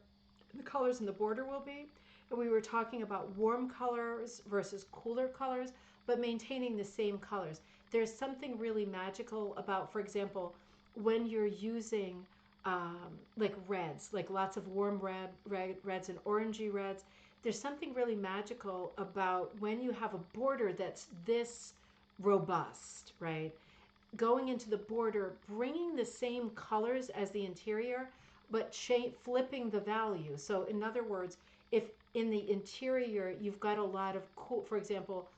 the colors in the border will be. And we were talking about warm colors versus cooler colors, but maintaining the same colors. There's something really magical about, for example, when you're using like reds, like lots of warm reds and orangey reds. There's something really magical about when you have a border that's this robust, right? Going into the border, bringing the same colors as the interior, but flipping the value. So in other words, if in the interior you've got a lot of cool, for example,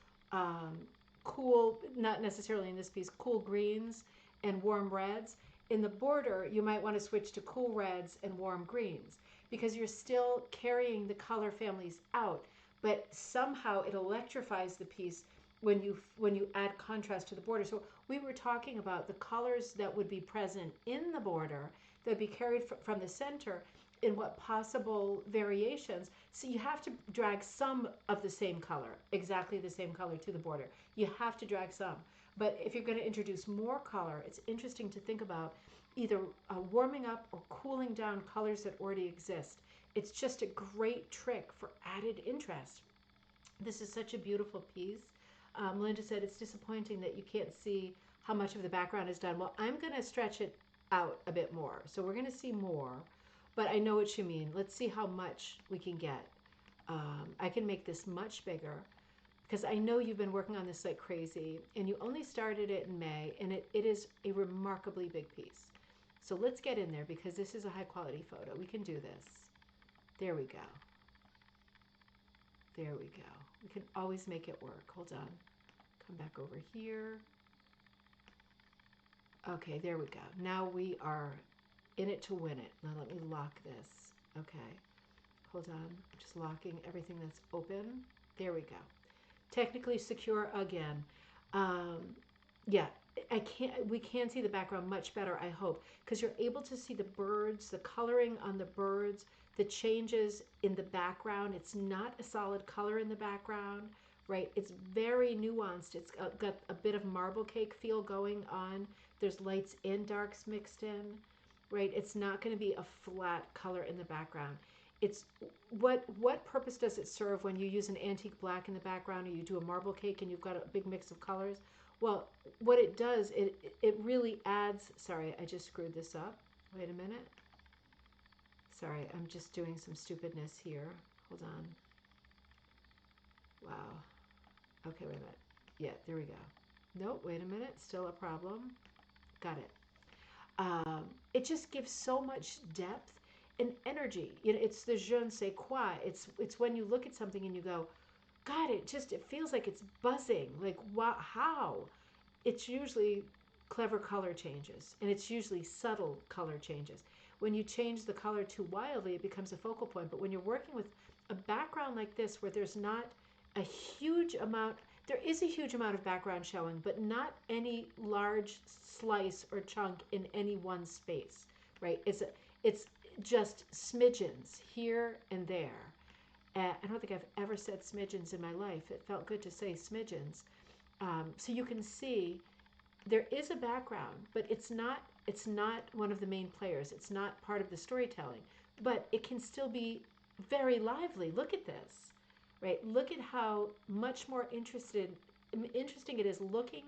cool, not necessarily in this piece, cool greens and warm reds, in the border you might want to switch to cool reds and warm greens, because you're still carrying the color families out, but somehow it electrifies the piece when you add contrast to the border. So we were talking about the colors that would be present in the border that would be carried from the center in what possible variations. So you have to drag some of the same color, exactly the same color, to the border. You have to drag some. But if you're going to introduce more color, it's interesting to think about either warming up or cooling down colors that already exist. It's just a great trick for added interest. This is such a beautiful piece. Melinda said it's disappointing that you can't see how much of the background is done. Well, I'm going to stretch it out a bit more. So we're going to see more, but I know what you mean. Let's see how much we can get. I can make this much bigger because I know you've been working on this like crazy, and you only started it in May, and it is a remarkably big piece. So let's get in there because this is a high quality photo. We can do this. There we go. There we go. We can always make it work. Hold on. Come back over here. Okay, there we go. Now we are in it to win it. Now let me lock this. Okay. Hold on. Just locking everything that's open. There we go. Technically secure again. Yeah, we can see the background much better, I hope, because you're able to see the birds, the coloring on the birds, the changes in the background. It's not a solid color in the background, right? It's very nuanced. It's got a bit of marble cake feel going on. There's lights and darks mixed in, right? It's not going to be a flat color in the background. It's what purpose does it serve when you use an antique black in the background, or you do a marble cake and you've got a big mix of colors? Well, what it does, it really adds, sorry, I just screwed this up. Wait a minute. Sorry, I'm just doing some stupidness here. Hold on. Wow. Okay, wait a minute. Yeah, there we go. Nope, wait a minute. Still a problem. Got it. It just gives so much depth and energy. You know, it's the je ne sais quoi. It's when you look at something and you go, God, it feels like it's buzzing. Like, wow, how? It's usually clever color changes, and it's usually subtle color changes. When you change the color too wildly, it becomes a focal point. But when you're working with a background like this, where there's not a huge amount, there is a huge amount of background showing, but not any large slice or chunk in any one space, right? It's just smidgens here and there. I don't think I've ever said smidgens in my life. It felt good to say smidgens. So you can see there is a background, but it's not one of the main players. It's not part of the storytelling, but it can still be very lively. Look at this, right? Look at how much more interesting it is looking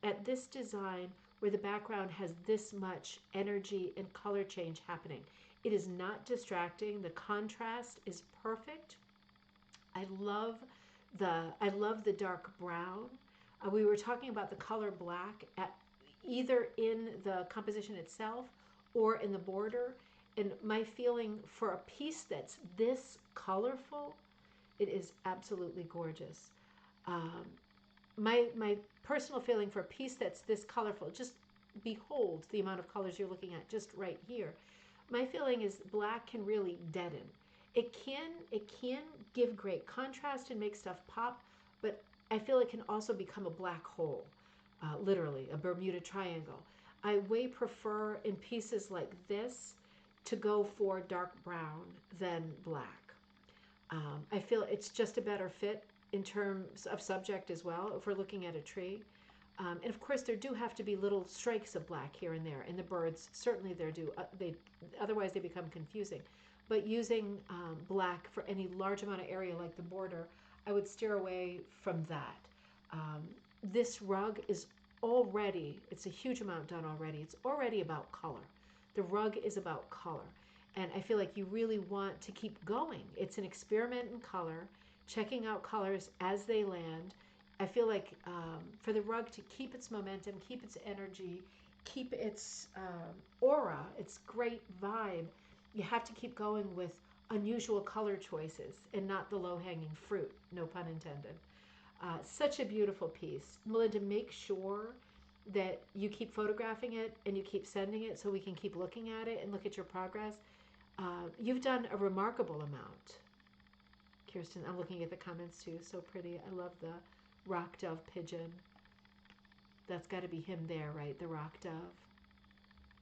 at this design where the background has this much energy and color change happening. It is not distracting. The contrast is perfect. I love the dark brown. We were talking about the color black either in the composition itself or in the border. And my feeling for a piece that's this colorful, it is absolutely gorgeous. My personal feeling for a piece that's this colorful, just behold the amount of colors you're looking at just right here. My feeling is black can really deaden. It can give great contrast and make stuff pop, but I feel it can also become a black hole, literally a Bermuda Triangle. I way prefer in pieces like this to go for dark brown than black. I feel it's just a better fit in terms of subject as well, if we're looking at a tree. And of course, there do have to be little strikes of black here and there. And the birds, certainly there do. Otherwise, they become confusing. But using black for any large amount of area like the border, I would steer away from that. This rug is already, it's a huge amount done already. It's already about color. The rug is about color. And I feel like you really want to keep going. It's an experiment in color, checking out colors as they land. I feel like for the rug to keep its momentum, keep its energy, keep its aura, its great vibe, you have to keep going with unusual color choices and not the low-hanging fruit, no pun intended. Such a beautiful piece. Melinda, make sure that you keep photographing it and you keep sending it so we can keep looking at it and look at your progress. You've done a remarkable amount. Kirsten, I'm looking at the comments too. So pretty. I love the rock dove pigeon. That's got to be him there, right? The rock dove.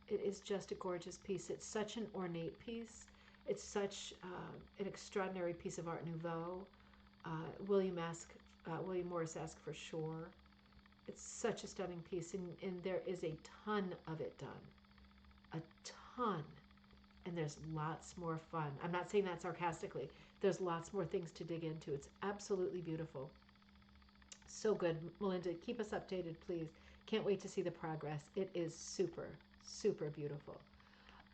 It is just a gorgeous piece. It's such an ornate piece. It's such an extraordinary piece of Art Nouveau. William Morris-esque for sure. It's such a stunning piece, and there is a ton of it done. A ton. And there's lots more fun. I'm not saying that sarcastically. There's lots more things to dig into. It's absolutely beautiful. So good, Melinda. Keep us updated, please. Can't wait to see the progress. It is super, super beautiful.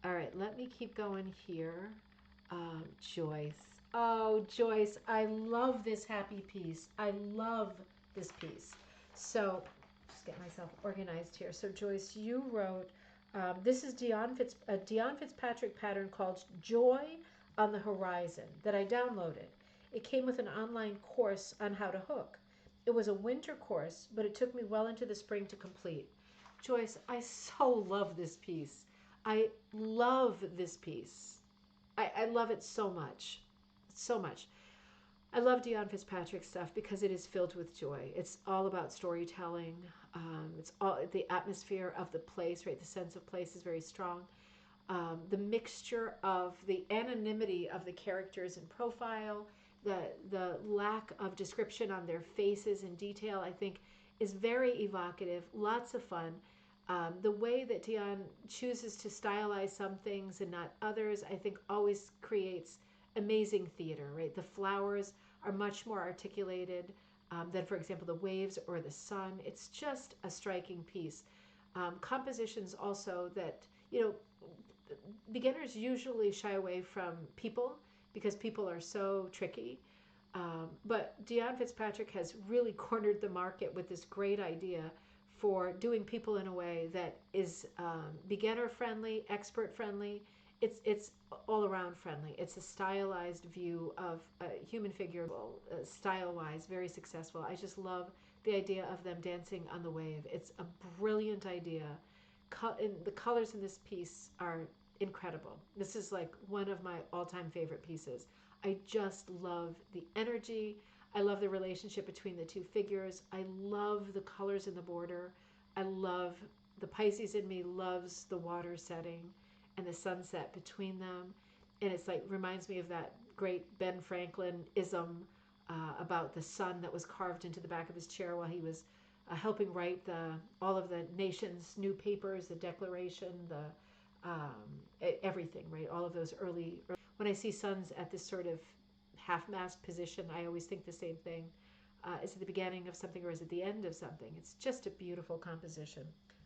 All right, let me keep going here. Joyce. Oh, Joyce, I love this happy piece. I love this piece. So, just get myself organized here. So, Joyce, you wrote, this is a Dion Fitzpatrick pattern called Joy on the Horizon that I downloaded. It came with an online course on how to hook. It was a winter course, but it took me well into the spring to complete. Joyce, I so love this piece. I love this piece. I love it so much. So much. I love Dion Fitzpatrick stuff because it is filled with joy. It's all about storytelling. It's all the atmosphere of the place, right? The sense of place is very strong. The mixture of the anonymity of the characters in profile, the lack of description on their faces in detail, I think, is very evocative. Lots of fun. The way that Dion chooses to stylize some things and not others, I think, always creates amazing theater, right? The flowers are much more articulated than, for example, the waves or the sun. It's just a striking piece. Compositions also that, beginners usually shy away from people because people are so tricky. But Dion Fitzpatrick has really cornered the market with this great idea for doing people in a way that is beginner friendly, expert friendly. It's all around friendly. It's a stylized view of a human figure, style wise, very successful. I just love the idea of them dancing on the wave. It's a brilliant idea. The colors in this piece are incredible. This is like one of my all-time favorite pieces. I just love the energy. I love the relationship between the two figures. I love the colors in the border. I love the Pisces in me loves the water setting and the sunset between them. And it's like reminds me of that great Ben Franklin ism about the sun that was carved into the back of his chair while he was helping write all of the nation's new papers, the Declaration, everything, right? All of those early. When I see suns at this sort of half-mast position, I always think the same thing. Is it the beginning of something or is it the end of something? It's just a beautiful composition.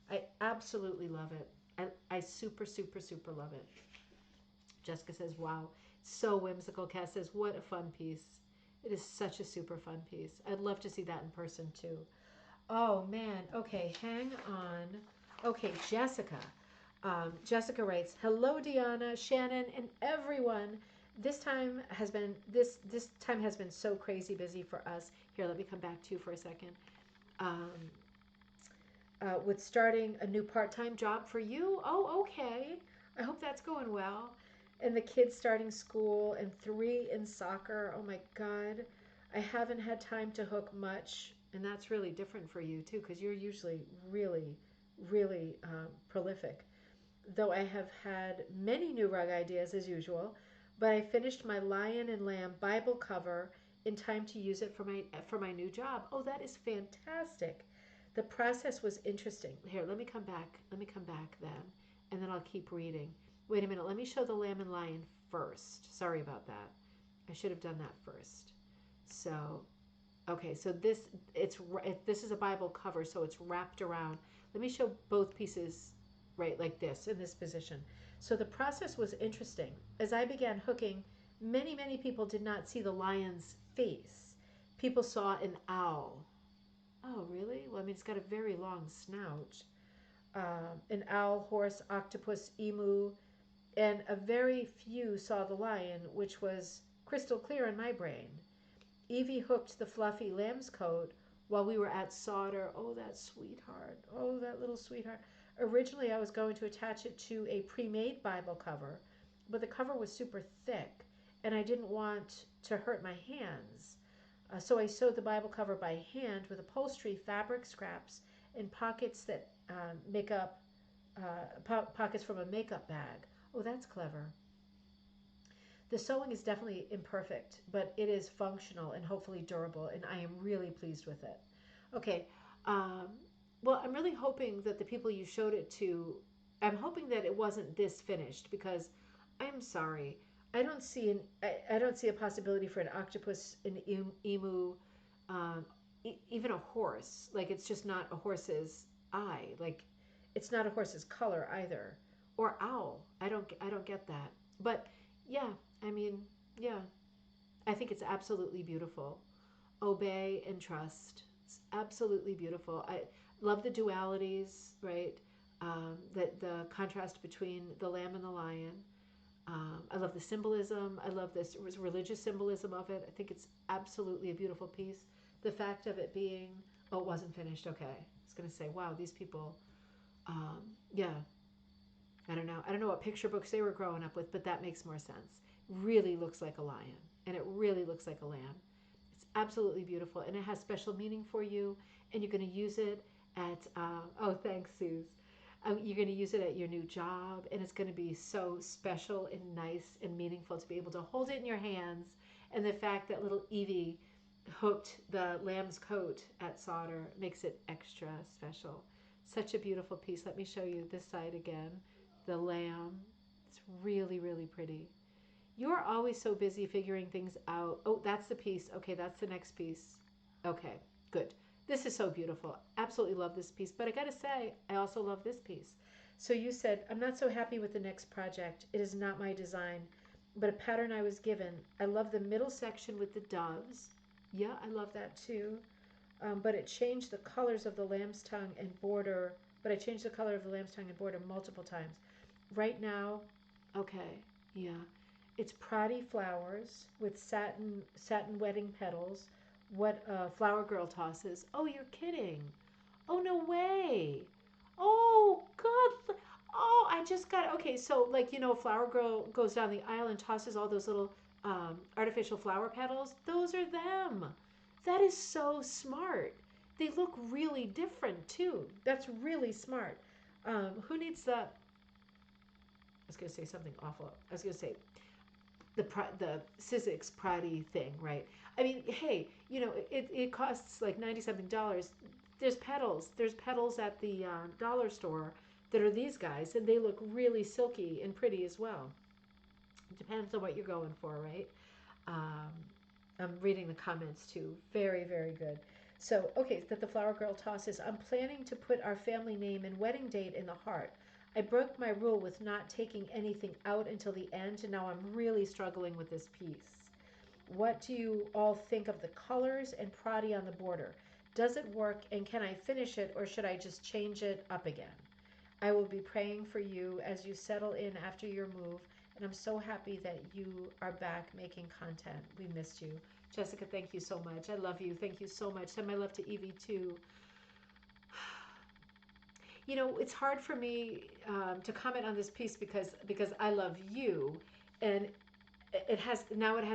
I absolutely love it. I super, super, super love it. Jessica says, wow, so whimsical. Cass says, what a fun piece. It is such a super fun piece. I'd love to see that in person too. Oh man, okay, hang on. Okay, Jessica. Jessica writes, hello Deanna, Shannon, and everyone. This time has been so crazy busy for us. Here, let me come back to you for a second. With starting a new part-time job for you. Oh, okay. I hope that's going well. And the kids starting school and 3 in soccer. Oh my God. I haven't had time to hook much. And that's really different for you too, because you're usually really, really prolific. Though I have had many new rug ideas as usual, but I finished my Lion and Lamb Bible cover in time to use it for my new job. Oh, that is fantastic. The process was interesting. Here, let me come back then, and then I'll keep reading. Wait a minute, let me show the Lamb and Lion first. Sorry about that. I should have done that first. So, okay, so this is a Bible cover, so it's wrapped around. Let me show both pieces right like this in this position. So the process was interesting. As I began hooking, many people did not see the lion's face. People saw an owl. Oh, really? Well, I mean, it's got a very long snout. An owl, horse, octopus, emu, and a very few saw the lion, which was crystal clear in my brain. Evie hooked the fluffy lamb's coat while we were at solder. Oh, that sweetheart. Oh, that little sweetheart. Originally, I was going to attach it to a pre-made Bible cover, but the cover was super thick, and I didn't want to hurt my hands. So I sewed the Bible cover by hand with upholstery, fabric scraps, and pockets that make up pockets from a makeup bag. Oh, that's clever. The sewing is definitely imperfect, but it is functional and hopefully durable, and I am really pleased with it. Okay, well, I'm really hoping that the people you showed it to, I'm hoping that it wasn't this finished, because I'm sorry, I don't see a possibility for an octopus, an emu, even a horse. Like it's just not a horse's eye. Like it's not a horse's color either. Or owl. I don't get that. But yeah, I mean, yeah, I think it's absolutely beautiful. Obey and trust. It's absolutely beautiful. I love the dualities, right? The contrast between the lamb and the lion. I love the symbolism. I love this religious symbolism of it. I think it's absolutely a beautiful piece. The fact of it being, oh, it wasn't finished. Okay, I was gonna say, wow, these people, yeah, I don't know. I don't know what picture books they were growing up with, but that makes more sense. Really looks like a lion, and it really looks like a lamb. It's absolutely beautiful, and it has special meaning for you, and you're going to use it at, oh, thanks, Suze. You're going to use it at your new job, and it's going to be so special and nice and meaningful to be able to hold it in your hands. And the fact that little Evie hooked the lamb's coat at solder makes it extra special. Such a beautiful piece. Let me show you this side again. The lamb. It's really, really pretty. You're always so busy figuring things out. Oh, that's the piece. Okay, that's the next piece. Okay, good. This is so beautiful. Absolutely love this piece. But I gotta say, I also love this piece. So you said, I'm not so happy with the next project. It is not my design, but a pattern I was given. I love the middle section with the doves. Yeah, I love that too. But it changed the colors of the lamb's tongue and border. But I changed the color of the lamb's tongue and border multiple times. Right now, okay, yeah. It's Proddy flowers with satin wedding petals. What flower girl tosses? Oh, you're kidding! Oh, no way! Oh God! Oh, I just got okay. So like flower girl goes down the aisle and tosses all those little artificial flower petals. Those are them. That is so smart. They look really different too. That's really smart. Who needs the? I was gonna say something awful. I was gonna say the Sizzix Proddy thing, right? I mean, hey, it costs like 90 something dollars. There's petals. There's petals at the dollar store that are these guys, and they look really silky and pretty as well. It depends on what you're going for, right? Um, I'm reading the comments too. Very, very good. So, okay, that the flower girl tosses. I'm planning to put our family name and wedding date in the heart. I broke my rule with not taking anything out until the end, and now I'm really struggling with this piece. What do you all think of the colors and Proddy on the border? Does it work, and can I finish it, or should I just change it up again? I will be praying for you as you settle in after your move, and I'm so happy that you are back making content. We missed you. Jessica, thank you so much. I love you. Thank you so much. Send my love to Evie, too. It's hard for me to comment on this piece because I love you, and it has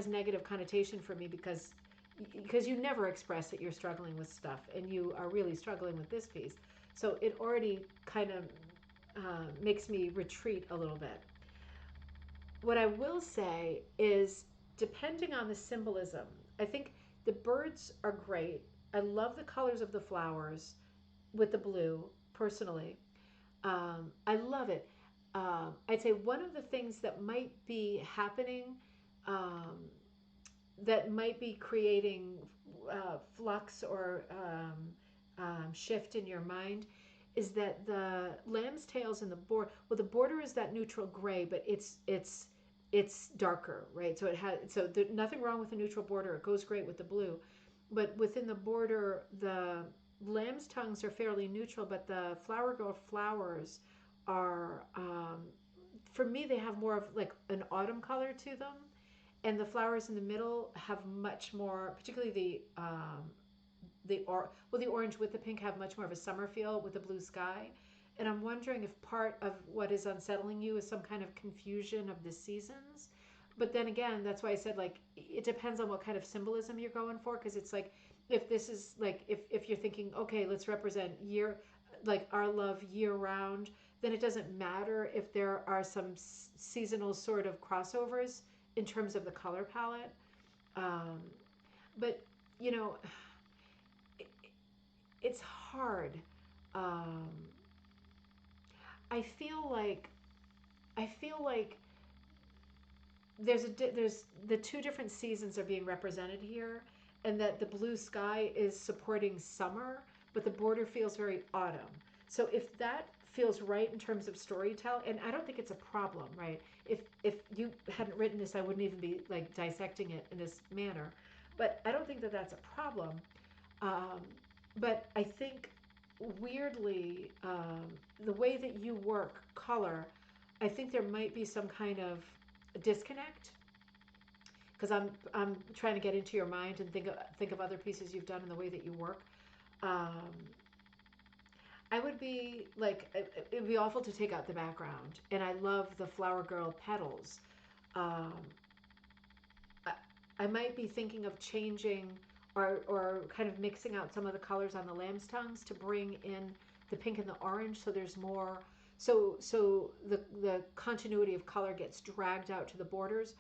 negative connotation for me because you never express that you're struggling with stuff, and you are really struggling with this piece. So it already kind of makes me retreat a little bit. What I will say is, depending on the symbolism, I think the birds are great. I love the colors of the flowers with the blue, personally. I love it. I'd say one of the things that might be happening, um, that might be creating flux or shift in your mind, is that the lamb's tails and the border. Well, the border is that neutral gray, but it's darker, right? So it has nothing wrong with the neutral border. It goes great with the blue, but within the border, the lamb's tongues are fairly neutral, but the flower girl flowers are, for me, they have more of like an autumn color to them, and the flowers in the middle have much more, particularly the orange with the pink have much more of a summer feel with the blue sky. And I'm wondering if part of what is unsettling you is some kind of confusion of the seasons. But then again, that's why I said, like, it depends on what kind of symbolism you're going for, because it's like, if this is like, if you're thinking, okay, let's represent like our love year round, then it doesn't matter if there are some seasonal sort of crossovers in terms of the color palette. But it, it's hard. Um, I feel like there's the two different seasons are being represented here, and that the blue sky is supporting summer, but the border feels very autumn. So if that feels right in terms of storytelling, and I don't think it's a problem, right? If you hadn't written this, I wouldn't even be like dissecting it in this manner. But I don't think that that's a problem. Um, but I think weirdly, the way that you work color, I think there might be some kind of disconnect because I'm trying to get into your mind and think of other pieces you've done in the way that you work. Um, I would be like, it would be awful to take out the background, and I love the flower girl petals. Um, I, I might be thinking of changing or kind of mixing out some of the colors on the lamb's tongues to bring in the pink and the orange, so there's more. So the continuity of color gets dragged out to the borders.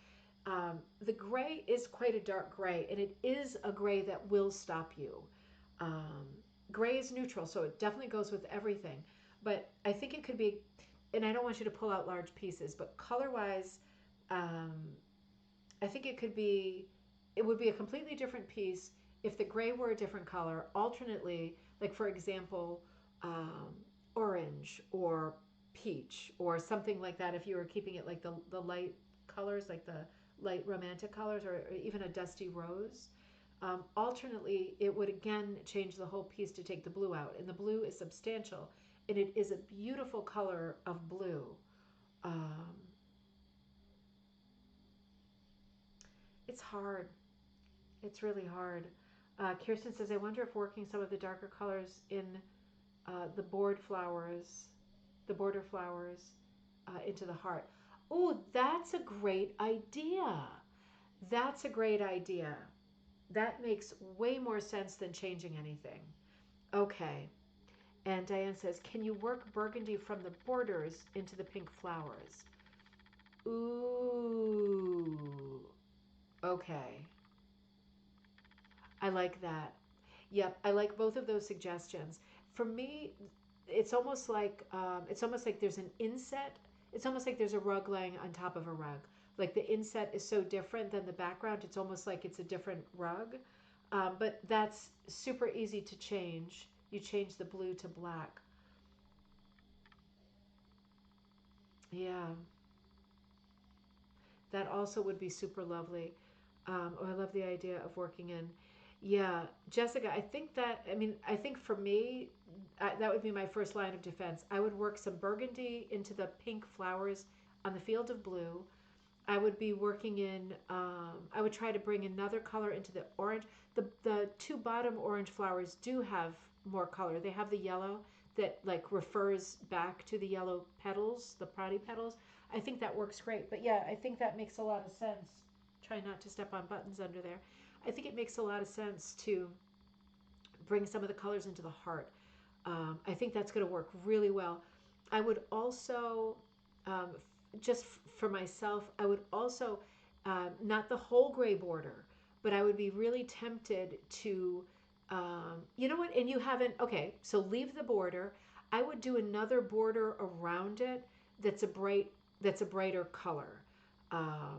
The gray is quite a dark gray, and it is a gray that will stop you. Um, Gray is neutral, so it definitely goes with everything. But I think it could be, and I don't want you to pull out large pieces, but color wise, um, I think it would be a completely different piece if the gray were a different color, alternately, like for example, um, orange or peach or something like that. If you were keeping it like the light colors, like the light romantic colors, or even a dusty rose. Alternately, it would again change the whole piece to take the blue out, and the blue is substantial, and it is a beautiful color of blue. Um, it's hard. It's really hard. Kirsten says, I wonder if working some of the darker colors in the the border flowers, into the heart. Oh, that's a great idea. That's a great idea. That makes way more sense than changing anything. Okay. And Diane says, can you work burgundy from the borders into the pink flowers? Ooh. Okay. I like that. Yep, I like both of those suggestions. For me, it's almost like there's an inset. It's almost like there's a rug laying on top of a rug. Like the inset is so different than the background. It's almost like it's a different rug. But that's super easy to change. You change the blue to black. Yeah, that also would be super lovely. Oh, I love the idea of working in. Yeah, Jessica, I think for me, that would be my first line of defense. I would work some burgundy into the pink flowers on the field of blue. I would be working in, I would try to bring another color into the orange. The two bottom orange flowers do have more color. They have the yellow that like refers back to the yellow petals, the potty petals. I think that works great. But yeah, I think that makes a lot of sense. Try not to step on buttons under there. I think it makes a lot of sense to bring some of the colors into the heart. I think that's going to work really well. I would also, um, just for myself, I would also, not the whole gray border, but I would be really tempted to, you know what? And you haven't, okay, so leave the border. I would do another border around it that's a brighter color. Um,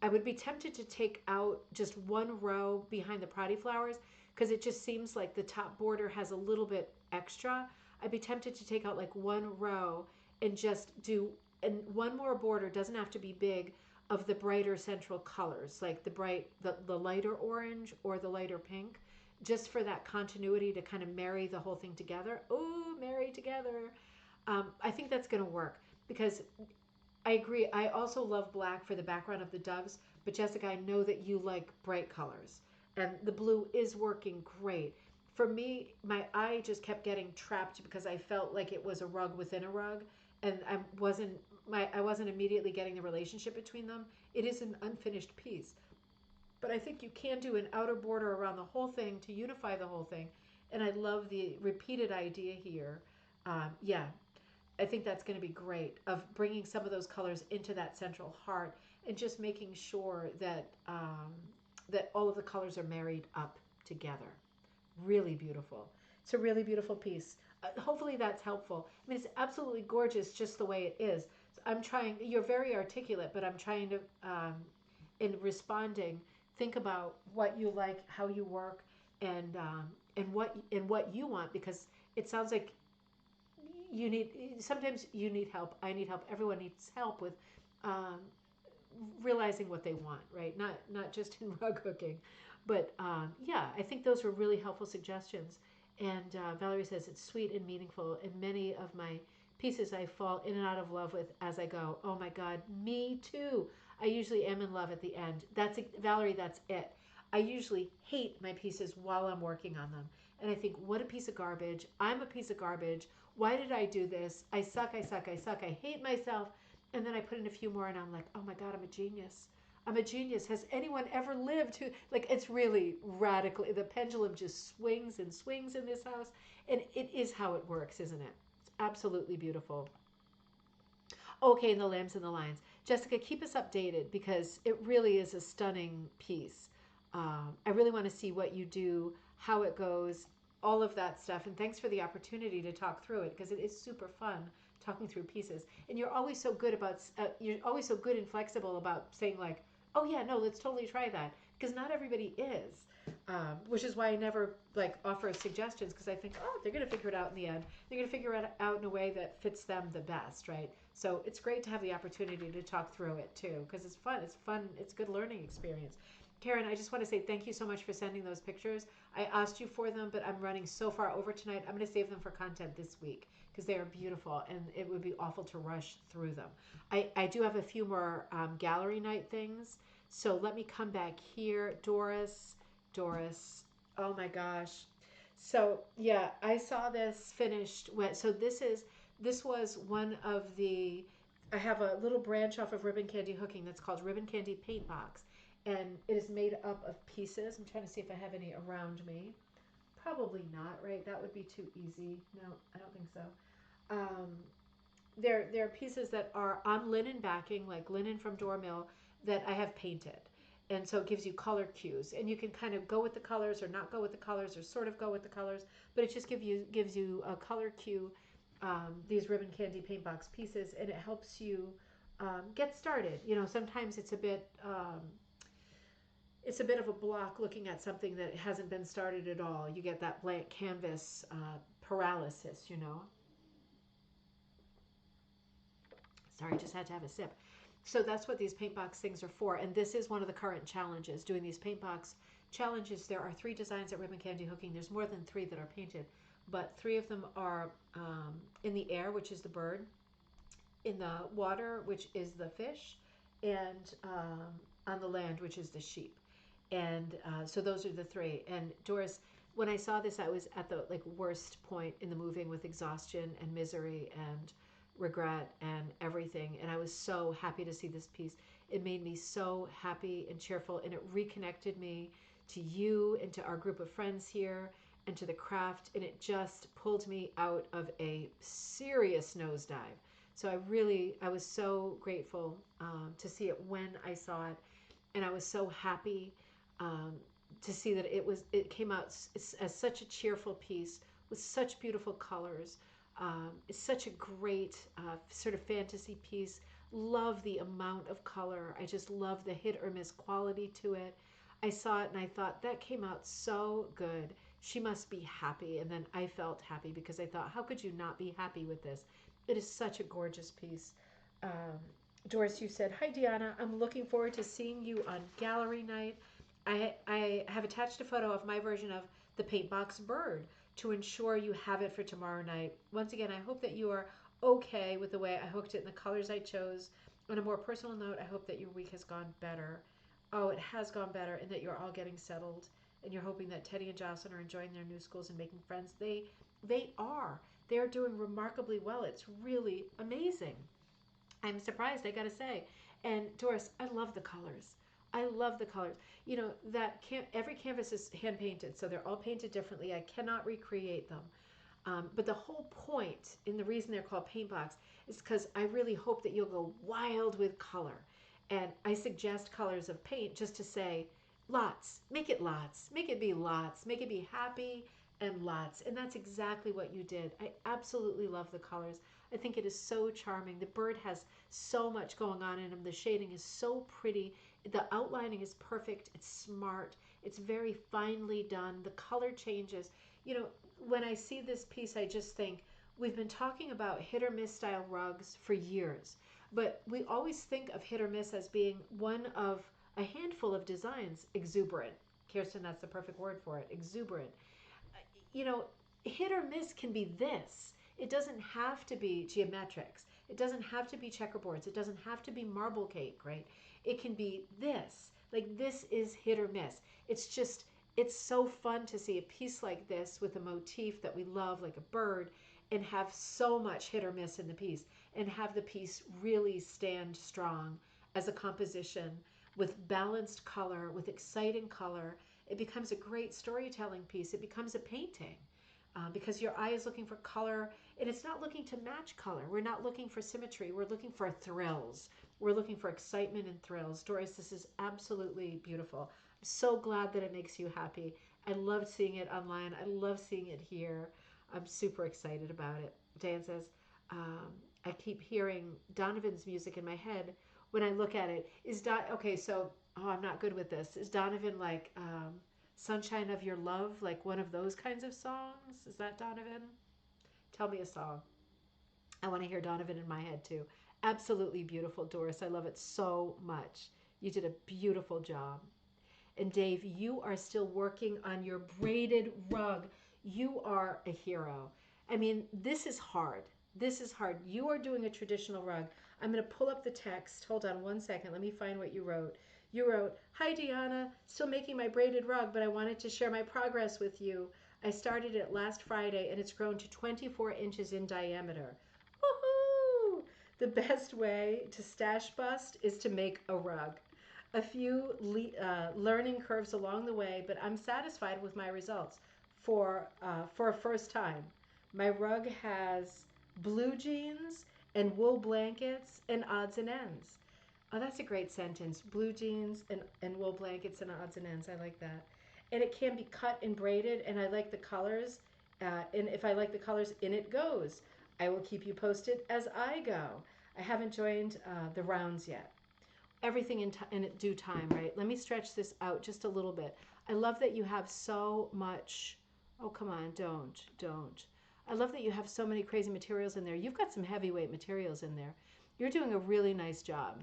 I would be tempted to take out just one row behind the Proddy flowers because it just seems like the top border has a little bit extra. I'd be tempted to take out like one row and just do, and one more border, doesn't have to be big, of the brighter central colors, like the lighter orange or the lighter pink, just for that continuity to kind of marry the whole thing together. Oh, marry together. I think that's going to work because I agree. I also love black for the background of the doves, but Jessica, I know that you like bright colors, and the blue is working great. For me, my eye just kept getting trapped because I felt like it was a rug within a rug, and I wasn't immediately getting the relationship between them. It is an unfinished piece, but I think you can do an outer border around the whole thing to unify the whole thing, and I love the repeated idea here. Yeah, I think that's going to be great of bringing some of those colors into that central heart and just making sure that that all of the colors are married up together. Really beautiful. It's a really beautiful piece. Hopefully that's helpful. I mean, it's absolutely gorgeous just the way it is. So I'm trying. You're very articulate, but I'm trying to, in responding, think about what you like, how you work, and what you want, because it sounds like you need, sometimes you need help, I need help, everyone needs help with um, realizing what they want, right? Not just in rug hooking, but yeah, I think those were really helpful suggestions. And Valerie says it's sweet and meaningful. And many of my pieces I fall in and out of love with as I go. Oh my God, me too. I usually am in love at the end. That's Valerie. That's it. I usually hate my pieces while I'm working on them, and I think, what a piece of garbage. I'm a piece of garbage. Why did I do this? I suck. I suck. I suck. I hate myself. And then I put in a few more and I'm like, oh my God, I'm a genius. I'm a genius. Has anyone ever lived who, like, it's really radically, the pendulum just swings and swings in this house. And it is how it works, isn't it? It's absolutely beautiful. Okay, and the lambs and the lions. Jessica, keep us updated because it really is a stunning piece. I really want to see what you do, how it goes, all of that stuff. And thanks for the opportunity to talk through it, because it is super fun talking through pieces. And you're always so good about, you're always so good and flexible about saying like, oh yeah, no, let's totally try that. Because not everybody is, which is why I never like offer suggestions, because I think, oh, they're going to figure it out in the end. They're going to figure it out in a way that fits them the best, right? So it's great to have the opportunity to talk through it too, because it's fun. It's fun. It's a good learning experience. Karen, I just want to say thank you so much for sending those pictures. I asked you for them, but I'm running so far over tonight. I'm going to save them for content this week because they are beautiful, and it would be awful to rush through them. I do have a few more gallery night things, so let me come back here. Doris, oh my gosh. So yeah, I saw this finished. So this was one of the, I have a little branch off of Ribbon Candy Hooking that's called Ribbon Candy Paintbox, and it is made up of pieces. I'm trying to see if I have any around me. Probably not, right? That would be too easy. No, I don't think so. Um, there are pieces that are on linen backing, like linen from Dormill, that I have painted. And so it gives you color cues, and you can kind of go with the colors or not go with the colors or sort of go with the colors, but it just gives you a color cue. These Ribbon Candy Paintbox pieces, and it helps you get started. You know, sometimes it's a bit of a block looking at something that hasn't been started at all. You get that blank canvas paralysis, you know. Sorry, just had to have a sip. So that's what these paintbox things are for. And this is one of the current challenges, doing these paintbox challenges. There are 3 designs at Ribbon Candy Hooking. There's more than 3 that are painted, but 3 of them are in the air, which is the bird, in the water, which is the fish, and on the land, which is the sheep. And so those are the 3. And Doris, when I saw this, I was at the like worst point in the moving with exhaustion and misery and regret and everything. And I was so happy to see this piece. It made me so happy and cheerful, and it reconnected me to you and to our group of friends here and to the craft. And it just pulled me out of a serious nosedive. So I was so grateful to see it when I saw it, and I was so happy to see that it came out as such a cheerful piece with such beautiful colors. It's such a great sort of fantasy piece. Love the amount of color. I just love the hit or miss quality to it. I saw it and I thought, that came out so good. She must be happy. And then I felt happy because I thought, how could you not be happy with this? It is such a gorgeous piece. Doris, you said, hi, Deanna. I'm looking forward to seeing you on gallery night. I have attached a photo of my version of the Paintbox bird to ensure you have it for tomorrow night. Once again, I hope that you are okay with the way I hooked it and the colors I chose. On a more personal note, I hope that your week has gone better. Oh, it has gone better, and that you're all getting settled, and you're hoping that Teddy and Jocelyn are enjoying their new schools and making friends. They are. They are doing remarkably well. It's really amazing. I'm surprised, I gotta say. And Doris, I love the colors. I love the colors. You know, every canvas is hand painted, so they're all painted differently. I cannot recreate them. But the whole point, and the reason they're called Paintbox, is because I really hope that you'll go wild with color. And I suggest colors of paint just to say lots. Make it lots. Make it be lots. Make it be happy and lots. And that's exactly what you did. I absolutely love the colors. I think it is so charming. The bird has so much going on in him. The shading is so pretty. the outlining is perfect. It's smart. It's very finely done. The color changes. You know, when I see this piece, I just think we've been talking about hit or miss style rugs for years, but we always think of hit or miss as being one of a handful of designs. Exuberant. Kirsten, that's the perfect word for it. Exuberant. You know, hit or miss can be this. It doesn't have to be geometrics. It doesn't have to be checkerboards. It doesn't have to be marble cake, right? It can be this. Like this is hit or miss. It's just, it's so fun to see a piece like this with a motif that we love, like a bird, and have so much hit or miss in the piece, and have the piece really stand strong as a composition with balanced color, with exciting color. It becomes a great storytelling piece. It becomes a painting. Because your eye is looking for color, and it's not looking to match color. We're not looking for symmetry. We're looking for thrills. We're looking for excitement and thrills. Doris, this is absolutely beautiful. I'm so glad that it makes you happy. I loved seeing it online. I love seeing it here. I'm super excited about it. Dan says, I keep hearing Donovan's music in my head when I look at it. Okay, so, I'm not good with this. Is Donovan like, Sunshine of Your Love, like one of those kinds of songs? Is that Donovan? Tell me a song. I want to hear Donovan in my head too. Absolutely beautiful, Doris. I love it so much. You did a beautiful job. And Dave, you are still working on your braided rug. You are a hero. I mean, this is hard. This is hard. You are doing a traditional rug. I'm going to pull up the text. Hold on one second. Let me find what you wrote. You wrote, "Hi, Deanna. Still making my braided rug, but I wanted to share my progress with you. I started it last Friday, and it's grown to 24 inches in diameter. Woohoo! The best way to stash bust is to make a rug. A few learning curves along the way, but I'm satisfied with my results for a first time. My rug has blue jeans and wool blankets and odds and ends." Oh, that's a great sentence. Blue jeans and wool blankets and odds and ends. I like that. And it can be cut and braided, and I like the colors. And if I like the colors, in it goes. I will keep you posted as I go. I haven't joined the rounds yet. Everything in due time, right? Let me stretch this out just a little bit. I love that you have so much. Oh, come on, don't. I love that you have so many crazy materials in there. You've got some heavyweight materials in there. You're doing a really nice job.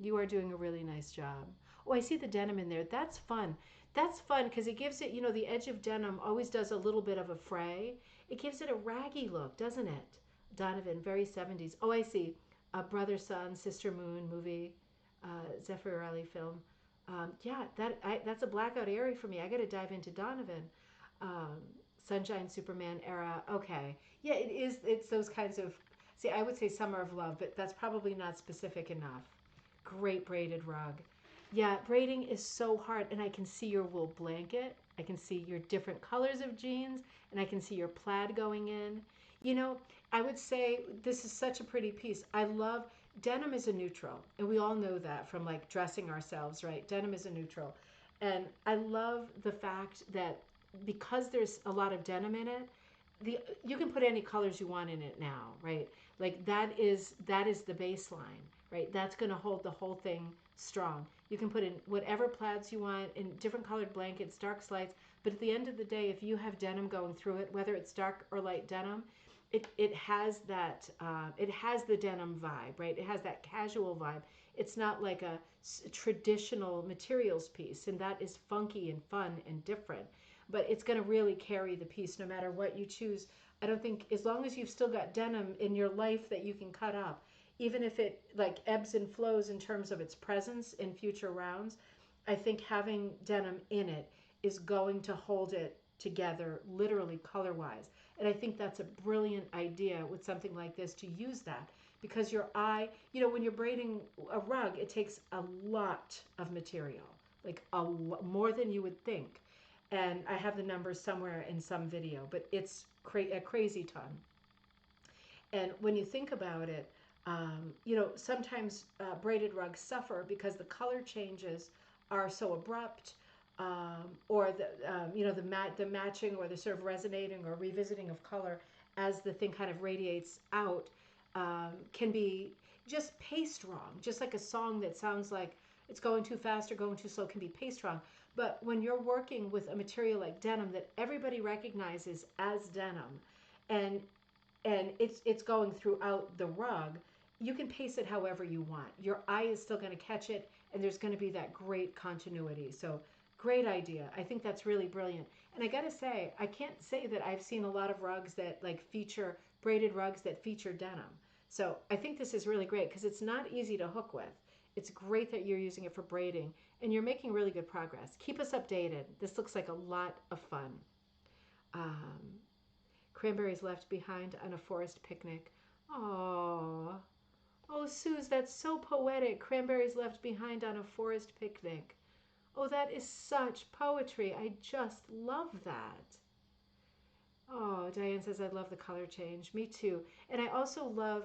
You are doing a really nice job. Oh, I see the denim in there. That's fun. That's fun because it gives it, the edge of denim always does a little bit of a fray. It gives it a raggy look, doesn't it? Donovan, very 70s. Oh, I see. A Brother, Sun, Sister Moon movie, Zeffirelli film. Yeah, that's a blackout area for me. I got to dive into Donovan. Um, Sunshine Superman era. Okay. Yeah, it is. It's those kinds of. See, I would say Summer of Love, but that's probably not specific enough. Great braided rug. Yeah, braiding is so hard, and I can see your wool blanket. I can see your different colors of jeans, and I can see your plaid going in. I would say this is such a pretty piece. I love denim is a neutral, and we all know that from like dressing ourselves, right? Denim is a neutral. And I love the fact that because there's a lot of denim in it, you can put any colors you want in it now, right? Like that is the baseline, right? That's going to hold the whole thing strong. You can put in whatever plaids you want in different colored blankets, dark slides, but at the end of the day, if you have denim going through it, whether it's dark or light denim, it has that it has the denim vibe, right? It has that casual vibe. It's not like a traditional materials piece, and that is funky and fun and different. But it's going to really carry the piece no matter what you choose. I don't think, as long as you've still got denim in your life that you can cut up, even if it like ebbs and flows in terms of its presence in future rounds, I think having denim in it is going to hold it together, literally color wise. And I think that's a brilliant idea with something like this, to use that, because your eye, when you're braiding a rug, it takes a lot of material, like more than you would think. And I have the numbers somewhere in some video, but it's a crazy ton. And when you think about it, sometimes braided rugs suffer because the color changes are so abrupt, or the matching or the sort of resonating or revisiting of color as the thing kind of radiates out can be just paced wrong, just like a song that sounds like it's going too fast or going too slow can be paced wrong. But when you're working with a material like denim that everybody recognizes as denim, and it's going throughout the rug, you can pace it however you want. Your eye is still going to catch it, and there's going to be that great continuity. So great idea. I think that's really brilliant. And I got to say, I can't say that I've seen a lot of rugs that like feature braided rugs that feature denim. So I think this is really great because it's not easy to hook with. It's great that you're using it for braiding, and you're making really good progress. Keep us updated. This looks like a lot of fun. Um, Cranberries left behind on a forest picnic. Oh, oh, Suze, that's so poetic. Cranberries left behind on a forest picnic. Oh, that is such poetry. I just love that. Oh, Diane says, I love the color change. Me too. And I also love,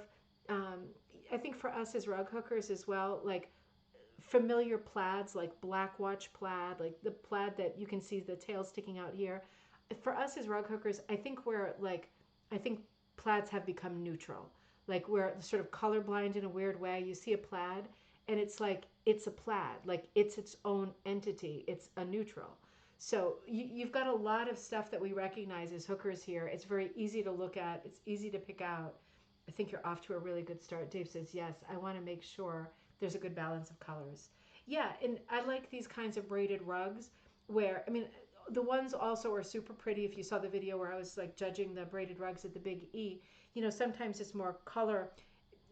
um, I think for us as rug hookers as well, like familiar plaids, like black watch plaid, like the plaid that you can see the tail sticking out here. For us as rug hookers, I think I think plaids have become neutral. Like we're sort of colorblind in a weird way. You see a plaid and it's like, it's a plaid, like it's its own entity. It's a neutral. So you've got a lot of stuff that we recognize as hookers here. It's very easy to look at. It's easy to pick out. I think you're off to a really good start. Dave says, yes, I want to make sure there's a good balance of colors. Yeah, and I like these kinds of braided rugs where, I mean, the ones also are super pretty. If you saw the video where I was like judging the braided rugs at the Big E, you know, sometimes it's more color.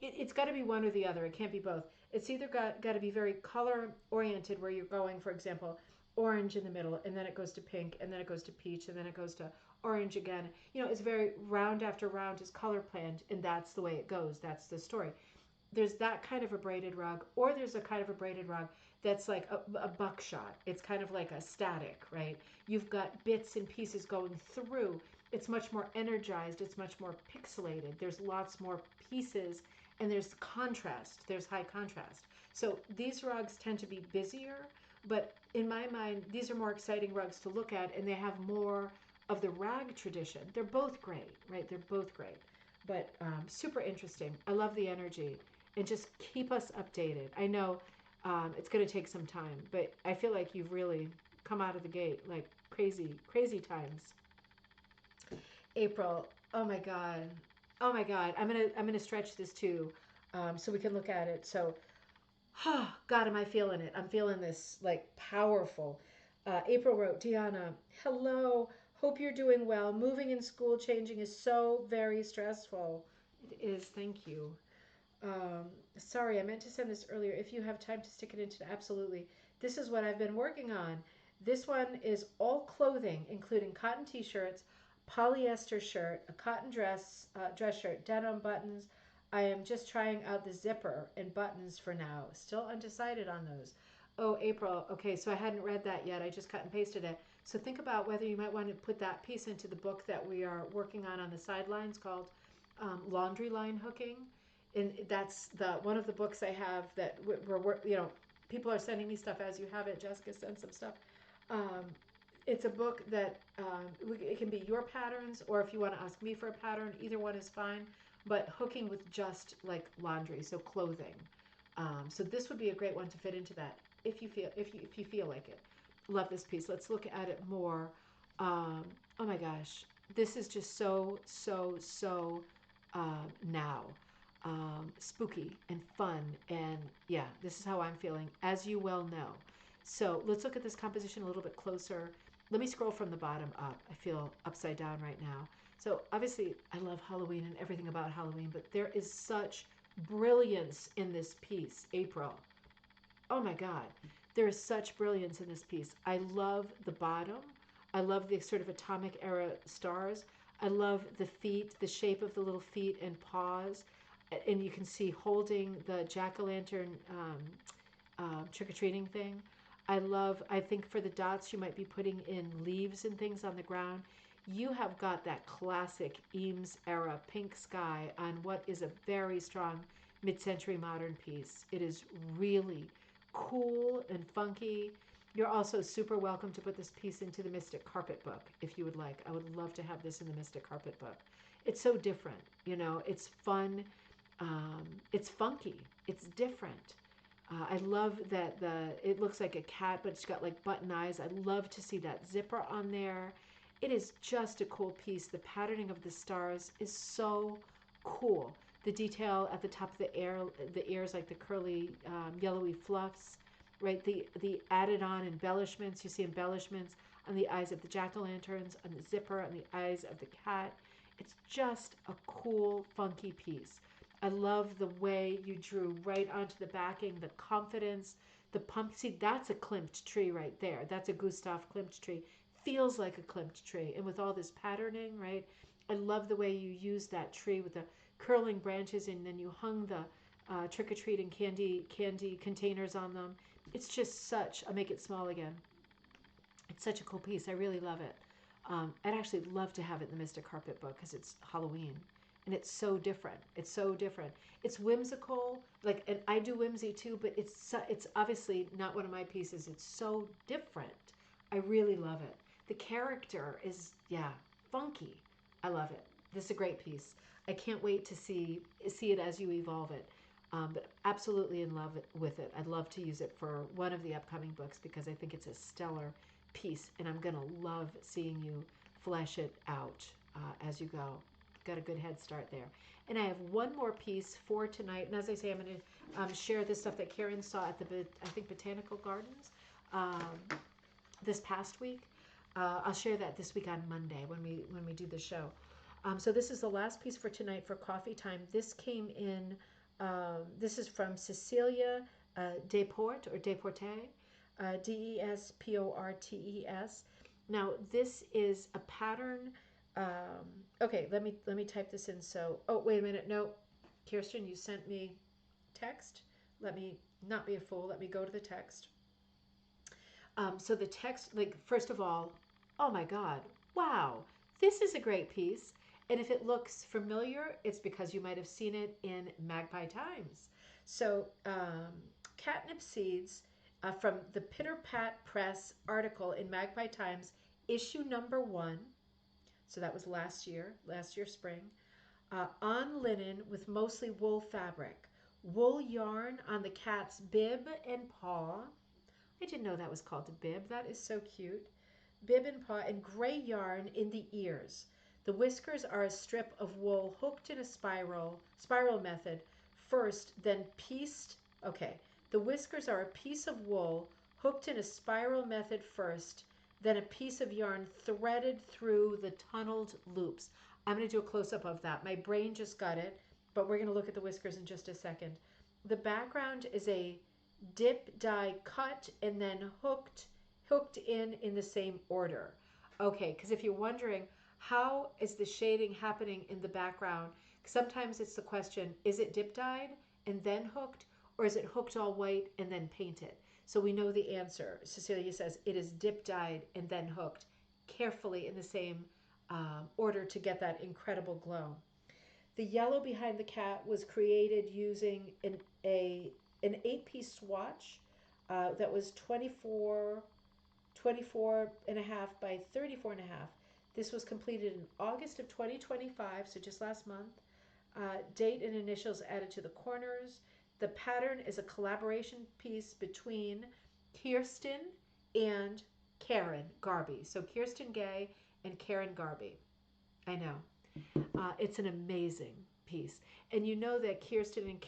It's got to be one or the other. It can't be both. It's either got to be very color oriented where you're going, for example, orange in the middle, and then it goes to pink, and then it goes to peach, and then it goes to orange again. You know, it's very round after round is color planned, and that's the way it goes. That's the story. There's that kind of a braided rug, or there's a kind of a braided rug that's like a buckshot. It's kind of like a static, right? You've got bits and pieces going through. It's much more energized. It's much more pixelated. There's lots more pieces, and there's contrast. There's high contrast. So these rugs tend to be busier, but in my mind, these are more exciting rugs to look at, and they have more of the rag tradition. They're both great, right? They're both great, but super interesting. I love the energy, and just keep us updated. I know it's going to take some time, but I feel like you've really come out of the gate like crazy, crazy times. April, oh my God. Oh my God. I'm gonna stretch this too, so we can look at it. So God, am I feeling it? I'm feeling this like powerful. April wrote, Deanna, hello. Hope you're doing well. Moving in school changing is so very stressful. It is. Thank you. Sorry, I meant to send this earlier. If you have time to stick it into, absolutely. This is what I've been working on. This one is all clothing, including cotton t-shirts, polyester shirt, a cotton dress shirt, denim buttons. I am just trying out the zipper and buttons for now. Still undecided on those. Oh, April. Okay, so I hadn't read that yet. I just cut and pasted it. So think about whether you might want to put that piece into the book that we are working on the sidelines called Laundry Line Hooking. And that's one of the books I have that we're people are sending me stuff as you have it. Jessica sent some stuff. It's a book that it can be your patterns, or if you want to ask me for a pattern, either one is fine. But hooking with just like laundry, so clothing. So this would be a great one to fit into that if you feel like it. Love this piece. Let's look at it more. Oh my gosh, this is just so now. Spooky and fun, and yeah, this is how I'm feeling, as you well know. So let's look at this composition a little bit closer. Let me scroll from the bottom up. I feel upside down right now. So obviously I love Halloween and everything about Halloween, but there is such brilliance in this piece, April. Oh my God, there is such brilliance in this piece. I love the bottom. I love the sort of atomic era stars. I love the feet, the shape of the little feet and paws. And you can see holding the jack-o'-lantern trick-or-treating thing. I think for the dots you might be putting in leaves and things on the ground. You have got that classic Eames era pink sky on what is a very strong mid-century modern piece. It is really cool and funky. You're also super welcome to put this piece into the Mystic Carpet book if you would like. I would love to have this in the Mystic Carpet book. It's so different, it's fun. It's funky. It's different. I love that it looks like a cat, but it's got like button eyes. I love to see that zipper on there. It is just a cool piece. The patterning of the stars is so cool. The detail at the top of the ears, like the curly yellowy fluffs, right? The added on embellishments. You see embellishments on the eyes of the jack-o'-lanterns, on the zipper, on the eyes of the cat. It's just a cool, funky piece. I love the way you drew right onto the backing, the confidence, the pump. See, that's a Klimt tree right there. That's a Gustav Klimt tree. Feels like a Klimt tree. And with all this patterning, right? I love the way you use that tree with the curling branches, and then you hung the trick-or-treating candy containers on them. It's just such, I'll make it small again. It's such a cool piece. I really love it. I'd actually love to have it in the Mystic Carpet book because it's Halloween. And it's so different. It's so different. It's whimsical, like, and I do whimsy too, but it's obviously not one of my pieces. It's so different. I really love it. The character is, yeah, funky. I love it. This is a great piece. I can't wait to see it as you evolve it. But absolutely in love with it. I'd love to use it for one of the upcoming books because I think it's a stellar piece, and I'm going to love seeing you flesh it out as you go. Got a good head start there. And I have one more piece for tonight. And as I say, I'm going to share this stuff that Karen saw at the, I think, Botanical Gardens this past week. I'll share that this week on Monday when we do the show. So this is the last piece for tonight for coffee time. This came in, this is from Cecilia Desportes, or Desportes, Desportes. Now this is a pattern. Okay, let me type this in. So, oh, wait a minute. No, Kirsten, you sent me text. Let me not be a fool. Let me go to the text. So the text, like, first of all, oh my God, wow, this is a great piece. And if it looks familiar, it's because you might have seen it in Magpie Times. So, catnip seeds from the Pitter Pat Press article in Magpie Times, issue number 1. So that was last year spring. On linen with mostly wool fabric. Wool yarn on the cat's bib and paw. I didn't know that was called a bib. That is so cute. Bib and paw, and gray yarn in the ears. The whiskers are a strip of wool hooked in a spiral method first, then pieced. Okay, the whiskers are a piece of wool hooked in a spiral method first, then a piece of yarn threaded through the tunneled loops. I'm going to do a close-up of that. My brain just got it, but we're going to look at the whiskers in just a second. The background is a dip dye cut and then hooked in the same order. Okay, because if you're wondering, how is the shading happening in the background? Sometimes it's the question, is it dip dyed and then hooked, or is it hooked all white and then painted? So we know the answer. Cecilia says it is dip dyed and then hooked carefully in the same order to get that incredible glow. The yellow behind the cat was created using an 8-piece swatch that was 24 and a half by 34 and a half. This was completed in August of 2025, so just last month. Date and initials added to the corners. The pattern is a collaboration piece between Kirsten and Karen Garby. So Kirsten Gay and Karen Garby. I know. It's an amazing piece. And you know that Kirsten and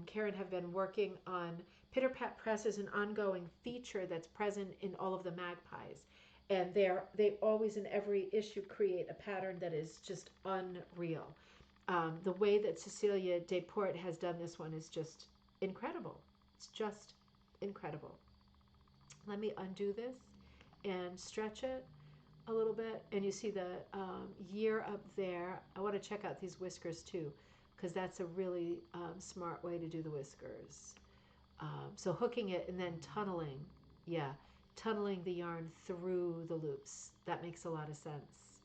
Karen have been working on Pitter Pat Press is an ongoing feature that's present in all of the Magpies. And they always in every issue create a pattern that is just unreal. The way that Cecilia Desportes has done this one is just incredible. It's just incredible. Let me undo this and stretch it a little bit. And you see the year up there. I want to check out these whiskers too, because that's a really smart way to do the whiskers. So hooking it and then tunneling. Yeah, tunneling the yarn through the loops. That makes a lot of sense.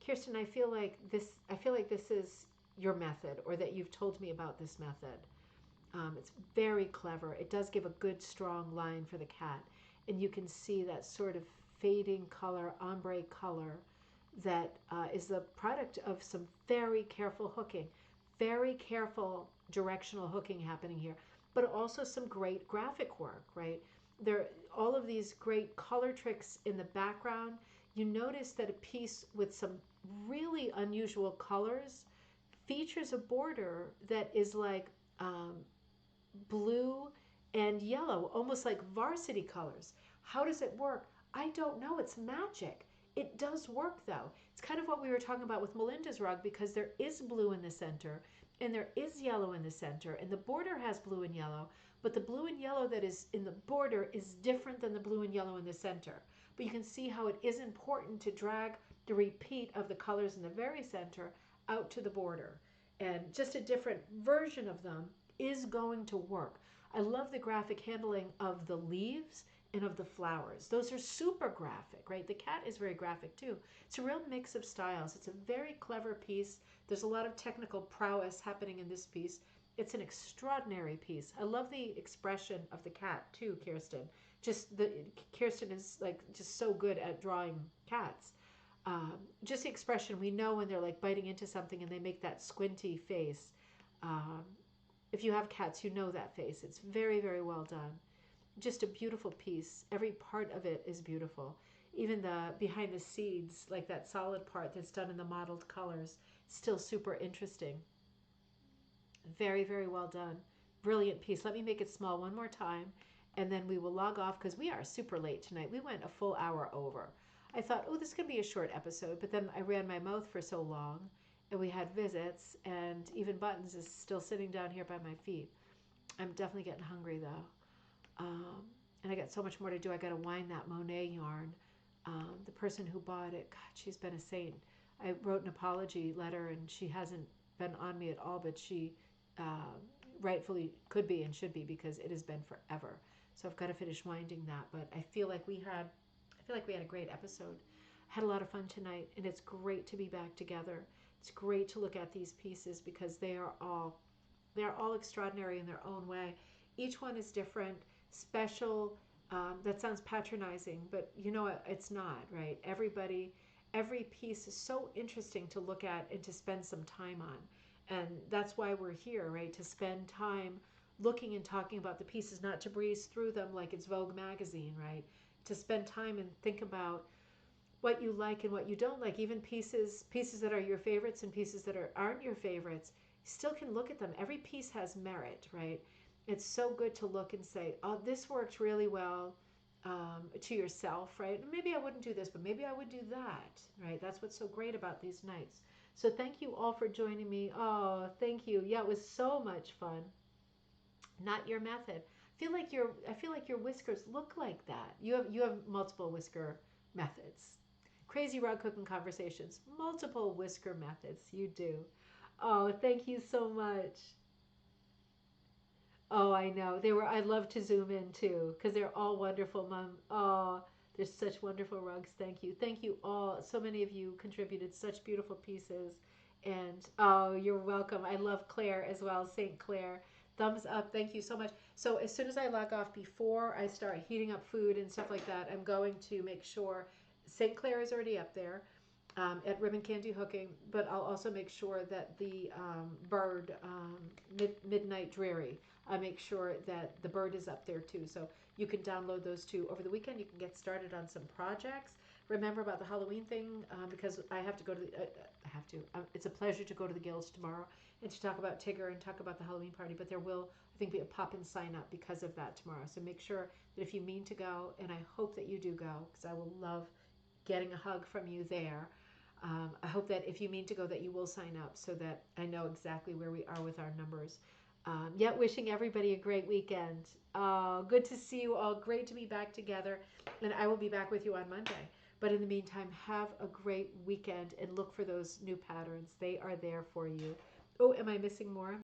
Kirsten, I feel like this is your method, or that you've told me about this method. It's very clever. It does give a good strong line for the cat, and you can see that sort of fading color, ombre color, that is the product of some very careful hooking, very careful directional hooking happening here. but also some great graphic work, right? There are all of these great color tricks in the background. You notice that a piece with some really unusual colors features a border that is like blue and yellow, almost like varsity colors. How does it work? I don't know. It's magic. It does work though. It's kind of what we were talking about with Melinda's rug, because there is blue in the center and there is yellow in the center, and the border has blue and yellow, but the blue and yellow that is in the border is different than the blue and yellow in the center. But you can see how it is important to drag the repeat of the colors in the very center out to the border. And just a different version of them is going to work. I love the graphic handling of the leaves and of the flowers. Those are super graphic, right? The cat is very graphic too. It's a real mix of styles. It's a very clever piece. There's a lot of technical prowess happening in this piece. It's an extraordinary piece. I love the expression of the cat too, Kirsten. Kirsten is like just so good at drawing cats. Just the expression, we know when they're like biting into something and they make that squinty face. If you have cats, you know that face. It's very, very well done. Just a beautiful piece. Every part of it is beautiful. Even the behind the seeds, like that solid part that's done in the mottled colors, still super interesting. Very, very well done. Brilliant piece. Let me make it small one more time, and then we will log off because we are super late tonight. We went a full hour over. I thought, oh, this could be a short episode, but then I ran my mouth for so long, and we had visits, and even Buttons is still sitting down here by my feet. I'm definitely getting hungry though. And I got so much more to do. I got to wind that Monet yarn. The person who bought it, God, she's been a saint. I wrote an apology letter, and she hasn't been on me at all, but she rightfully could be and should be, because it has been forever. So I've got to finish winding that. But I feel like we had a great episode. Had a lot of fun tonight, and it's great to be back together. It's great to look at these pieces because they are all extraordinary in their own way. Each one is different, special. That sounds patronizing, but you know it's not, right? Every piece is so interesting to look at and to spend some time on. And that's why we're here, right? To spend time looking and talking about the pieces, not to breeze through them like it's Vogue magazine, right? To spend time and think about what you like and what you don't like. Even pieces that are your favorites and pieces that aren't your favorites, you still can look at them. Every piece has merit, right? It's so good to look and say, oh, this worked really well to yourself, right? Maybe I wouldn't do this, but maybe I would do that, right? That's what's so great about these nights. So thank you all for joining me. Oh, thank you. Yeah, it was so much fun. Not your method. I feel like your whiskers look like that. You have multiple whisker methods. Crazy Rug Cooking Conversations, multiple whisker methods. You do. Oh, thank you so much. Oh, I know. I love to zoom in too because they're all wonderful, Mom. Oh, they're such wonderful rugs. Thank you. Thank you all. So many of you contributed such beautiful pieces. And oh, you're welcome. I love Claire as well, St. Clair. Thumbs up. Thank you so much. So as soon as I log off, before I start heating up food and stuff like that, I'm going to make sure St. Clair is already up there at Ribbon Candy Hooking, but I'll also make sure that the bird, Midnight Dreary, I make sure that the bird is up there too. So you can download those two. Over the weekend, you can get started on some projects. Remember about the Halloween thing, because I have to go to it's a pleasure to go to the Guilds tomorrow and to talk about Tigger and talk about the Halloween party, but there will, I think, be a pop-in sign-up because of that tomorrow. So make sure that if you mean to go, and I hope that you do go, because I will love getting a hug from you there. I hope that if you mean to go, that you will sign up so that I know exactly where we are with our numbers. Yet wishing everybody a great weekend. Good to see you all. Great to be back together. And I will be back with you on Monday. But in the meantime, have a great weekend and look for those new patterns. They are there for you. Oh, am I missing more?